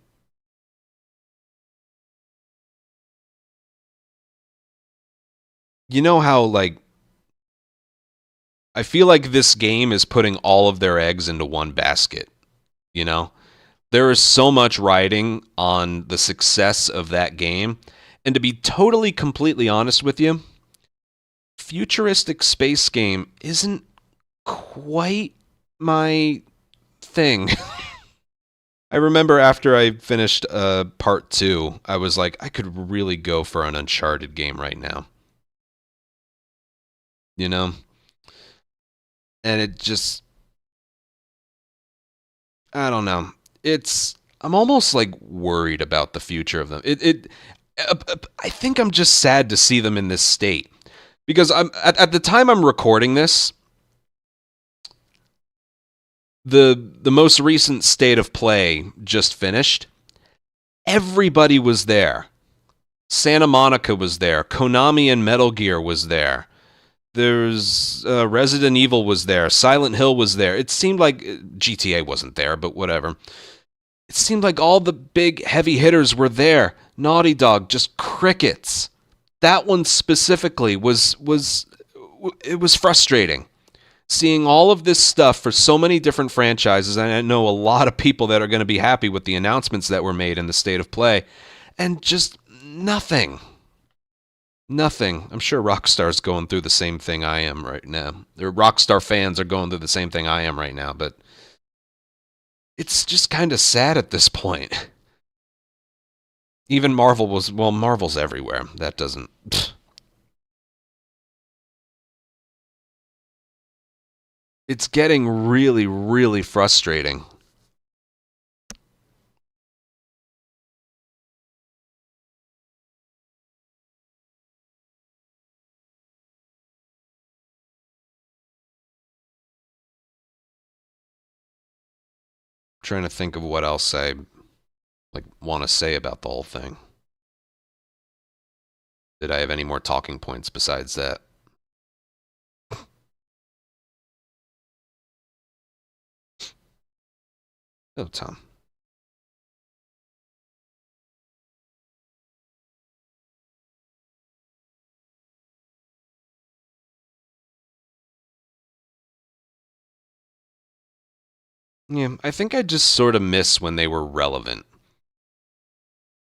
you know how, like, I feel like this game is putting all of their eggs into one basket, you know? There is so much riding on the success of that game, and to be totally, completely honest with you, futuristic space game isn't quite my thing. I remember after I finished part 2, I was like, I could really go for an Uncharted game right now. You know? And it just, I don't know. I'm almost like worried about the future of them. I think I'm just sad to see them in this state, because at the time I'm recording this, the most recent State of Play just finished. Everybody was there. Santa Monica was there. Konami and Metal Gear was there. There's Resident Evil was there. Silent Hill was there. It seemed like GTA wasn't there, but whatever. It seemed like all the big heavy hitters were there. Naughty Dog, just crickets. That one specifically was frustrating. Seeing all of this stuff for so many different franchises, and I know a lot of people that are going to be happy with the announcements that were made in the State of Play, and just nothing. Nothing. I'm sure Rockstar's going through the same thing I am right now. Or Rockstar fans are going through the same thing I am right now, but it's just kind of sad at this point. Even Marvel's everywhere. That doesn't... Pfft. It's getting really, really frustrating. Trying to think of what else I want to say about the whole thing. Did I have any more talking points besides that? Oh, Tom. Yeah, I think I just sort of miss when they were relevant.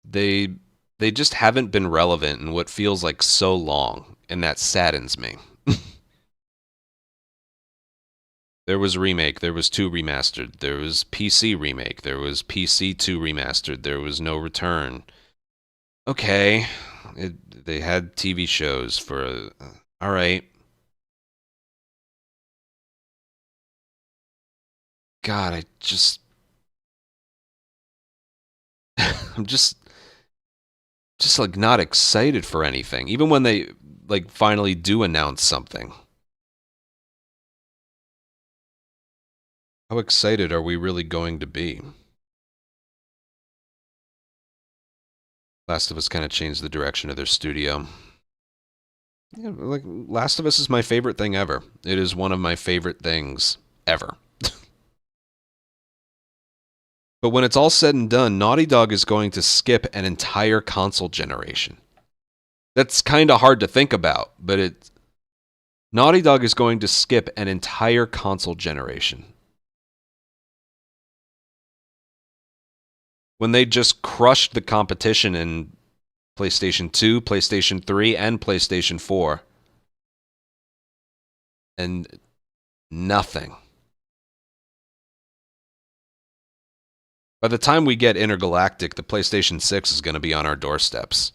They just haven't been relevant in what feels like so long, and that saddens me. There was Remake, there was 2 Remastered, there was PC Remake, there was PC 2 Remastered, there was No Return. Okay, they had TV shows for... alright. God, I just... I'm just like not excited for anything, even when they like finally do announce something. How excited are we really going to be? Last of Us kind of changed the direction of their studio. Yeah, like Last of Us is my favorite thing ever. It is one of my favorite things ever. But when it's all said and done, Naughty Dog is going to skip an entire console generation. That's kind of hard to think about, but Naughty Dog is going to skip an entire console generation. when they just crushed the competition in PlayStation 2, PlayStation 3, and PlayStation 4. And nothing. By the time we get Intergalactic, the PlayStation 6 is going to be on our doorsteps.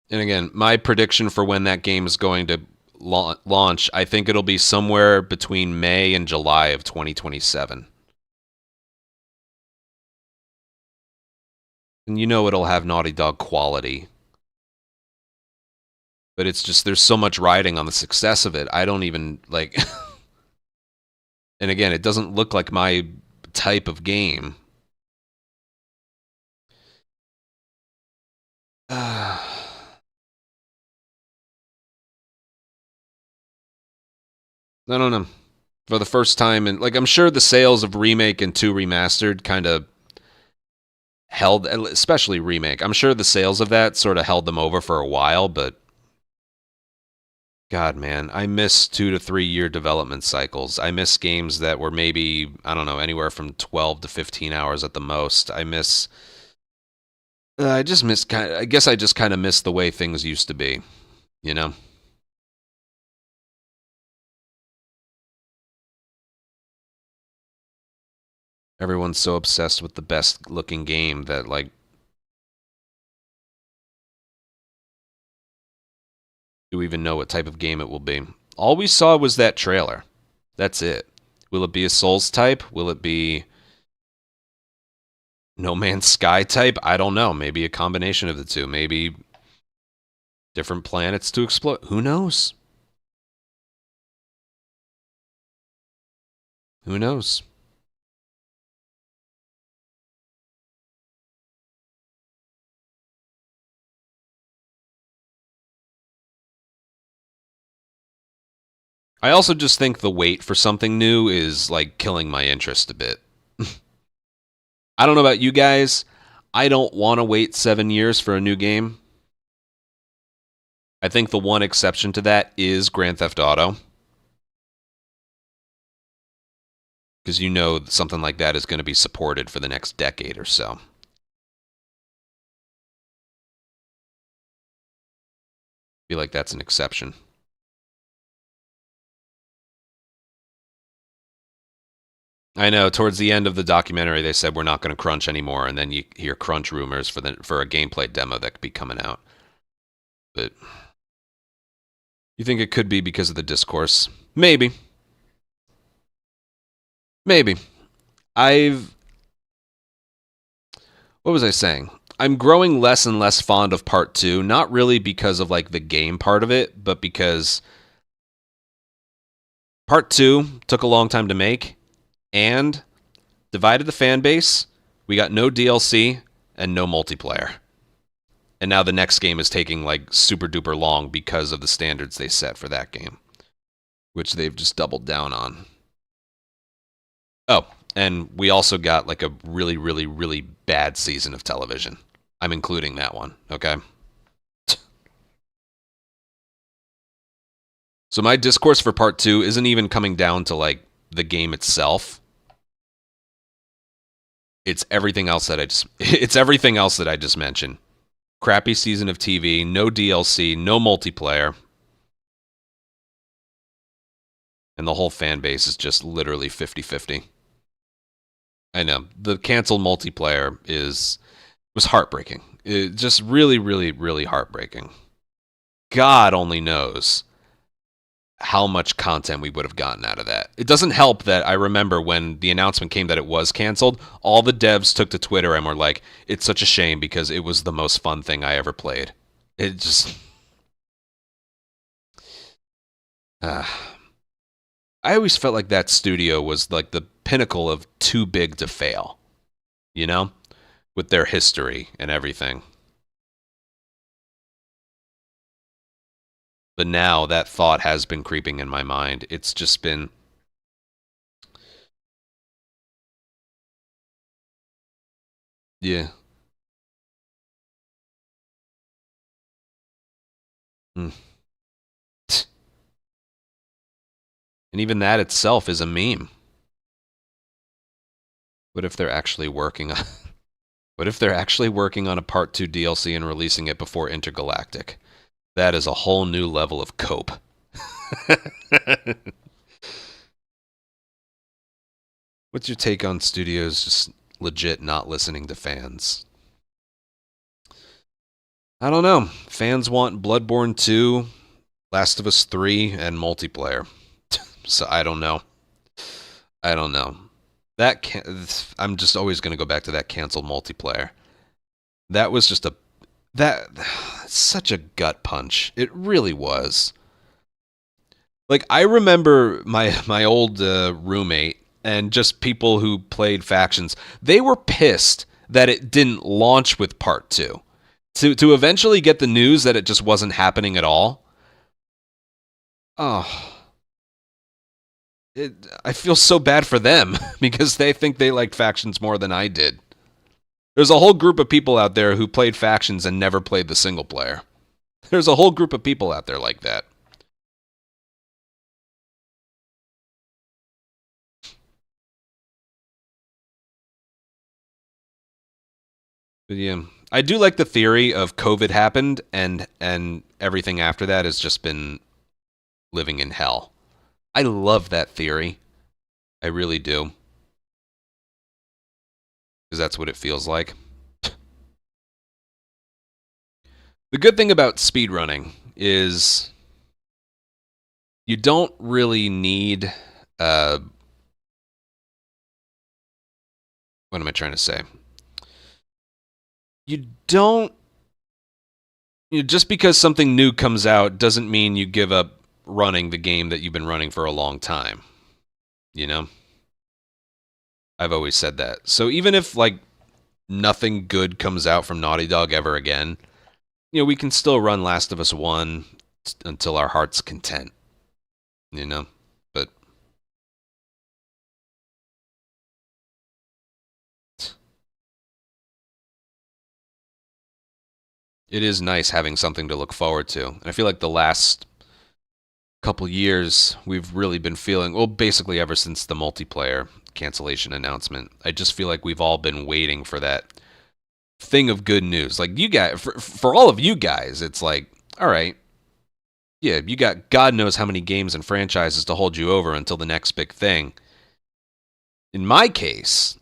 And again, my prediction for when that game is going to launch, I think it'll be somewhere between May and July of 2027. And you know it'll have Naughty Dog quality. But it's just, there's so much riding on the success of it. I don't even, like... And again, it doesn't look like my type of game. I don't know. For the first time, and like I'm sure the sales of Remake and 2 Remastered kind of held, especially Remake. I'm sure the sales of that sort of held them over for a while, but God, man, I miss 2 to 3 year development cycles. I miss games that were maybe, I don't know, anywhere from 12 to 15 hours at the most. I miss, I guess I just kind of miss the way things used to be, you know? Everyone's so obsessed with the best looking game that, like, do we even know what type of game it will be? All we saw was that trailer. That's it. Will it be a Souls type? Will it be No Man's Sky type? I don't know. Maybe a combination of the two. Maybe different planets to explore. Who knows? Who knows? I also just think the wait for something new is, like, killing my interest a bit. I don't know about you guys. I don't want to wait 7 years for a new game. I think the one exception to that is Grand Theft Auto. Because you know something like that is going to be supported for the next decade or so. I feel like that's an exception. I know, towards the end of the documentary, they said we're not going to crunch anymore, and then you hear crunch rumors for a gameplay demo that could be coming out. But you think it could be because of the discourse? Maybe. Maybe. What was I saying? I'm growing less and less fond of Part 2, not really because of, like, the game part of it, but because Part 2 took a long time to make, and divided the fan base. We got no DLC and no multiplayer. And now the next game is taking, like, super duper long because of the standards they set for that game, which they've just doubled down on. Oh, and we also got, like, a really, really, really bad season of television. I'm including that one, okay? So my discourse for Part 2 isn't even coming down to, like, the game itself. It's everything else that I just mentioned. Crappy season of TV, no DLC, no multiplayer. And the whole fan base is just literally 50-50. I know. The canceled multiplayer was heartbreaking. It just really, really, really heartbreaking. God only knows how much content we would have gotten out of that. It doesn't help that I remember when the announcement came that it was canceled, all the devs took to Twitter and were like, it's such a shame because it was the most fun thing I ever played. It just... I always felt like that studio was like the pinnacle of too big to fail. You know? With their history and everything. But now that thought has been creeping in my mind. It's just been... Yeah. And even that itself is a meme. What if they're actually working on... What if they're actually working on a Part 2 DLC and releasing it before Intergalactic? That is a whole new level of cope. What's your take on studios just legit not listening to fans? I don't know. Fans want Bloodborne 2, Last of Us 3, and multiplayer. So I don't know. I don't know. I'm just always going to go back to that canceled multiplayer. That was just such a gut punch. It really was. Like, I remember my old roommate and just people who played factions. They were pissed that it didn't launch with Part 2. To eventually get the news that it just wasn't happening at all. Oh. I feel so bad for them because they think they liked factions more than I did. There's a whole group of people out there who played factions and never played the single player. There's a whole group of people out there like that. But yeah, I do like the theory of COVID happened and everything after that has just been living in hell. I love that theory. I really do. Because that's what it feels like. The good thing about speedrunning is you don't really need... what am I trying to say? You don't... just because something new comes out doesn't mean you give up running the game that you've been running for a long time. You know? I've always said that. So even if, like, nothing good comes out from Naughty Dog ever again, you know, we can still run Last of Us 1 until our heart's content. You know? But... it is nice having something to look forward to. And I feel like the last couple years, we've really been feeling, well, basically ever since the multiplayer cancellation announcement, I just feel like we've all been waiting for that thing of good news. Like, you guys, for all of you guys, it's like, all right, yeah, you got God knows how many games and franchises to hold you over until the next big thing. In my case,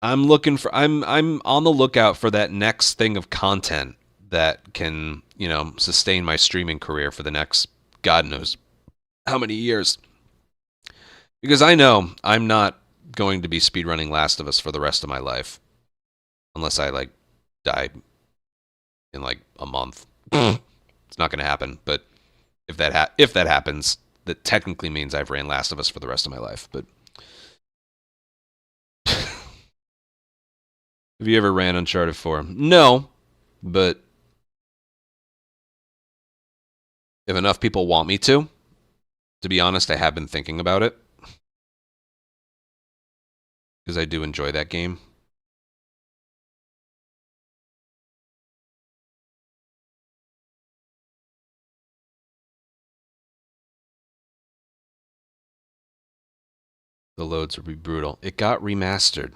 I'm on the lookout for that next thing of content that can, you know, sustain my streaming career for the next God knows how many years. Because I know I'm not going to be speedrunning Last of Us for the rest of my life. Unless I, like, die in, like, a month. It's not going to happen. But if that happens, that technically means I've ran Last of Us for the rest of my life. But have you ever ran Uncharted 4? No, but if enough people want me to be honest, I have been thinking about it. Because I do enjoy that game. The loads would be brutal. It got remastered.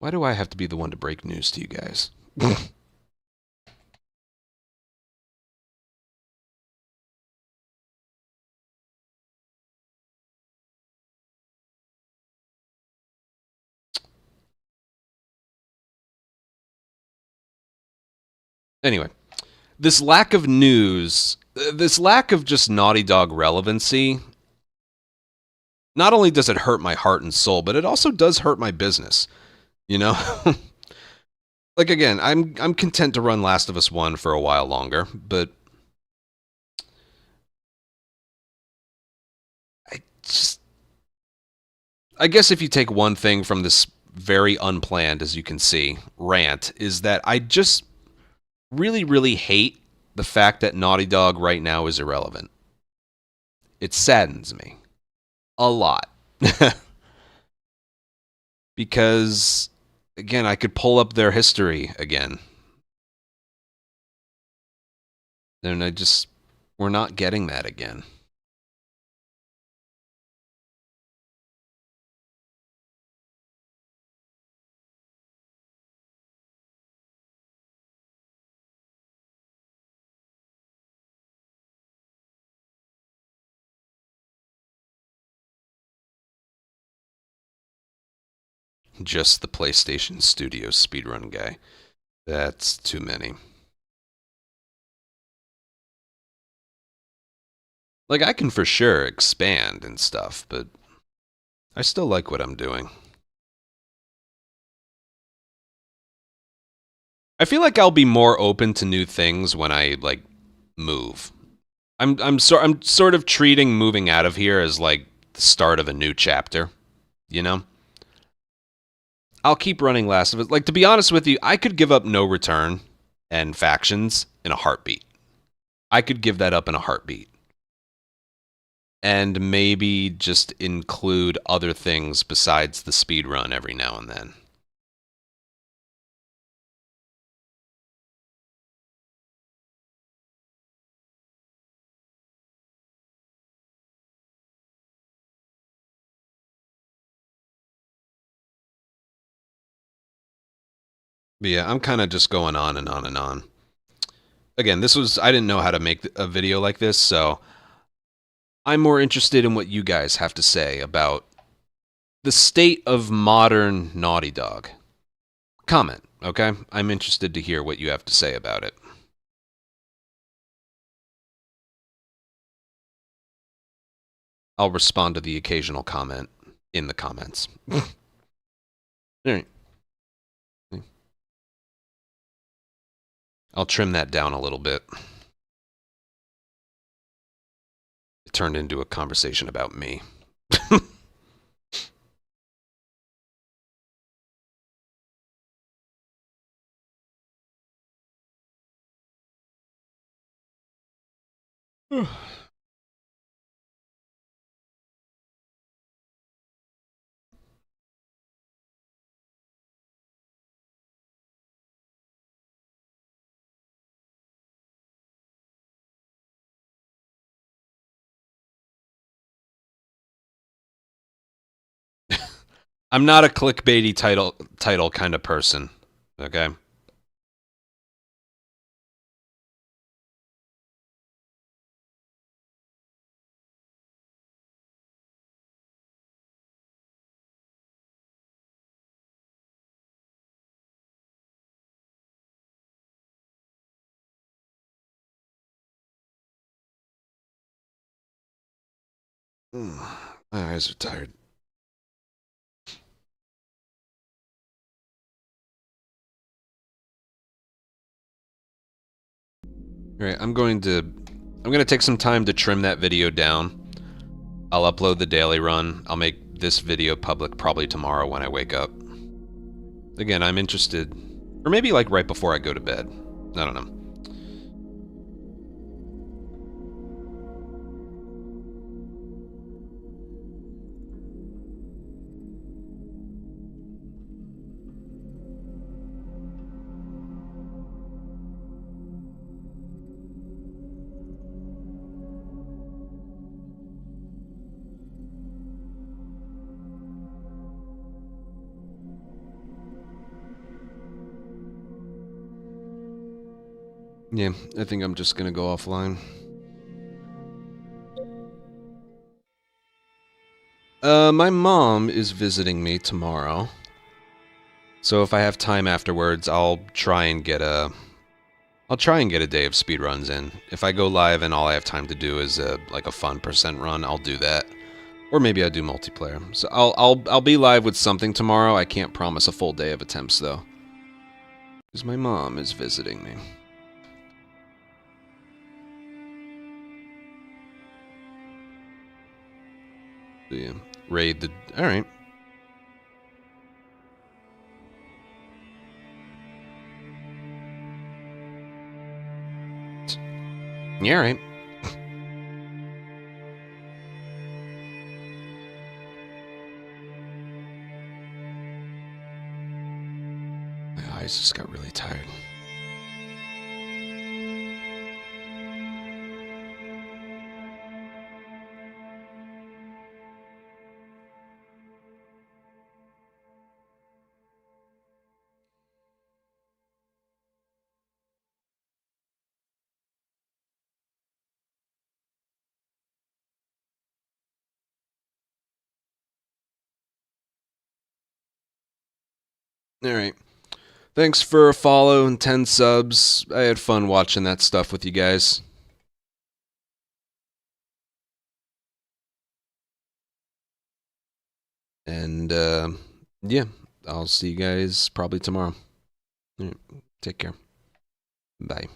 Why do I have to be the one to break news to you guys? Anyway, this lack of news, this lack of just Naughty Dog relevancy, not only does it hurt my heart and soul, but it also does hurt my business. You know? Like, again, I'm content to run Last of Us 1 for a while longer, but I guess if you take one thing from this very unplanned, as you can see, rant, is that I just really, really hate the fact that Naughty Dog right now is irrelevant. It saddens me a lot. Because, again, I could pull up their history again. And we're not getting that again. Just the PlayStation Studios speedrun guy. That's too many. Like, I can for sure expand and stuff, but I still like what I'm doing. I feel like I'll be more open to new things when I, like, move. I'm sort of treating moving out of here as, like, the start of a new chapter, you know? I'll keep running Last of Us. Like, to be honest with you, I could give up No Return and Factions in a heartbeat. I could give that up in a heartbeat. And maybe just include other things besides the speedrun every now and then. But yeah, I'm kind of just going on and on and on. Again, I didn't know how to make a video like this, so I'm more interested in what you guys have to say about the state of modern Naughty Dog. Comment, okay? I'm interested to hear what you have to say about it. I'll respond to the occasional comment in the comments. All right. I'll trim that down a little bit. It turned into a conversation about me. I'm not a clickbaity title kind of person, okay? My eyes are tired. All right, I'm going to take some time to trim that video down. I'll upload the daily run. I'll make this video public probably tomorrow when I wake up. Again, I'm interested, or maybe like right before I go to bed. I don't know. Yeah, I think I'm just gonna go offline. My mom is visiting me tomorrow. So if I have time afterwards, I'll try and get a day of speedruns in. If I go live and all I have time to do is like a fun % run, I'll do that. Or maybe I do multiplayer. So I'll be live with something tomorrow. I can't promise a full day of attempts though. Because my mom is visiting me. So yeah, raid the... Alright. Yeah, right. My eyes just got really tired. Alright. Thanks for a follow and 10 subs. I had fun watching that stuff with you guys. And, yeah, I'll see you guys probably tomorrow. Take care. Bye.